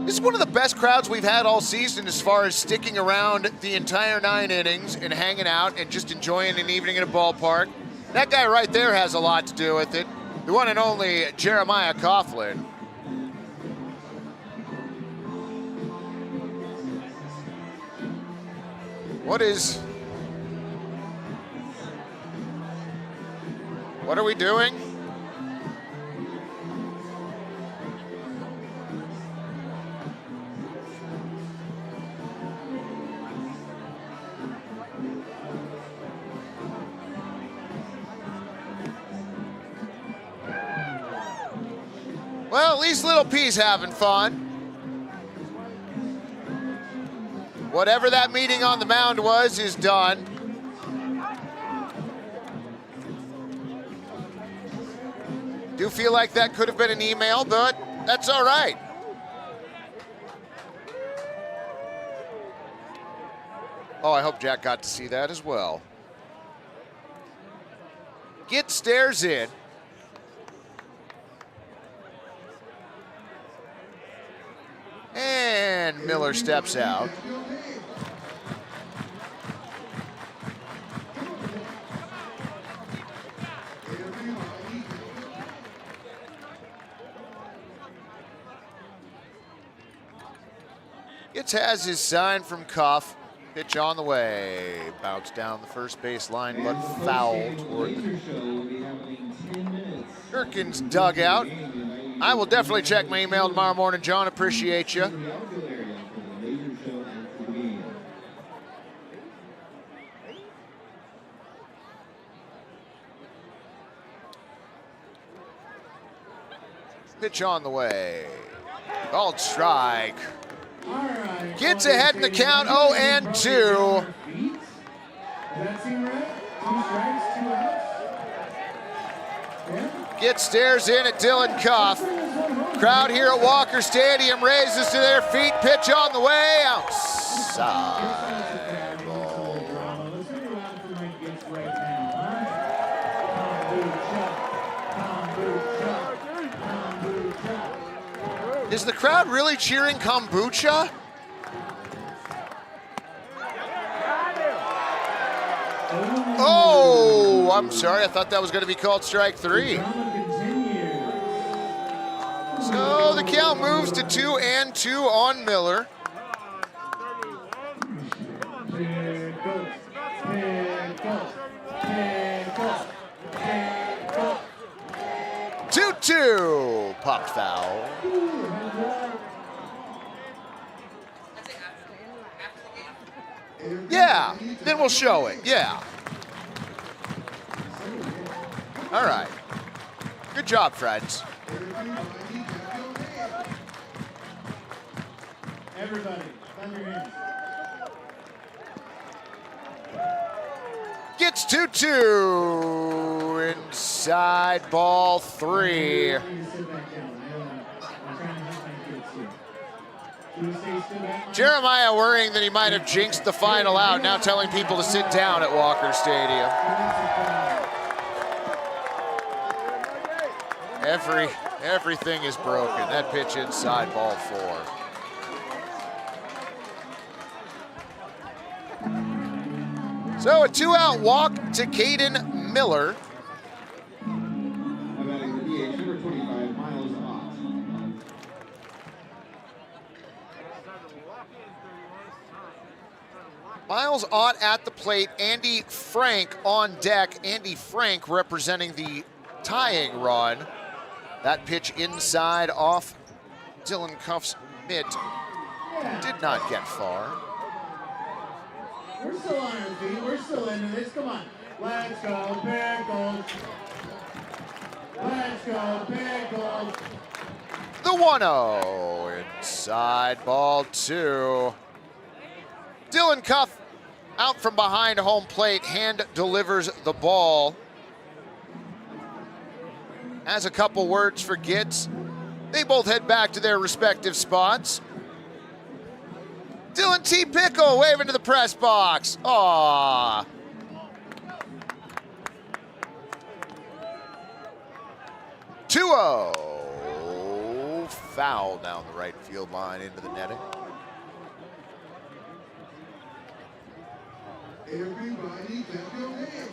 this is one of the best crowds we've had all season as far as sticking around the entire 9 innings and hanging out and just enjoying an evening in a ballpark. That guy right there has a lot to do with it. The one and only Jeremiah Coughlin. What are we doing? Well, at least Little P's having fun. Whatever that meeting on the mound was is done. Do feel like that could have been an email, but that's all right. Oh, I hope Jack got to see that as well. Git stares in. And Miller steps out. Gets has his sign from Cuff. Pitch on the way. Bounce down the first base line, but foul toward the Gherkins dugout. I will definitely check my email tomorrow morning, John. Appreciate you. Pitch on the way. Called strike. Gets ahead in the count, 0-2. Does that seem right? 2 strikes, 2 outs? Yeah. Gets stares in at Dylan Cuff. Crowd here at Walker Stadium raises to their feet. Pitch on the way. Outside. Is the crowd really cheering kombucha? Oh, I'm sorry. I thought that was going to be called strike 3. So the count moves to 2-2 on Miller. Two popped foul. Yeah, then we'll show it. Yeah. All right. Good job, friends. Everybody, clap your hands. Gets 2-2. Inside ball 3. Jeremiah worrying that he might have jinxed the final out, now telling people to sit down at Walker Stadium. Everything is broken. That pitch inside ball 4. So a 2-out walk to Caden Miller. Miles Ott at the plate. Andy Frank on deck. Andy Frank representing the tying run. That pitch inside off Dylan Cuff's mitt did not get far. We're still on our feet. We're still into this. Come on. Let's go, Pickles. Let's go, Pickles. The 1-0. Inside ball 2. Dylan Cuff out from behind home plate. Hand delivers the ball. Has a couple words for Gitz. They both head back to their respective spots. Dylan T. Pickle waving to the press box. Aww. Foul down the right field line into the netting. Everybody clap your hands.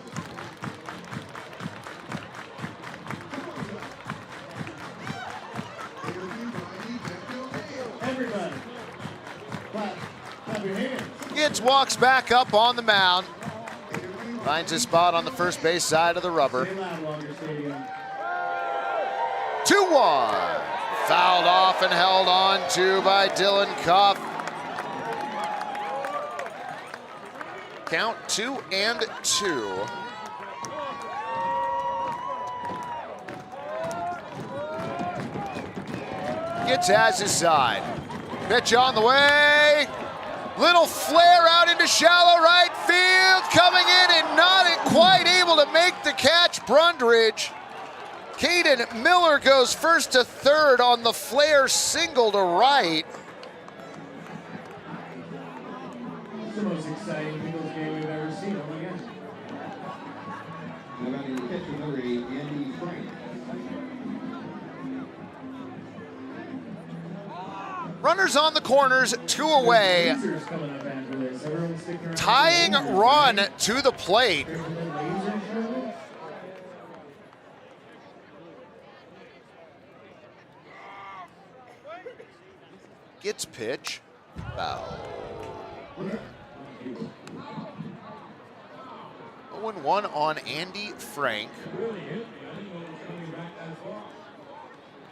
Everybody, clap your hands. Gitz walks back up on the mound. Finds his spot on the first base side of the rubber. 2-1. Fouled off and held on to by Dylan Cuff. Count 2-2. Gitz has his side. Pitch on the way. Little flare out into shallow right field. Coming in and not quite able to make the catch, Brundridge. Caden Miller goes first to third on the flare single to right. It's the most exciting Pickles game we've ever seen. Oh my gosh. How about in catcher number 8, Andy Frank? Runners on the corners, 2 away. Tying run to the plate. Gets pitch. Foul. 0-1 on Andy Frank.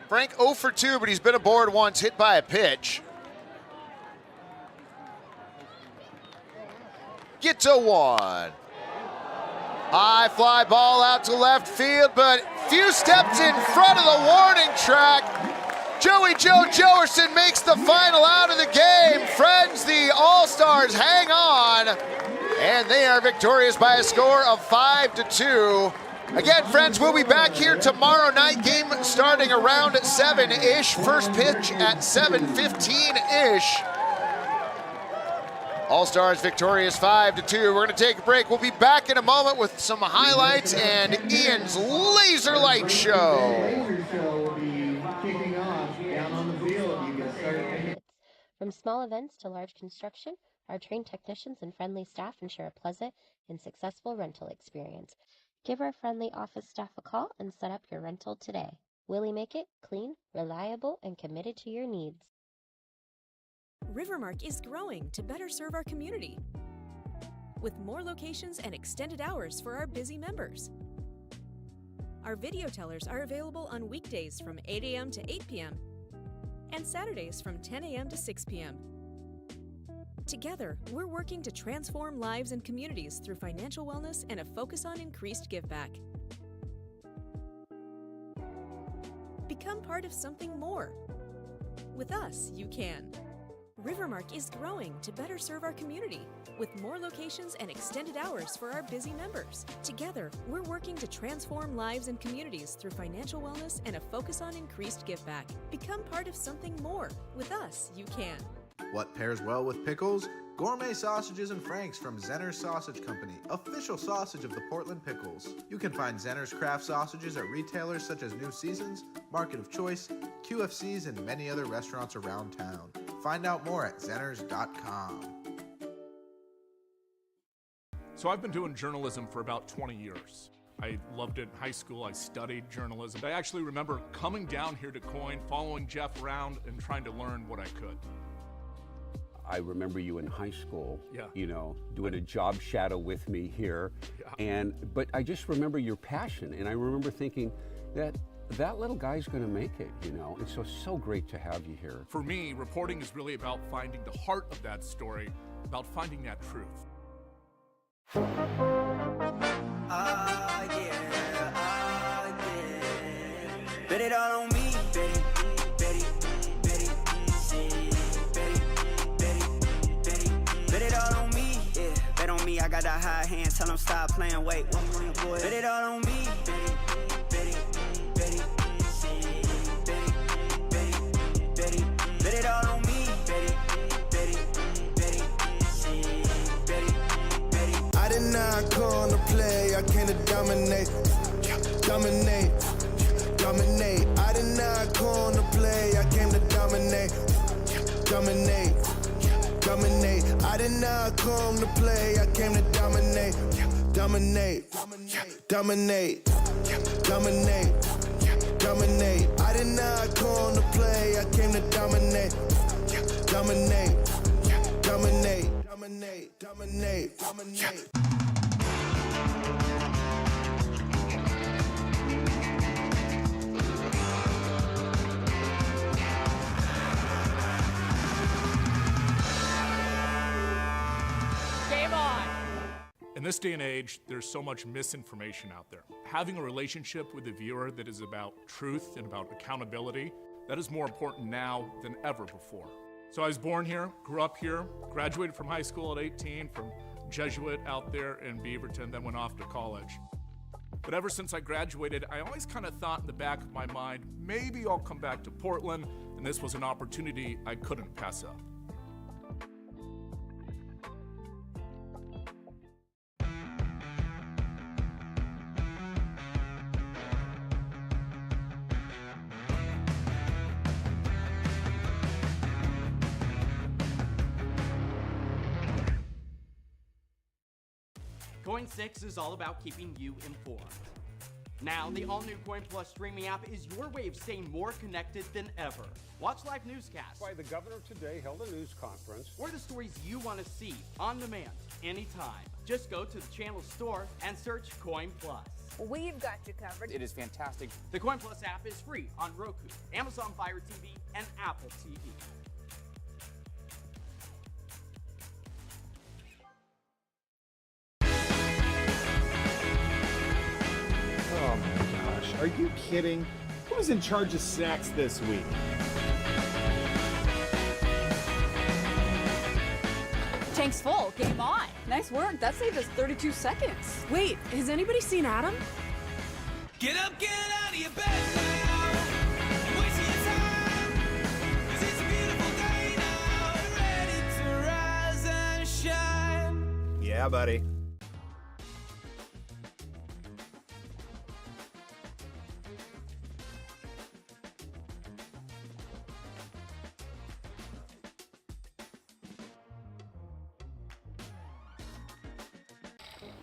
Frank 0 for 2, but he's been aboard once, hit by a pitch. Gets a 1. High fly ball out to left field, but few steps in front of the warning track. Joey Joe Joerson makes the final out of the game. Friends, the All-Stars hang on, and they are victorious by a score of 5-2. Again, friends, we'll be back here tomorrow night. Game starting around 7-ish. First pitch at 7:15-ish. All-Stars victorious 5-2. We're going to take a break. We'll be back in a moment with some highlights and Ian's Laser Light Show. From small events to large construction, our trained technicians and friendly staff ensure a pleasant and successful rental experience. Give our friendly office staff a call and set up your rental today. Willie Make It clean, reliable, and committed to your needs. Rivermark is growing to better serve our community with more locations and extended hours for our busy members. Our video tellers are available on weekdays from 8 a.m. to 8 p.m. and Saturdays from 10 a.m. to 6 p.m. Together, we're working to transform lives and communities through financial wellness and a focus on increased giveback. Become part of something more. With us, you can. Rivermark is growing to better serve our community with more locations and extended hours for our busy members. Together, we're working to transform lives and communities through financial wellness and a focus on increased giveback. Become part of something more. With us, you can. What pairs well with pickles? Gourmet sausages and franks from Zenner's Sausage Company, official sausage of the Portland Pickles. You can find Zenner's craft sausages at retailers such as New Seasons, Market of Choice, QFCs, and many other restaurants around town. Find out more at zenners.com. So I've been doing journalism for about 20 years. I loved it in high school. I studied journalism. I actually remember coming down here to Coyne, following Jeff around, and trying to learn what I could. I remember you in high school, Yeah. you know, doing a job shadow with me here. Yeah. But I just remember your passion, and I remember thinking that little guy's gonna make it, you know, and so great to have you here. For me, reporting is really about finding the heart of that story, about finding that truth. Bet it all on me, bet it, bet it all on me, yeah. Bet on me, I got that high hand, tell them stop playing, wait, 1 million boys. Bet it all on me, bet it all on me, I did not come to play, I came to dominate. I did not come to play, I came to dominate. I did not come to play, I came to dominate. I did not come to play, I came to dominate. Game on! In this day and age, there's so much misinformation out there. Having a relationship with the viewer that is about truth and about accountability, that is more important now than ever before. So I was born here, grew up here, graduated from high school at 18 from Jesuit out there in Beaverton, then went off to college. But ever since I graduated, I always kind of thought in the back of my mind, maybe I'll come back to Portland, and this was an opportunity I couldn't pass up. Going 6 is all about keeping you informed. Now, the all-new Coin Plus streaming app is your way of staying more connected than ever. Watch live newscasts. Why the governor today held a news conference. Or the stories you want to see on demand, anytime. Just go to the channel store and search Coin Plus. We've got you covered. It is fantastic. The Coin Plus app is free on Roku, Amazon Fire TV, and Apple TV. Oh my gosh, are you kidding? Who's in charge of snacks this week? Tank's full. Game on. Nice work. That saved us 32 seconds. Wait, has anybody seen Adam? Get up, get out of your bed now. Wasting your time. 'Cause it's a beautiful day now. Ready to rise and shine. Yeah, buddy.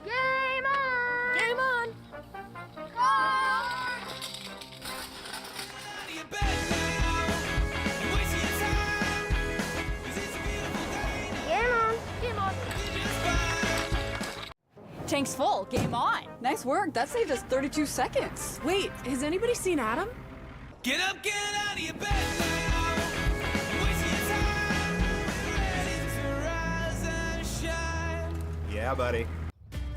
Game on! Game on! Out of your bed now. Wasting your time. 'Cause it's a beautiful day now. Game on! Game on! You're just fine. Tank's full. Game on. Nice work. That saved us 32 seconds. Wait, has anybody seen Adam? Get up, get out of your bed now. Wasting your time. Ready to rise and shine. Yeah, buddy.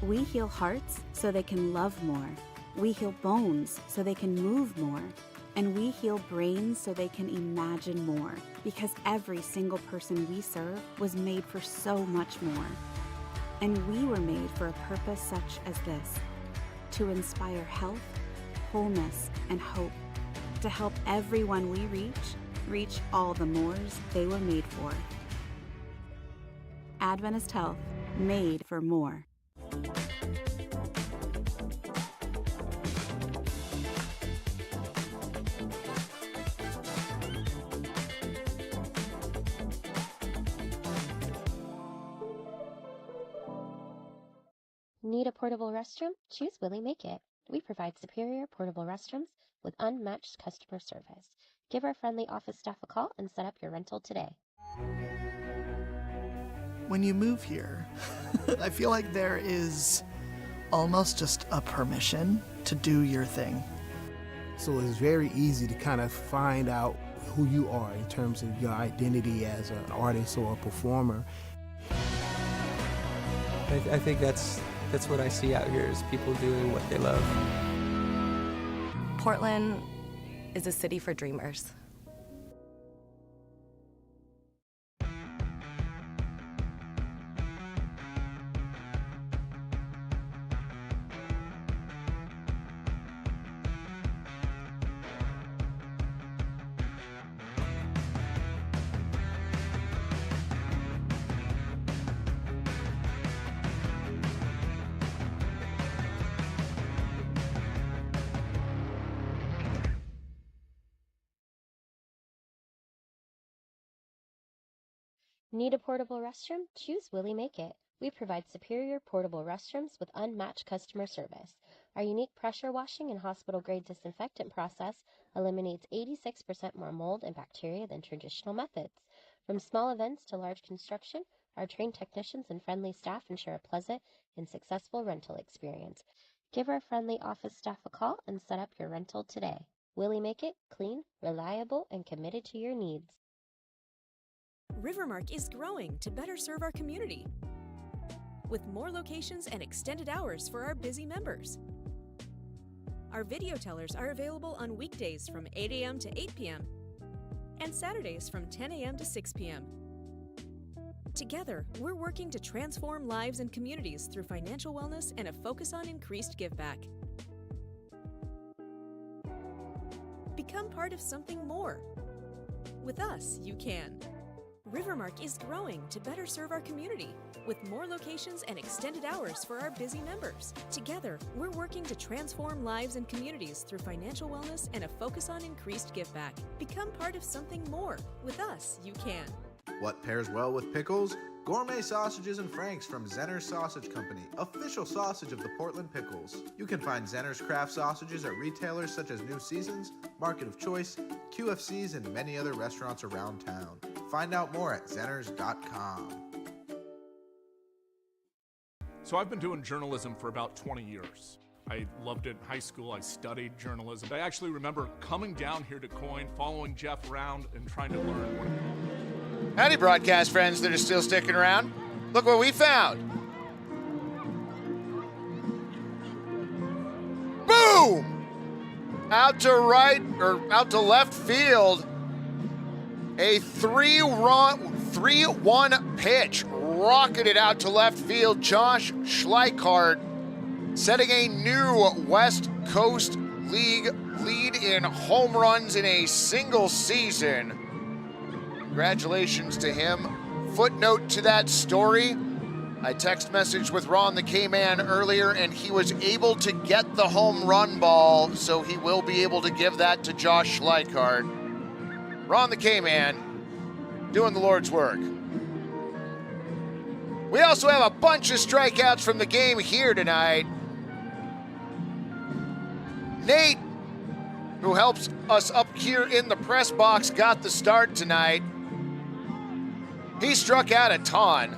We heal hearts so they can love more. We heal bones so they can move more. And we heal brains so they can imagine more. Because every single person we serve was made for so much more. And we were made for a purpose such as this: to inspire health, wholeness, and hope. To help everyone we reach all the mores they were made for. Adventist Health, made for more. Need a portable restroom? Choose Willie Make It. We provide superior portable restrooms with unmatched customer service. Give our friendly office staff a call and set up your rental today. When you move here, I feel like there is almost just a permission to do your thing. So it's very easy to kind of find out who you are in terms of your identity as an artist or a performer. I think that's what I see out here is people doing what they love. Portland is a city for dreamers. Need a portable restroom? Choose Willie Make It. We provide superior portable restrooms with unmatched customer service. Our unique pressure washing and hospital-grade disinfectant process eliminates 86% more mold and bacteria than traditional methods. From small events to large construction, our trained technicians and friendly staff ensure a pleasant and successful rental experience. Give our friendly office staff a call and set up your rental today. Willie Make It, clean, reliable, and committed to your needs. Rivermark is growing to better serve our community with more locations and extended hours for our busy members. Our video tellers are available on weekdays from 8 a.m. to 8 p.m. and Saturdays from 10 a.m. to 6 p.m. Together, we're working to transform lives and communities through financial wellness and a focus on increased giveback. Become part of something more. With us, you can. Rivermark is growing to better serve our community with more locations and extended hours for our busy members. Together, we're working to transform lives and communities through financial wellness and a focus on increased giveback. Become part of something more. With us, you can. What pairs well with pickles? Gourmet sausages and franks from Zenner's Sausage Company, official sausage of the Portland Pickles. You can find Zenner's craft sausages at retailers such as New Seasons, Market of Choice, QFCs, and many other restaurants around town. Find out more at zenners.com. So I've been doing journalism for about 20 years. I loved it in high school. I studied journalism. I actually remember coming down here to Coin, following Jeff around, and trying to learn what. Howdy, broadcast friends that are still sticking around. Look what we found. Boom! Out to right, or out to left field. A 3-1 pitch. Rocketed out to left field. Josh Schleichhardt setting a new West Coast League lead in home runs in a single season. Congratulations to him. Footnote to that story, I text messaged with Ron the K-Man earlier, and he was able to get the home run ball, so he will be able to give that to Josh Schleichhardt. Ron the K-Man doing the Lord's work. We also have a bunch of strikeouts from the game here tonight. Nate, who helps us up here in the press box, got the start tonight. He struck out a ton.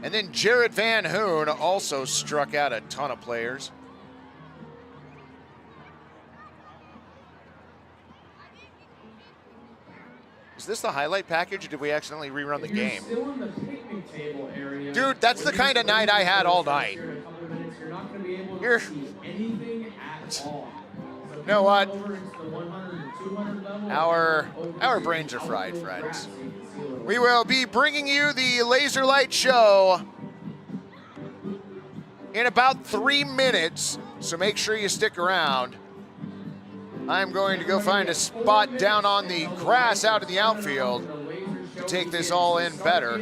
And then Jared Van Hoon also struck out a ton of players. Is this the highlight package, or did we accidentally rerun the game? Still in the picnic table area. Dude, that's the kind of night I had all night. You're not going to be able Here. to see anything at all. You know what? Over into the 100 and 200 level, Our brains are fried, friends. We will be bringing you the Laser Light Show in about 3 minutes, so make sure you stick around. I'm going to go find a spot down on the grass out in the outfield to take this all in better.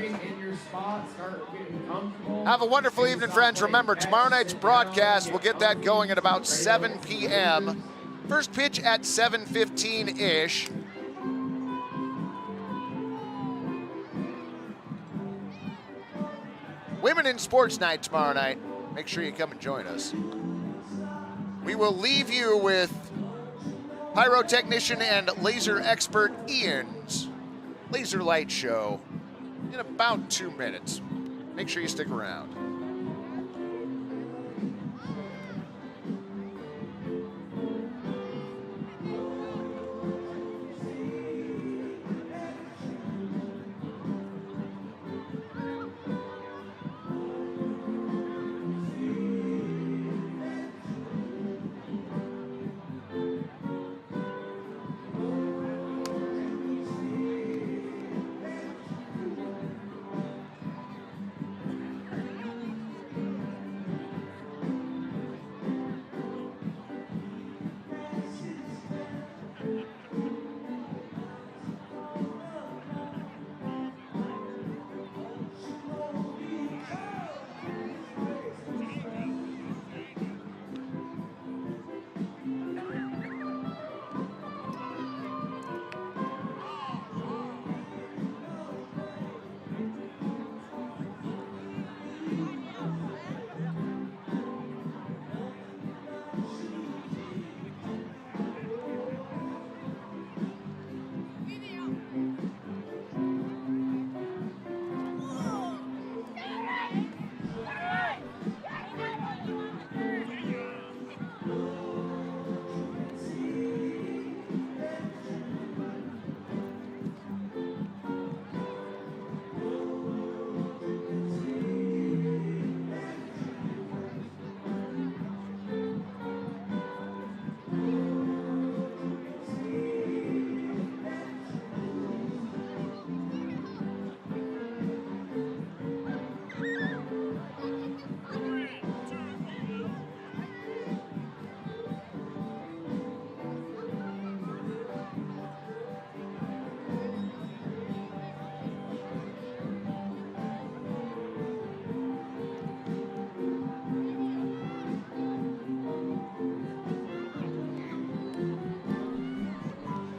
Have a wonderful evening, friends. Remember, tomorrow night's broadcast, we'll get that going at about 7 p.m. First pitch at 7:15-ish. Women in Sports Night tomorrow night. Make sure you come and join us. We will leave you with pyrotechnician and laser expert Ian's Laser Light Show in about 2 minutes. Make sure you stick around.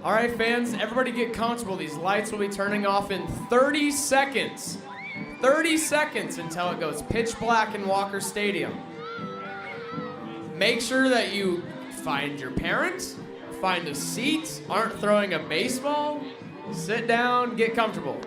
All right, fans, everybody get comfortable. These lights will be turning off in 30 seconds. 30 seconds until it goes pitch black in Walker Stadium. Make sure that you find your parents, find a seat, aren't throwing a baseball, sit down, get comfortable.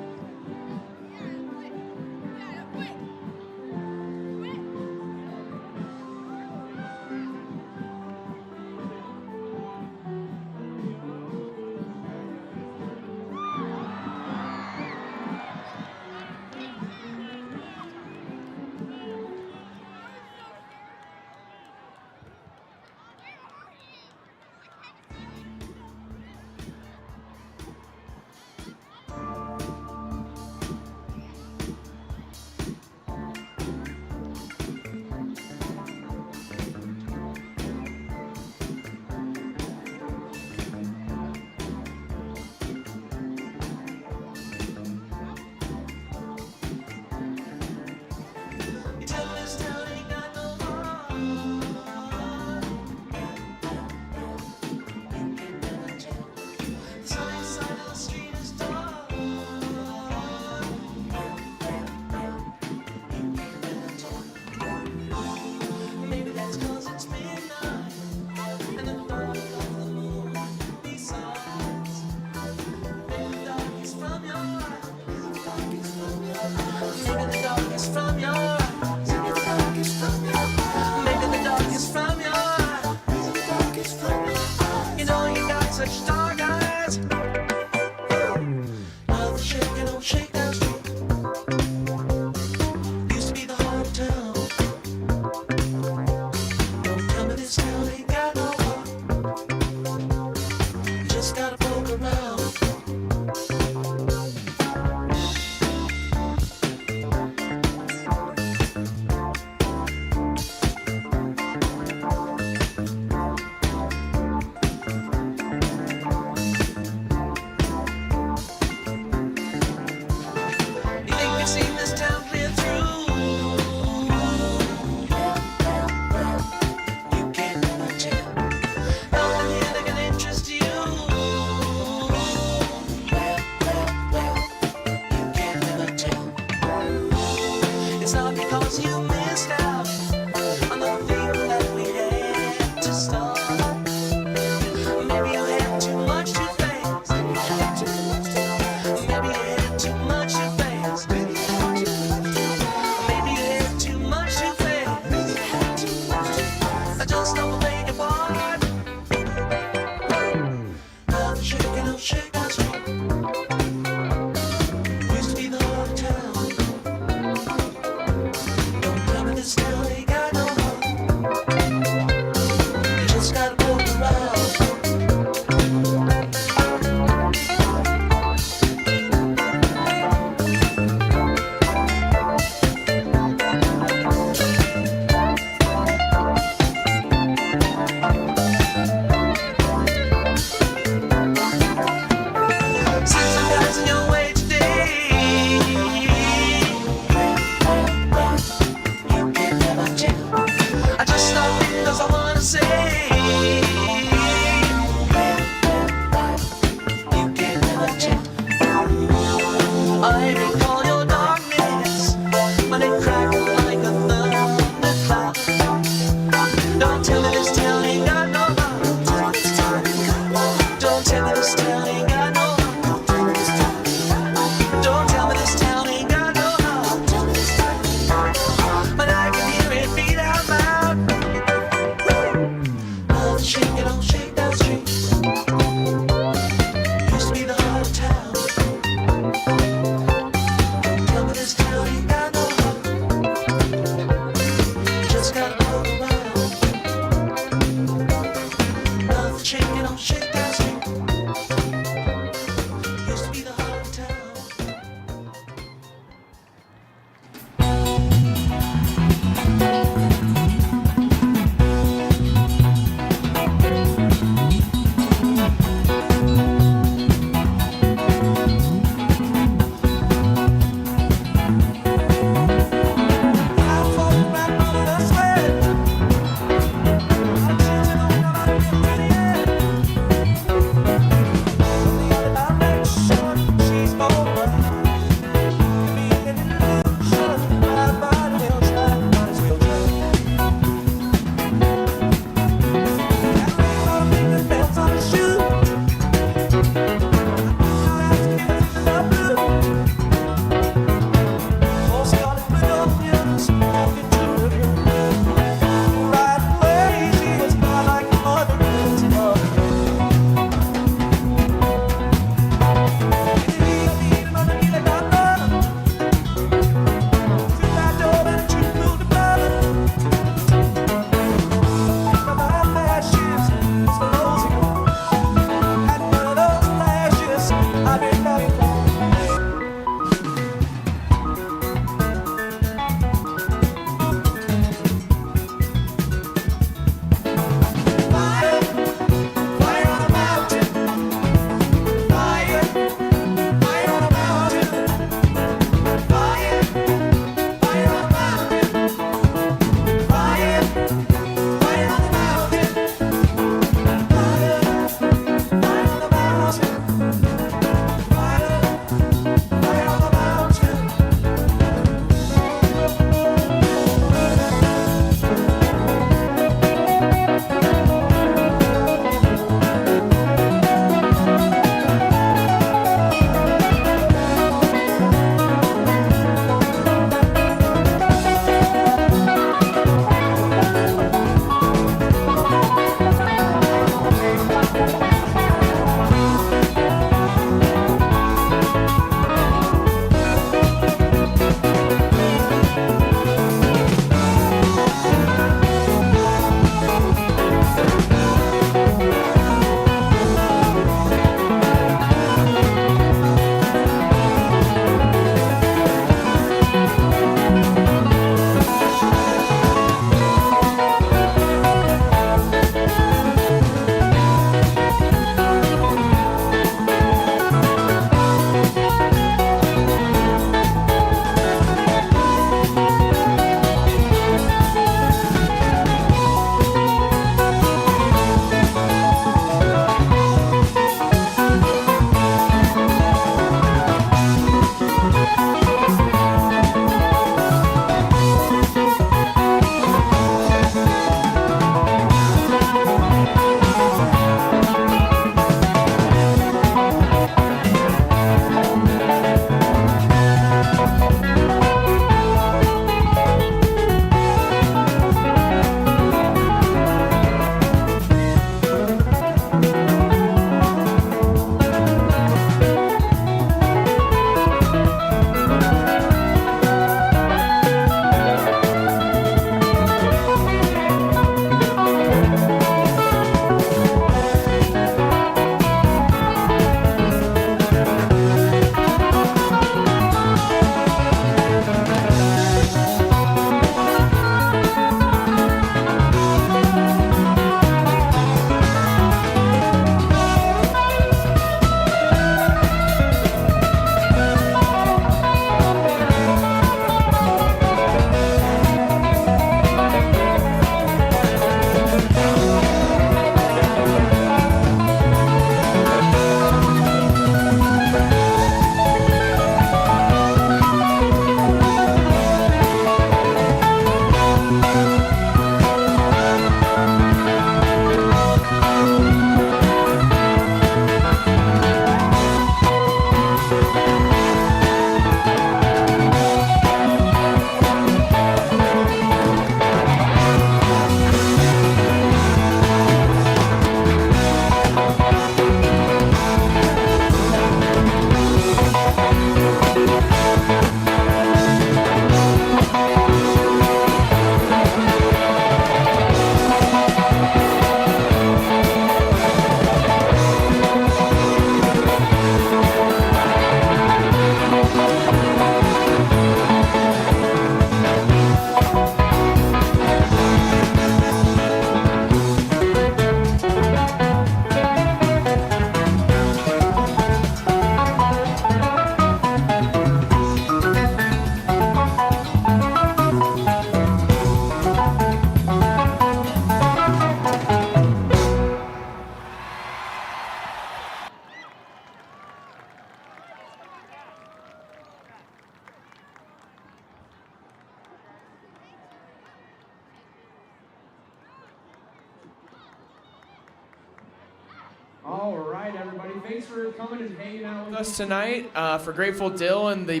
All right, everybody. Thanks for coming and hanging out with us tonight for Grateful Dill and the